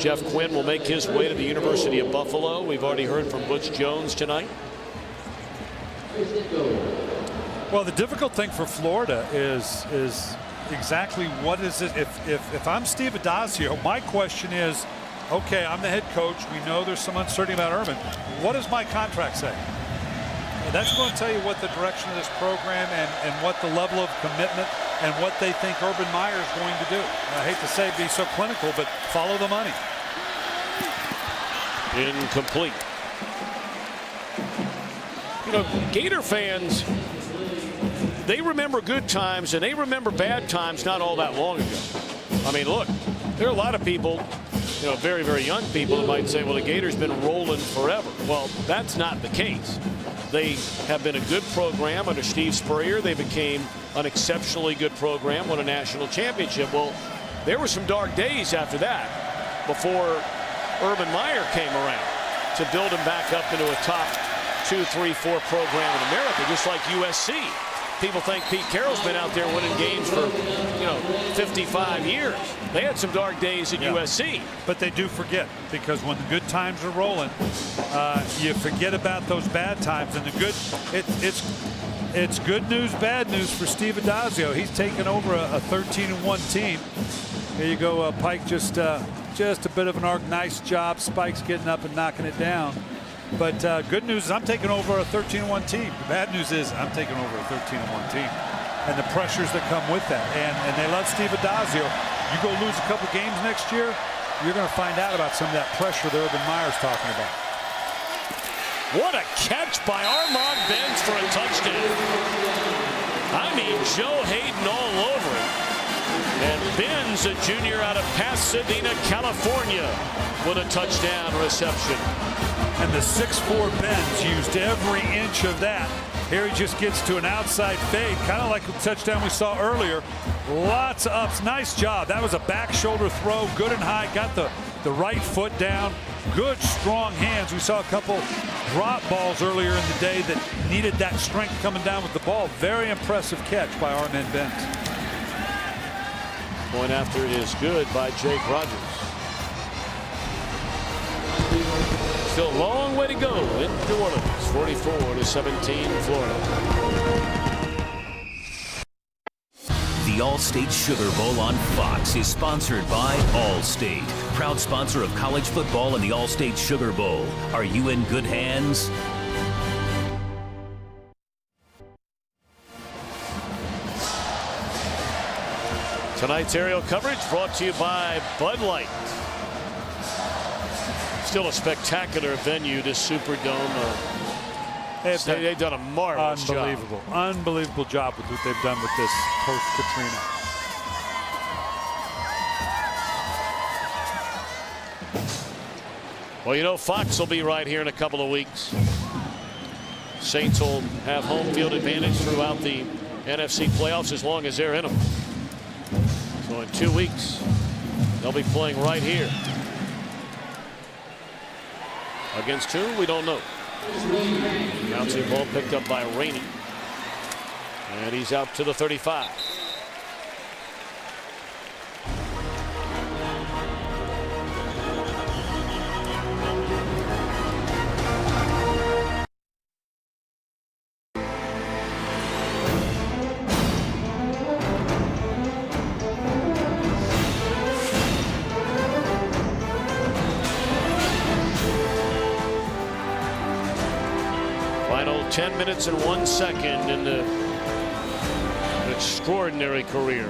Jeff Quinn will make his way to the University of Buffalo. We've already heard from Butch Jones tonight. Well, the difficult thing for Florida is exactly what is it. If I'm Steve Adazio, my question is, okay, I'm the head coach. We know there's some uncertainty about Urban. What does my contract say? That's going to tell you what the direction of this program and what the level of commitment and what they think Urban Meyer is going to do. I hate to say be so clinical, but follow the money. Incomplete. You know, Gator fans, they remember good times and they remember bad times not all that long ago. I mean, look, there are a lot of people, you know, very, very young people that might say, well, the Gators been rolling forever. Well, that's not the case. They have been a good program under Steve Spurrier. They became an exceptionally good program, won a national championship. Well, there were some dark days after that before Urban Meyer came around to build him back up into a top 2, 3, 4 program in America, just like USC. People think Pete Carroll's been out there winning games for, 55 years. They had some dark days at USC. But they do forget, because when the good times are rolling, you forget about those bad times. And the good, it's good news, bad news for Steve Adazio. He's taken over a 13-1 team There you go, Pike. Just a bit of an arc. Nice job. Spike's getting up and knocking it down. But good news is I'm taking over a 13-1 team. The bad news is I'm taking over a 13-1 team, and the pressures that come with that. And they love Steve Adazio. You go lose a couple games next year, you're going to find out about some of that pressure that Urban Meyer's talking about. What a catch by Armand Benz for a touchdown. I mean, Joe Hayden all over it. And Benz, a junior out of Pasadena, California, with a touchdown reception. And the 6'4" Benz used every inch of that. Here he just gets to an outside fade, kind of like the touchdown we saw earlier. Lots of ups. Nice job. That was a back shoulder throw, good and high. Got the right foot down. Good, strong hands. We saw a couple drop balls earlier in the day that needed that strength coming down with the ball. Very impressive catch by Armand Benz. Point after is good by Jake Rogers. Still a long way to go in New Orleans. 44-17 Florida. The All-State Sugar Bowl on Fox is sponsored by Allstate, proud sponsor of college football and the All-State Sugar Bowl. Are you in good hands? Tonight's aerial coverage brought to you by Bud Light. Still a spectacular venue, this Superdome. They've done a marvelous job. Unbelievable job with what they've done with this post-Katrina. Well, you know, Fox will be right here in a couple of weeks. Saints will have home field advantage throughout the NFC playoffs as long as they're in them. So in 2 weeks, they'll be playing right here. Against who? We don't know. Bouncing ball picked up by Rainey. And he's out to the 35. Final 10 minutes and 1 second in the extraordinary career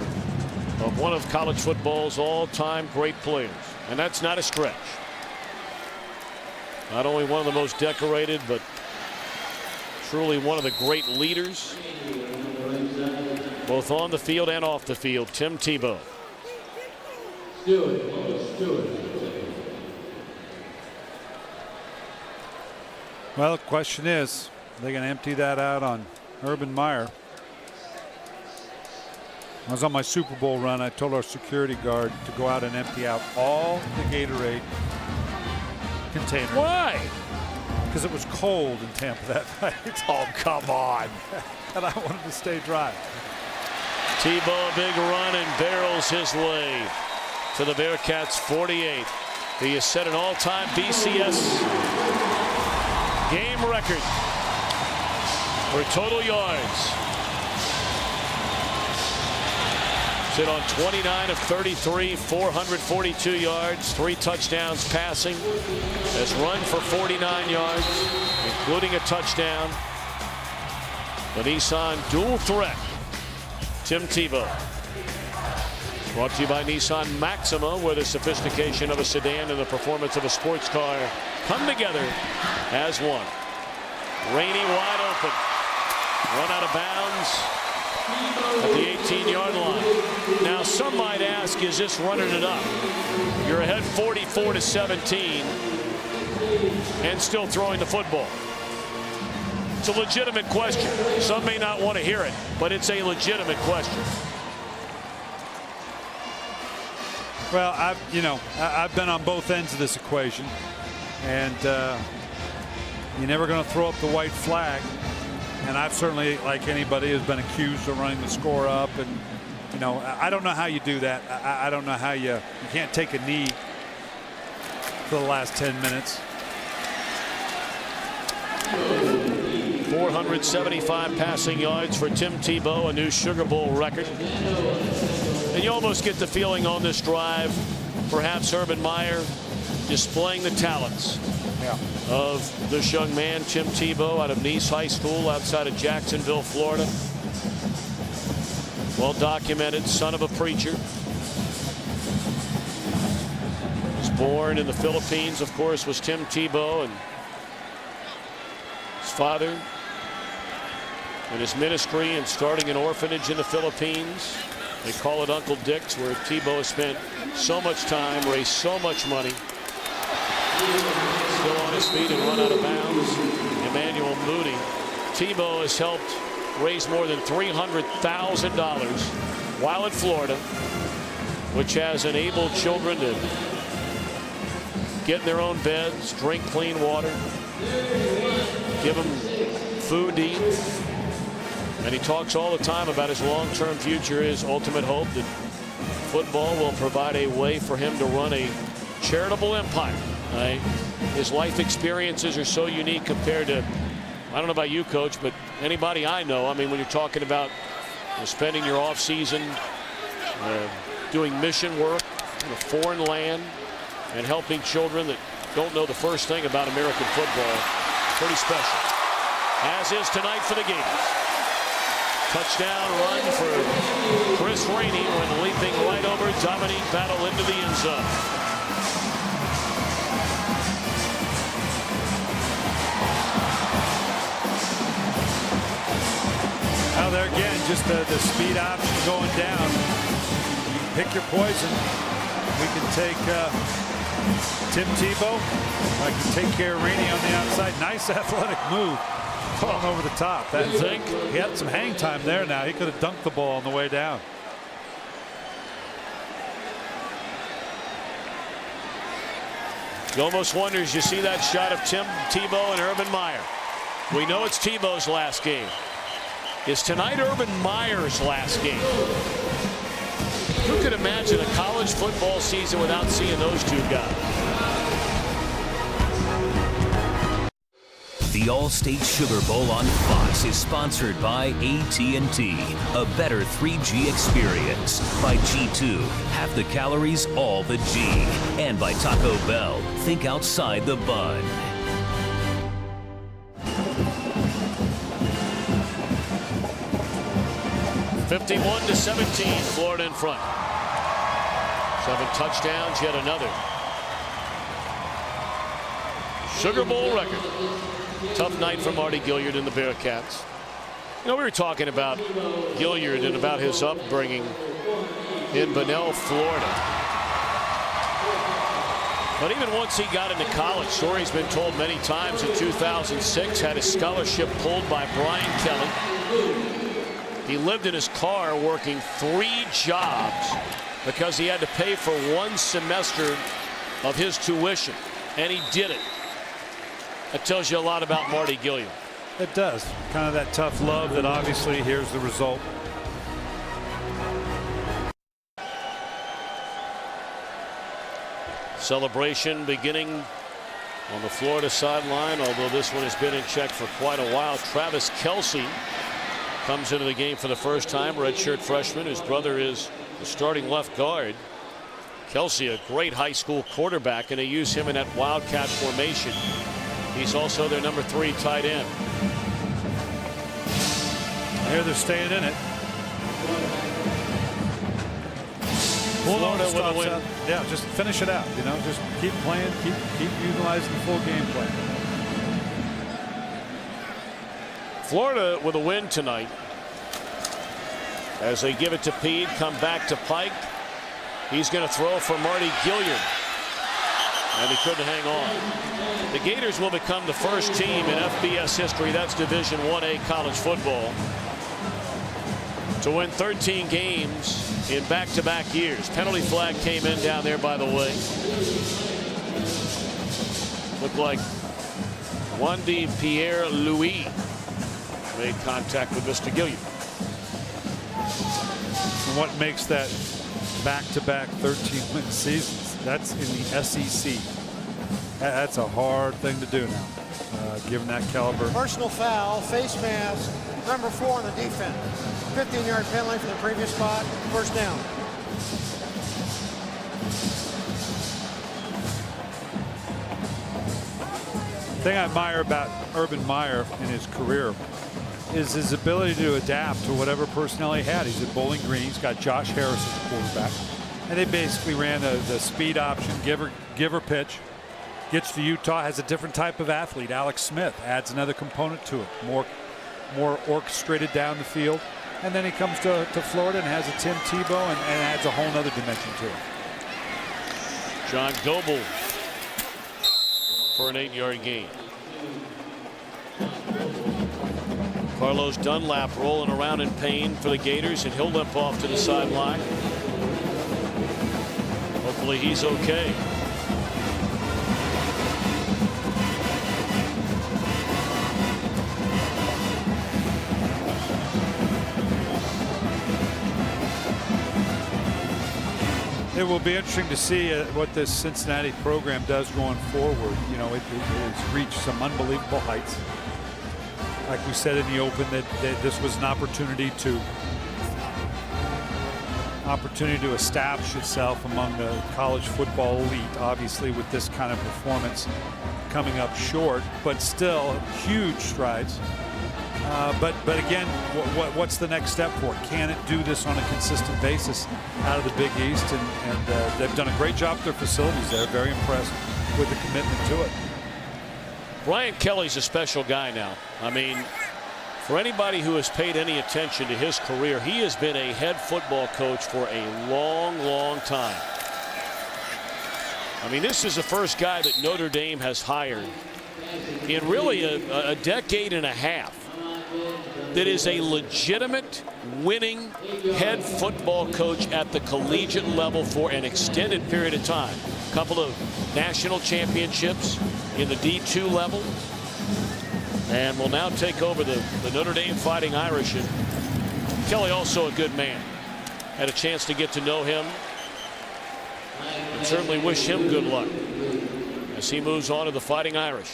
of one of college football's all-time great players. And that's not a stretch. Not only one of the most decorated, but truly one of the great leaders, both on the field and off the field, Tim Tebow. Well, the question is, are they going to empty that out on Urban Meyer? I was on my Super Bowl run. I told our security guard to go out and empty out all the Gatorade containers. Why? Because it was cold in Tampa that night. Oh, come on. And I wanted to stay dry. Tebow, a big run, and barrels his way to the Bearcats' 48. He has set an all-time BCS game record for total yards. Sit on 29 of 33, 442 yards, 3 touchdowns passing. Has run for 49 yards, including a touchdown. The Nissan dual threat, Tim Tebow. Brought to you by Nissan Maxima, where the sophistication of a sedan and the performance of a sports car come together as one. Rainey wide open. Run out of bounds at the 18-yard line. Now, some might ask, is this running it up? You're ahead 44-17 and still throwing the football. It's a legitimate question. Some may not want to hear it, but it's a legitimate question. Well, I've been on both ends of this equation, and you're never going to throw up the white flag. And I've certainly, like anybody, has been accused of running the score up. And, I don't know how you do that. I don't know how you can't take a knee for the last 10 minutes. 475 passing yards for Tim Tebow, a new Sugar Bowl record. And you almost get the feeling on this drive, perhaps Urban Meyer displaying the talents of this young man, Tim Tebow, out of Nice High School outside of Jacksonville, Florida. Well documented, son of a preacher. Was born in the Philippines, of course, was Tim Tebow, and his father and his ministry and starting an orphanage in the Philippines. They call it Uncle Dick's, where Tebow has spent so much time, raised so much money. Still on his feet and run out of bounds. Emmanuel Moody. Tebow has helped raise more than $300,000 while in Florida, which has enabled children to get in their own beds, drink clean water, give them food to eat. And he talks all the time about his long-term future, his ultimate hope that football will provide a way for him to run a charitable empire. His life experiences are so unique compared to, I don't know about you, Coach, but anybody I know. I mean, when you're talking about spending your off season doing mission work in a foreign land and helping children that don't know the first thing about American football, pretty special. As is tonight for the Gators. Touchdown run for Chris Rainey when leaping right over Dominique Battle into the end zone. Now there again, just the speed option going down. You can pick your poison. We can take Tim Tebow. I can take care of Rainey on the outside. Nice athletic move. Falling over the top. That thing, he had some hang time there now. He could have dunked the ball on the way down. You almost wonder as you see that shot of Tim Tebow and Urban Meyer. We know it's Tebow's last game. Is tonight Urban Meyer's last game? Who could imagine a college football season without seeing those two guys? The All-State Sugar Bowl on Fox is sponsored by AT&T, a better 3G experience. By G2, half the calories, all the G. And by Taco Bell, think outside the bun. (51-17), Florida in front. 7 touchdowns, yet another Sugar Bowl record. Tough night for Marty Gilliard and the Bearcats. You know, we were talking about Gilliard and about his upbringing in Bunnell, Florida. But even once he got into college, story's been told many times, in 2006, had his scholarship pulled by Brian Kelly. He lived in his car working 3 jobs because he had to pay for 1 semester of his tuition, and he did it. That tells you a lot about Marty Gilliard. It does. Kind of that tough love that obviously here's the result. Celebration beginning on the Florida sideline, although this one has been in check for quite a while. Travis Kelce comes into the game for the first time, redshirt freshman. His brother is the starting left guard. Kelce, a great high school quarterback, and they use him in that wildcat formation. He's also their number 3 tight end. I hear they're staying in it. Florida with a win. Yeah, just finish it out. You know, just keep playing, keep utilizing the full game plan. Florida with a win tonight. As they give it to Pede, come back to Pike. He's going to throw for Marty Gilliard. And he couldn't hang on. The Gators will become the first team in FBS history, that's Division 1A college football, to win 13 games in back-to-back years. Penalty flag came in down there, by the way. Looked like Wandy Pierre-Louis made contact with Mr. Gilliard. And what makes that back-to-back 13-win seasons? That's in the SEC. That's a hard thing to do now. given that caliber. Personal foul, face mask, number 4 on the defense. 15-yard penalty from the previous spot, first down. The thing I admire about Urban Meyer in his career is his ability to adapt to whatever personnel he had. He's at Bowling Green. He's got Josh Harris as the quarterback. And they basically ran the speed option, give her pitch. Gets to Utah, has a different type of athlete. Alex Smith adds another component to it. More orchestrated down the field. And then he comes to Florida and has a Tim Tebow and adds a whole other dimension to it. John Goebel for an 8-yard gain. Carlos Dunlap rolling around in pain for the Gators, and he'll limp off to the sideline. Hopefully he's okay. It will be interesting to see what this Cincinnati program does going forward. You know, it's reached some unbelievable heights. Like we said in the open, that this was an opportunity to establish itself among the college football elite. Obviously, with this kind of performance coming up short, but still huge strides. But again, what's the next step for it? Can it do this on a consistent basis out of the Big East? And they've done a great job with their facilities. They're very impressed with the commitment to it. Brian Kelly's a special guy now. I mean, for anybody who has paid any attention to his career, he has been a head football coach for a long, long time. I mean, this is the first guy that Notre Dame has hired in really a decade and a half that is a legitimate winning head football coach at the collegiate level for an extended period of time. A couple of national championships in the D2 level, and will now take over the Notre Dame Fighting Irish. And Kelly also a good man. Had a chance to get to know him, and certainly wish him good luck as he moves on to the Fighting Irish.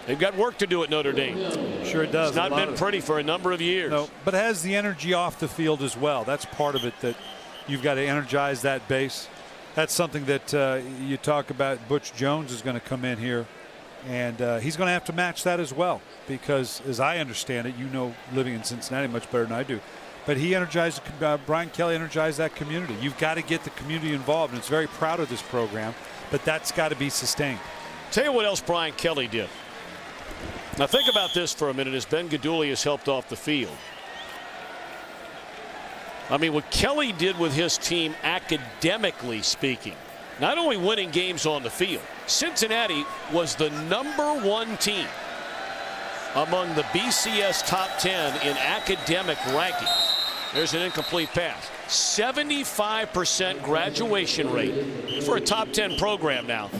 They've got work to do at Notre Dame. Sure it does. It's not been pretty for a number of years. No, but has the energy off the field as well. That's part of it, that you've got to energize that base. That's something that you talk about. Butch Jones is going to come in here, and he's going to have to match that as well, because as I understand it, you know, living in Cincinnati much better than I do, but he energized, Brian Kelly energized that community. You've got to get the community involved, and it's very proud of this program, but that's got to be sustained. Tell you what else Brian Kelly did. Now think about this for a minute as Ben Guidugli has helped off the field. I mean, what Kelly did with his team, academically speaking, not only winning games on the field, Cincinnati was the #1 team among the BCS top 10 in academic ranking. There's an incomplete pass. 75% graduation rate for a top 10 program now.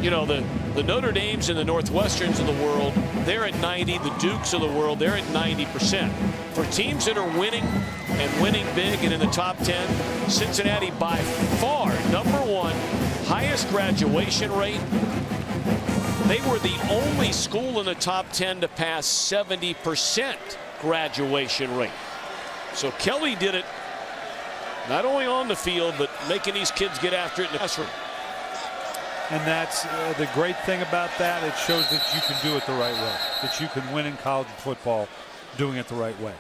You know, the Notre Dames and the Northwesterns of the world, they're at 90. The Dukes of the world, they're at 90%. For teams that are winning and winning big and in the top 10, Cincinnati by far #1, highest graduation rate. They were the only school in the top 10 to pass 70% graduation rate. So Kelly did it not only on the field, but making these kids get after it in the classroom. And that's the great thing about that. It shows that you can do it the right way, that you can win in college football doing it the right way.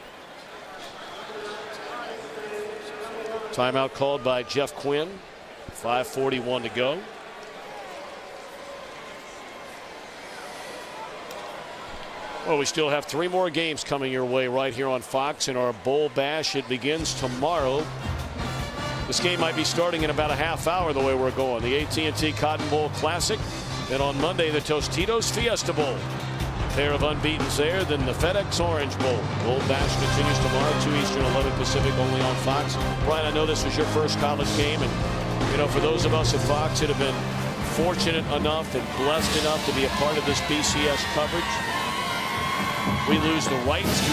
Timeout called by Jeff Quinn. 5:41 to go. Well, we still have 3 more games coming your way right here on Fox in our Bowl Bash. It begins tomorrow. This game might be starting in about a half hour the way we're going. The AT&T Cotton Bowl Classic. Then on Monday, the Tostitos Fiesta Bowl. Pair of unbeatens there. Then the FedEx Orange Bowl. Bowl Bash continues tomorrow, 2 Eastern, 11 Pacific, only on Fox. Brian, I know this was your first college game, and you know, for those of us at Fox that have been fortunate enough and blessed enough to be a part of this BCS coverage, we lose the rights to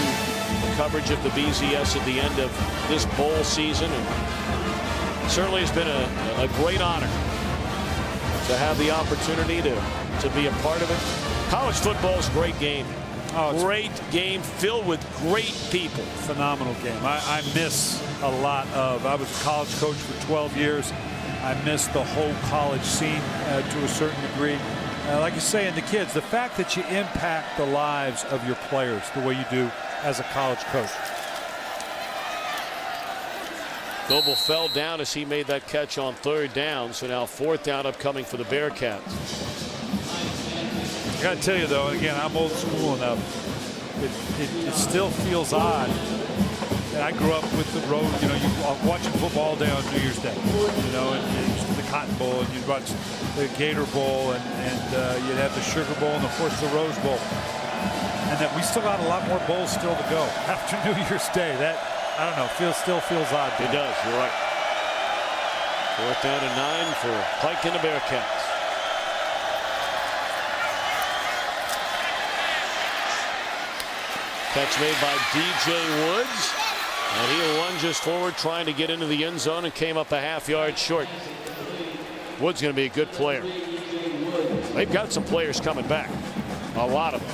the coverage of the BCS at the end of this bowl season, and certainly has been a great honor to have the opportunity to to be a part of it. College football is a great game. Great game filled with great people. Phenomenal game. I miss a lot of. I was a college coach for 12 years. I miss the whole college scene to a certain degree. Like you say, and the kids, the fact that you impact the lives of your players the way you do as a college coach. Goebel fell down as he made that catch on 3rd down. So now 4th down upcoming for the Bearcats. I got to tell you, though, again, I'm old school enough. It still feels odd. And I grew up with the road, you know, you watching football all day on New Year's Day, you know, and the Cotton Bowl, and you'd watch the Gator Bowl, and you'd have the Sugar Bowl, and of course the Rose Bowl. And that we still got a lot more bowls still to go after New Year's Day. That, I don't know, still feels odd. It does, you're right. 4th down and 9 for Pike and the Bearcats. Catch made by DJ Woods, and he lunges forward trying to get into the end zone and came up a half-yard short. Woods going to be a good player. They've got some players coming back, a lot of them.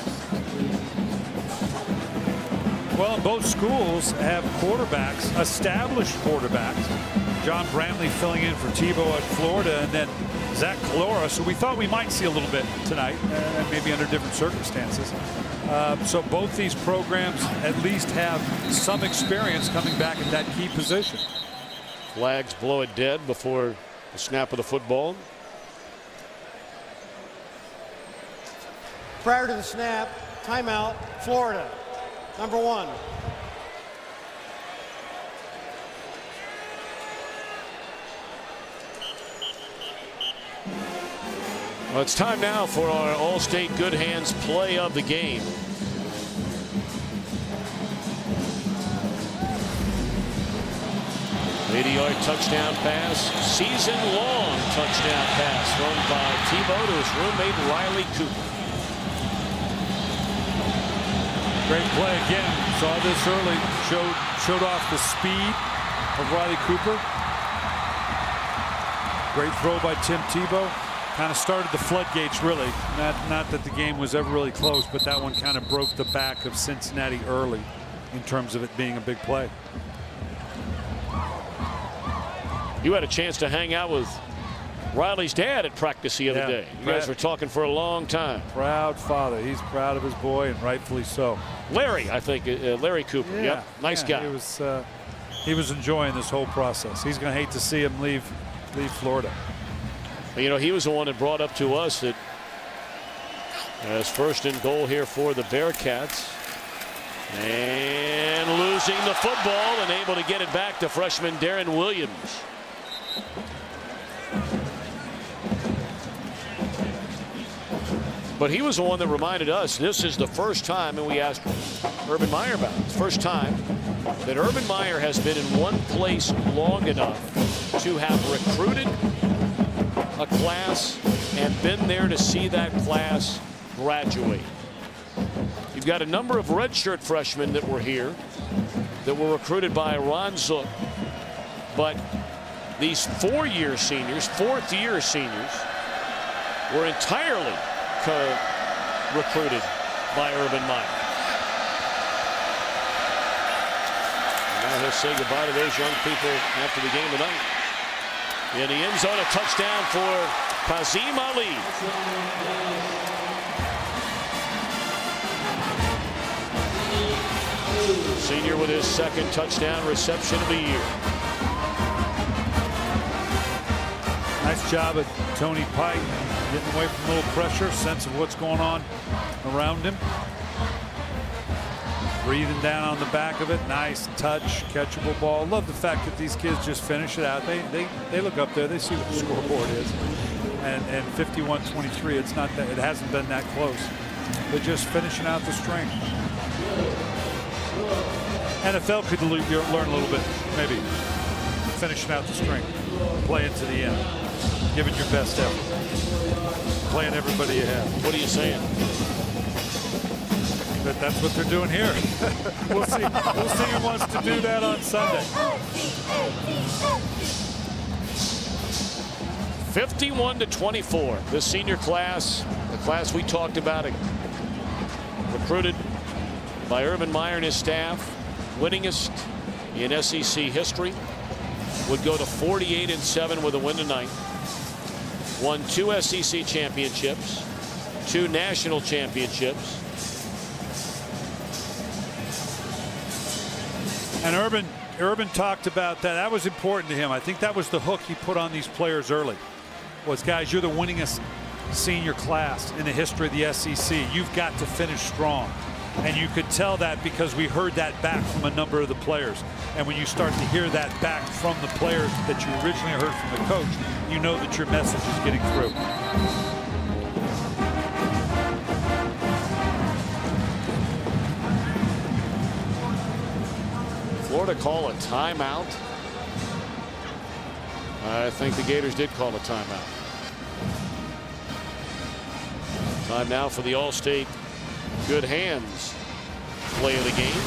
Well, both schools have quarterbacks, established quarterbacks. John Brantley filling in for Tebow at Florida, and then Zach Calora. So we thought we might see a little bit tonight, maybe under different circumstances. So both these programs at least have some experience coming back at that key position. Flags blow it dead before the snap of the football. Prior to the snap, timeout, Florida, number 1. Well, it's time now for our All-State Good Hands play of the game. Eighty-yard touchdown pass, season-long touchdown pass thrown by Tebow to his roommate Riley Cooper. Great play again. Saw this early. Showed off the speed of Riley Cooper. Great throw by Tim Tebow. Kind of started the floodgates, really. Not that the game was ever really close, but that one kind of broke the back of Cincinnati early in terms of it being a big play. You had a chance to hang out with Riley's dad at practice the other day. You guys were talking for a long time. Proud father. He's proud of his boy, and rightfully so. Larry, I think, Larry Cooper. Yep, nice guy. He was enjoying this whole process. He's going to hate to see him leave Florida. You know, he was the one that brought up to us that as 1st and goal here for the Bearcats. And losing the football and able to get it back to freshman Darren Williams. But he was the one that reminded us this is the first time, and we asked Urban Meyer about it, first time that Urban Meyer has been in one place long enough to have recruited a class and been there to see that class graduate. You've got a number of redshirt freshmen that were here that were recruited by Ron Zook, but these 4-year seniors, 4th-year seniors, were entirely recruited by Urban Meyer. And now he'll say goodbye to those young people after the game tonight. In the end zone, a touchdown for Kazim Ali. Senior with his 2nd touchdown reception of the year. Nice job of Tony Pike getting away from a little pressure, sense of what's going on around him. Breathing down on the back of it. Nice touch, catchable ball. Love the fact that these kids just finish it out. They look up there, they see what the scoreboard is. And 51-23, it's not that, it hasn't been that close. They're just finishing out the string. NFL could learn a little bit, maybe. Finishing out the string. Playing to the end. Giving your best effort. Playing everybody you have. What are you saying? That's what they're doing here. We'll see. We'll see who wants to do that on Sunday. 51-24. The senior class class we talked about, recruited by Urban Meyer and his staff, winningest in SEC history, would go to 48-7 with a win tonight. Won 2 SEC championships, 2 national championships. And Urban talked about that. That was important to him. I think that was the hook he put on these players early. Was, guys, you're the winningest senior class in the history of the SEC. You've got to finish strong. And you could tell that because we heard that back from a number of the players. And when you start to hear that back from the players that you originally heard from the coach, you know that your message is getting through. Florida call a timeout. I think the Gators did call a timeout. Time now for the All-State good hands play of the game.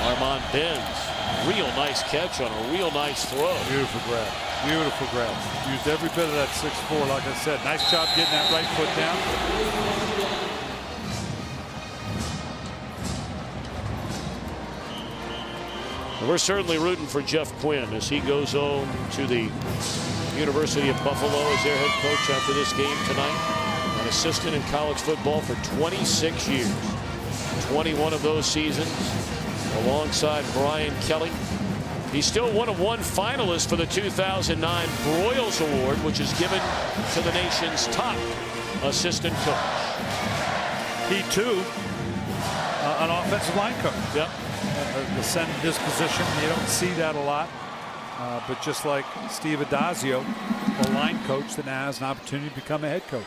Armand bends. Real nice catch on a real nice throw. Beautiful grab. Beautiful grab. Used every bit of that 6'4", like I said. Nice job getting that right foot down. We're certainly rooting for Jeff Quinn as he goes home to the University of Buffalo as their head coach after this game tonight. An assistant in college football for 26 years. 21 of those seasons alongside Brian Kelly. He's still one of 1 finalist for the 2009 Broyles Award, which is given to the nation's top assistant coach. He too, an offensive line coach. Yep. Ascend this position. You don't see that a lot. But just like Steve Adazio, a line coach that now has an opportunity to become a head coach.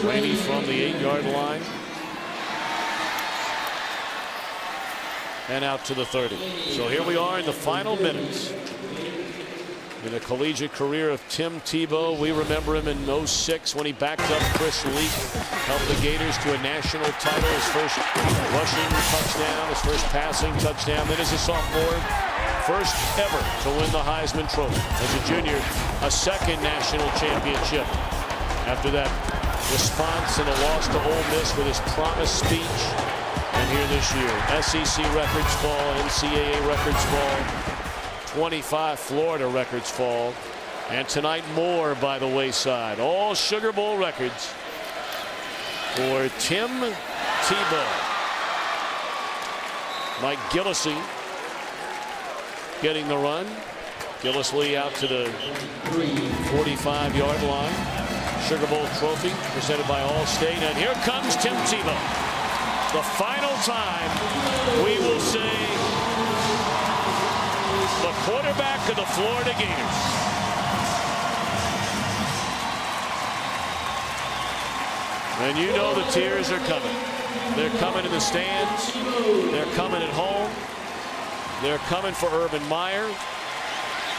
Rainey from the 8-yard line. And out to the 30. So here we are in the final minutes. In the collegiate career of Tim Tebow, we remember him in '06 when he backed up Chris Leak, helped the Gators to a national title, his first rushing touchdown, his first passing touchdown. Then as a sophomore, first ever to win the Heisman Trophy. As a junior, a second national championship. After that response and a loss to Ole Miss with his promise speech. And here this year, SEC records fall, NCAA records fall. 25 Florida records fall, and tonight more by the wayside. All Sugar Bowl records for Tim Tebow. Mike Gillislee getting the run. Gillislee out to the 45-yard line. Sugar Bowl trophy presented by Allstate, and here comes Tim Tebow. The final time we will say the quarterback of the Florida Gators. And you know the tears are coming. They're coming in the stands. They're coming at home. They're coming for Urban Meyer.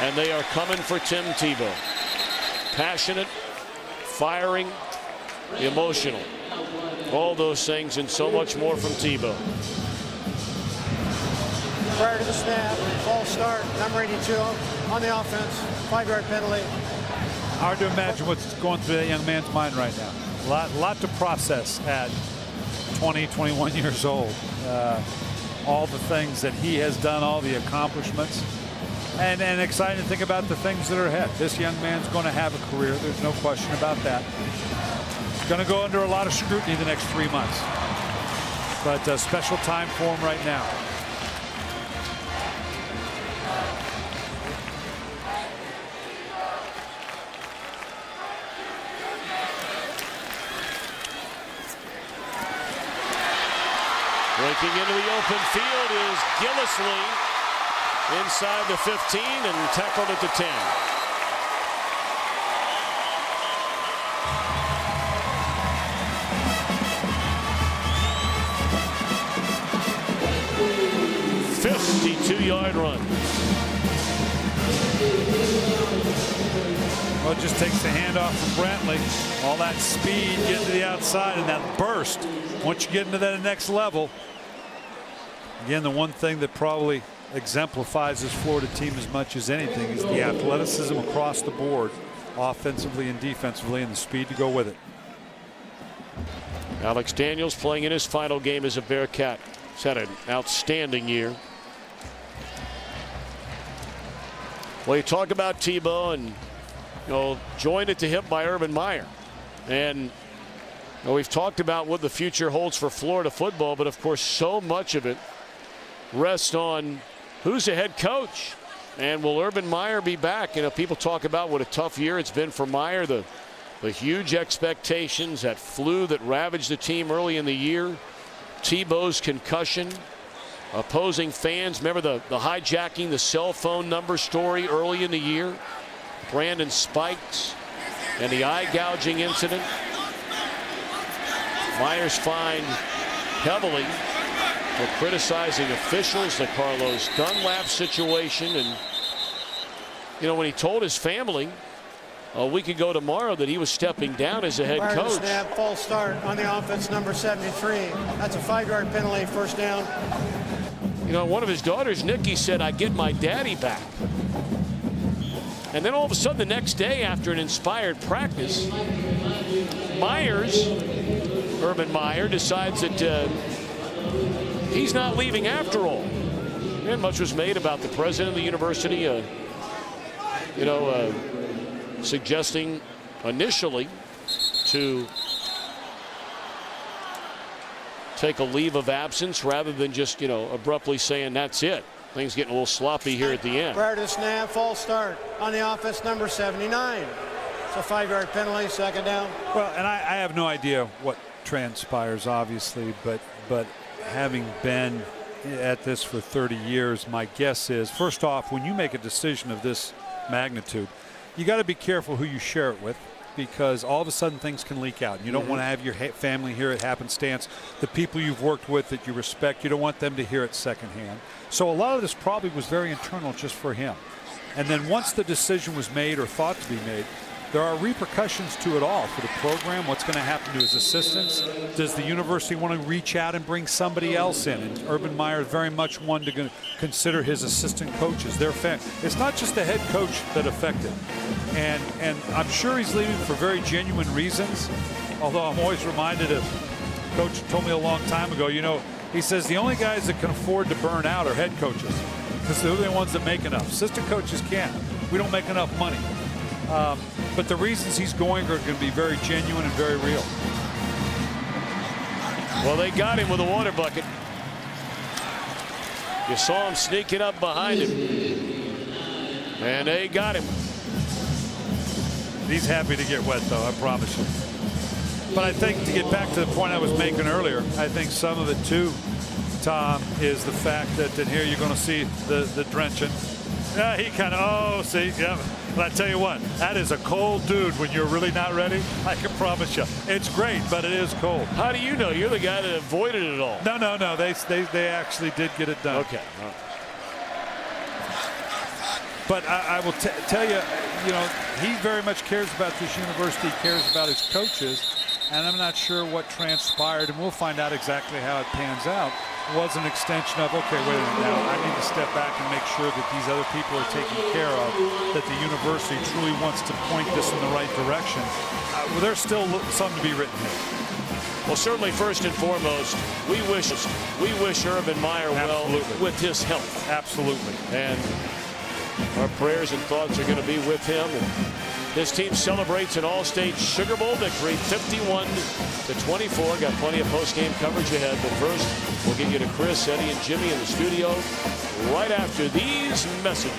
And they are coming for Tim Tebow. Passionate, firing, emotional. All those things and so much more from Tebow. Prior to the snap, false start, number 82 on the offense, 5-yard penalty. Hard to imagine what's going through that young man's mind right now. A lot to process at 20, 21 years old. All the things that he has done, all the accomplishments, and excited to think about the things that are ahead. This young man's going to have a career. There's no question about that. He's going to go under a lot of scrutiny the next 3 months. But a special time for him right now. Breaking into the open field is Gillislee inside the 15 and tackled at the 10. $52-yard run. Well, it just takes the handoff from Brantley. All that speed getting to the outside and that burst. Once you get into that next level, again, the one thing that probably exemplifies this Florida team as much as anything is the athleticism across the board offensively and defensively, and the speed to go with it. Alex Daniels playing in his final game as a Bearcat. He's had an outstanding year. Well, you talk about Tebow, and joined at the hip by Urban Meyer. And we've talked about what the future holds for Florida football, but of course so much of it rests on who's the head coach. And will Urban Meyer be back? People talk about what a tough year it's been for Meyer, the huge expectations, that flu that ravaged the team early in the year, Tebow's concussion, opposing fans. Remember the hijacking the cell phone number story early in the year, Brandon Spikes, and the eye gouging incident. Myers fined heavily for criticizing officials, the Carlos Dunlap situation. And when he told his family a week ago tomorrow that he was stepping down as a head coach. Snap, false start on the offense, number 73. That's a 5-yard penalty, first down. One of his daughters, Nikki, said, "I get my daddy back." And then all of a sudden the next day, after an inspired practice, Urban Meyer, decides that he's not leaving after all. And much was made about the president of the university, suggesting initially to take a leave of absence rather than just, abruptly saying that's it. Things getting a little sloppy here at the end. Prior to the snap, false start on the offense, number 79. It's a 5-yard penalty, second down. Well, and I have no idea what transpires, obviously, but having been at this for 30 years, my guess is, first off, when you make a decision of this magnitude, you got to be careful who you share it with, because all of a sudden things can leak out. You don't want to have your family hear it happenstance. The people you've worked with that you respect, you don't want them to hear it secondhand. So a lot of this probably was very internal just for him. And then once the decision was made or thought to be made, there are repercussions to it all for the program. What's going to happen to his assistants? Does the university want to reach out and bring somebody else in? And Urban Meyer is very much one to consider his assistant coaches. It's not just the head coach that affected. And I'm sure he's leaving for very genuine reasons, although I'm always reminded of, Coach told me a long time ago, he says the only guys that can afford to burn out are head coaches, because they're the ones that make enough. Assistant coaches can't. We don't make enough money. But the reasons he's going are going to be very genuine and very real. Well, they got him with a water bucket. You saw him sneaking up behind him. And they got him. He's happy to get wet, though, I promise you. But I think, to get back to the point I was making earlier, I think some of it, too, Tom, is the fact that here you're going to see the drenching. Yeah, he kind of, see, yeah. But I tell you what, that is a cold dude when you're really not ready. I can promise you. It's great, but it is cold. How do you know? You're the guy that avoided it all. No. They actually did get it done. Okay. All right. But I will tell you, he very much cares about this university, cares about his coaches, and I'm not sure what transpired, and we'll find out exactly how it pans out. Was an extension of, okay, wait a minute, now I need to step back and make sure that these other people are taken care of, that the university truly wants to point this in the right direction. Well, there's still something to be written here. Well, certainly, first and foremost, we wish Urban Meyer well with his health. Absolutely. And our prayers and thoughts are going to be with him. And this team celebrates an All-State Sugar Bowl victory, 51-24. Got plenty of post-game coverage ahead. But first, we'll get you to Chris, Eddie, and Jimmy in the studio right after these messages.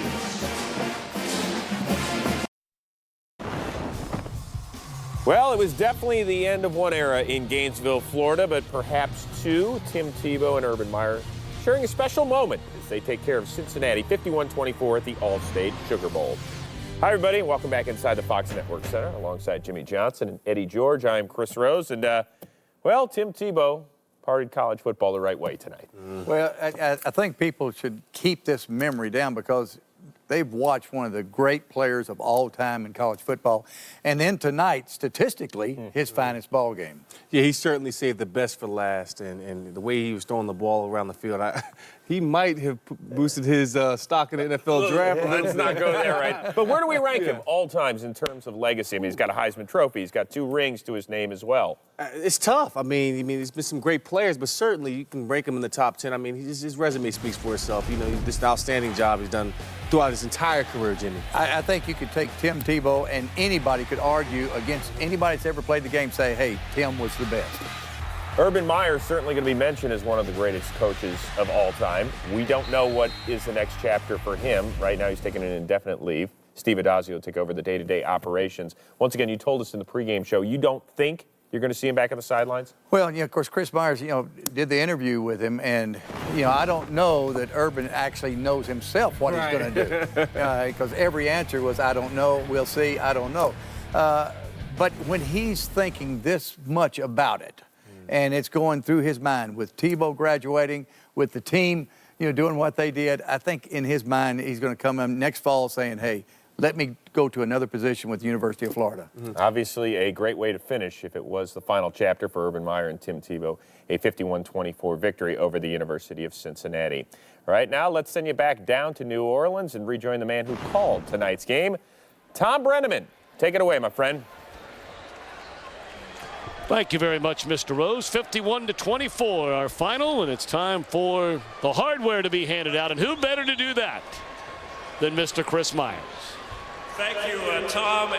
Well, it was definitely the end of one era in Gainesville, Florida, but perhaps two. Tim Tebow and Urban Meyer sharing a special moment as they take care of Cincinnati 51-24 at the All-State Sugar Bowl. Hi, everybody, and welcome back inside the Fox Network Center alongside Jimmy Johnson and Eddie George. I'm Chris Rose, and, well, Tim Tebow partied college football the right way tonight. Well, I think people should keep this memory down, because they've watched one of the great players of all time in college football. And then tonight, statistically, his finest ball game. Yeah, he certainly saved the best for last, and the way he was throwing the ball around the field, he might have boosted his stock in the NFL draft. Let's not go there, right? But where do we rank him all times in terms of legacy? I mean, he's got a Heisman Trophy. He's got 2 rings to his name as well. It's tough. I mean, there's been some great players, but certainly you can rank him in the top 10. I mean, his resume speaks for itself. You know, this outstanding job he's done throughout his entire career, Jimmy. I think you could take Tim Tebow, and anybody could argue against anybody that's ever played the game, say, hey, Tim was the best. Urban Meyer is certainly going to be mentioned as one of the greatest coaches of all time. We don't know what is the next chapter for him. Right now he's taking an indefinite leave. Steve Addazio will take over the day-to-day operations. Once again, you told us in the pregame show you don't think you're going to see him back on the sidelines? Well, of course, Chris Myers, did the interview with him, and, I don't know that Urban actually knows himself what he's going to do. Because every answer was, I don't know, we'll see, I don't know. But when he's thinking this much about it, and it's going through his mind with Tebow graduating, with the team, doing what they did, I think in his mind he's going to come in next fall saying, hey, let me go to another position with the University of Florida. Obviously a great way to finish if it was the final chapter for Urban Meyer and Tim Tebow, a 51-24 victory over the University of Cincinnati. All right, now let's send you back down to New Orleans and rejoin the man who called tonight's game, Tom Brenneman. Take it away, my friend. Thank you very much, Mr. Rose. 51-24, our final, and it's time for the hardware to be handed out. And who better to do that than Mr. Chris Myers? Thank you, Tom,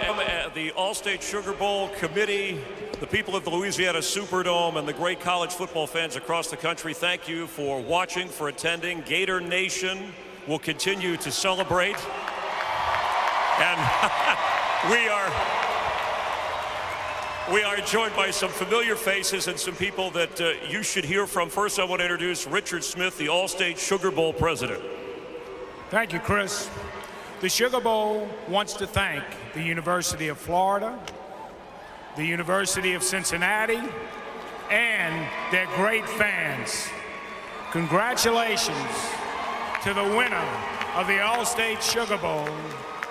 the All-State Sugar Bowl committee, the people of the Louisiana Superdome, and the great college football fans across the country. Thank you for watching, for attending. Gator Nation will continue to celebrate. And we are joined by some familiar faces and some people that you should hear from. First, I want to introduce Richard Smith, the All-State Sugar Bowl president. Thank you, Chris. The Sugar Bowl wants to thank the University of Florida, the University of Cincinnati, and their great fans. Congratulations to the winner of the All-State Sugar Bowl,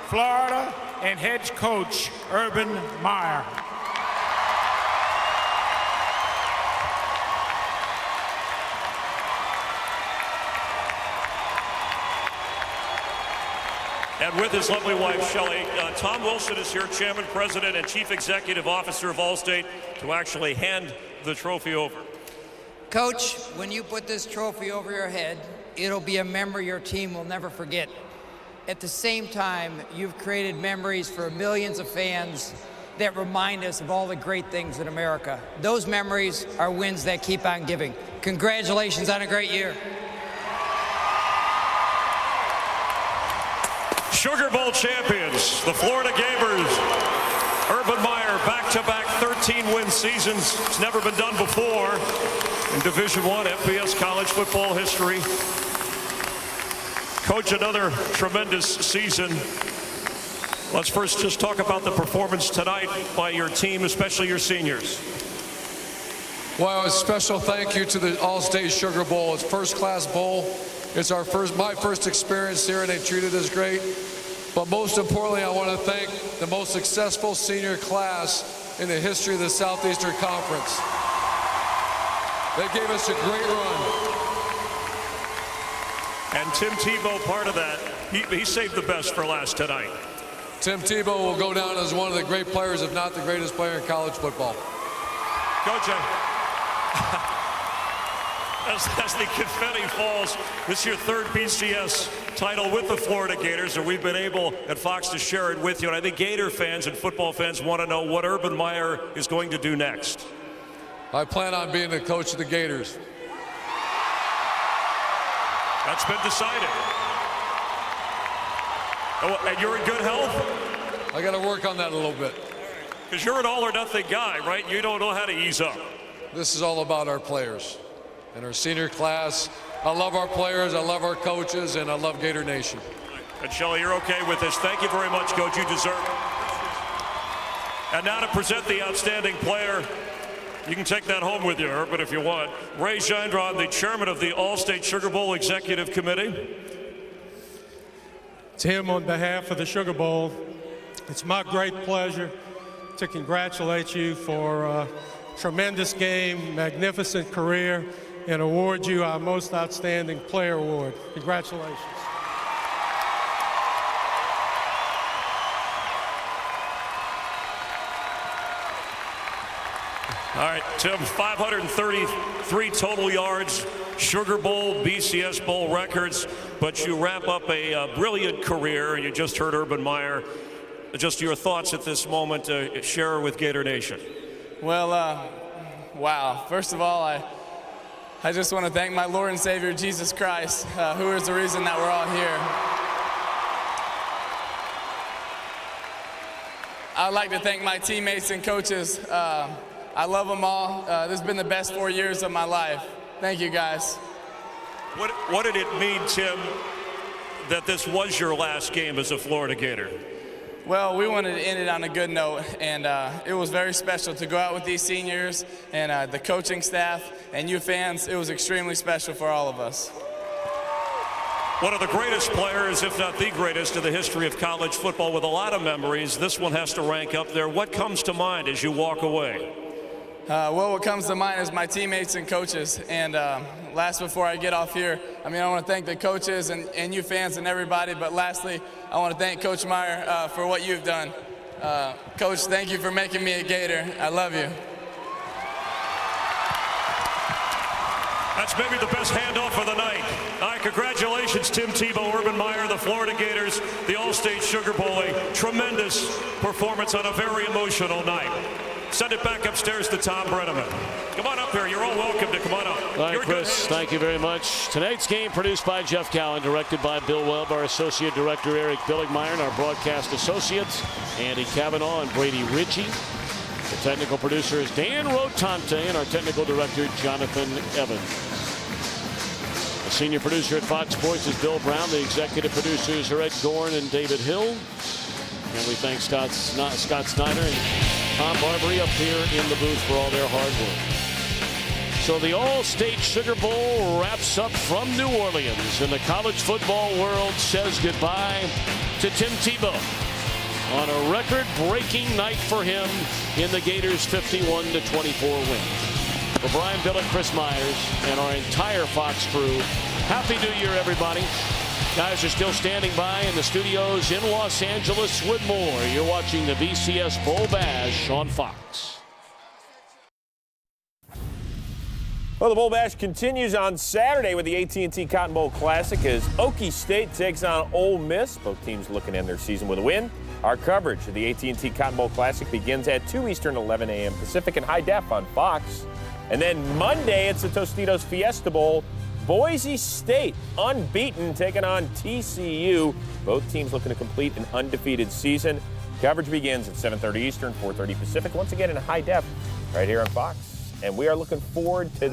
Florida, and head coach Urban Meyer. And with his lovely wife, Shelley, Tom Wilson is here, Chairman, President, and Chief Executive Officer of Allstate, to actually hand the trophy over. Coach, when you put this trophy over your head, it'll be a memory your team will never forget. At the same time, you've created memories for millions of fans that remind us of all the great things in America. Those memories are wins that keep on giving. Congratulations on a great year. Sugar Bowl champions, the Florida Gators. Urban Meyer, back-to-back 13-win seasons. It's never been done before in Division I FBS college football history. Coach, another tremendous season. Let's first just talk about the performance tonight by your team, especially your seniors. Well, a special thank you to the All-State Sugar Bowl. It's first-class bowl. It's my first experience here, and they treated us great. But most importantly, I want to thank the most successful senior class in the history of the Southeastern Conference. They gave us a great run. And Tim Tebow, part of that, he saved the best for last tonight. Tim Tebow will go down as one of the great players, if not the greatest player in college football. Coach, as the confetti falls, this is your third BCS title with the Florida Gators, and we've been able at Fox to share it with you. And I think Gator fans and football fans want to know what Urban Meyer is going to do next. I plan on being the coach of the Gators. That's been decided. Oh, and you're in good health? I got to work on that a little bit. Because you're an all-or-nothing guy, right? You don't know how to ease up. This is all about our players and our senior class. I love our players, I love our coaches, and I love Gator Nation. And Shelley, you're okay with this. Thank you very much, Coach. You deserve it. And now to present the outstanding player. You can take that home with you, Urban, if you want. Ray Gendron, the chairman of the All-State Sugar Bowl Executive Committee. Tim, on behalf of the Sugar Bowl, it's my great pleasure to congratulate you for a tremendous game, magnificent career, and award you our Most Outstanding Player Award. Congratulations. All right, Tim, 533 total yards, Sugar Bowl, BCS Bowl records, but you wrap up a brilliant career. You just heard Urban Meyer. Just your thoughts at this moment to share with Gator Nation. Well, wow. First of all, I just want to thank my Lord and Savior, Jesus Christ, who is the reason that we're all here. I'd like to thank my teammates and coaches. I love them all. This has been the best 4 years of my life. Thank you, guys. What did it mean, Tim, that this was your last game as a Florida Gator? Well, we wanted to end it on a good note, and it was very special to go out with these seniors and the coaching staff and you fans. It was extremely special for all of us. One of the greatest players, if not the greatest, in the history of college football with a lot of memories. This one has to rank up there. What comes to mind as you walk away? Well, what comes to mind is my teammates and coaches. And last, before I get off here, I want to thank the coaches and you fans and everybody. But lastly, I want to thank Coach Meyer for what you've done. Coach, thank you for making me a Gator. I love you. That's maybe the best handoff of the night. All right, congratulations, Tim Tebow, Urban Meyer, the Florida Gators, the All-State Sugar Bowl. A tremendous performance on a very emotional night. Send it back upstairs to Tom Brenneman. Come on up here. You're all welcome to come on up. All right, Chris, thank you very much. Tonight's game produced by Jeff Cowan, directed by Bill Webb, our associate director, Eric Billigmeyer, and our broadcast associates, Andy Cavanaugh and Brady Ritchie. The technical producer is Dan Rotante, and our technical director, Jonathan Evans. The senior producer at Fox Sports is Bill Brown. The executive producers are Ed Gorn and David Hill. And we thank Scott Snyder and Tom Barbary up here in the booth for all their hard work. So the All-State Sugar Bowl wraps up from New Orleans, and the college football world says goodbye to Tim Tebow on a record-breaking night for him in the Gators' 51-24 win. For Brian Billick, Chris Myers, and our entire Fox crew, Happy New Year, everybody. Guys are still standing by in the studios in Los Angeles with more. You're watching the BCS Bowl Bash on Fox. Well, the Bowl Bash continues on Saturday with the AT&T Cotton Bowl Classic as Okie State takes on Ole Miss. Both teams looking to end their season with a win. Our coverage of the AT&T Cotton Bowl Classic begins at 2 Eastern, 11 a.m. Pacific in high def on Fox. And then Monday, it's the Tostitos Fiesta Bowl. Boise State, unbeaten, taking on TCU. Both teams looking to complete an undefeated season. Coverage begins at 7:30 Eastern, 4:30 Pacific, once again in high def, right here on Fox. And we are looking forward to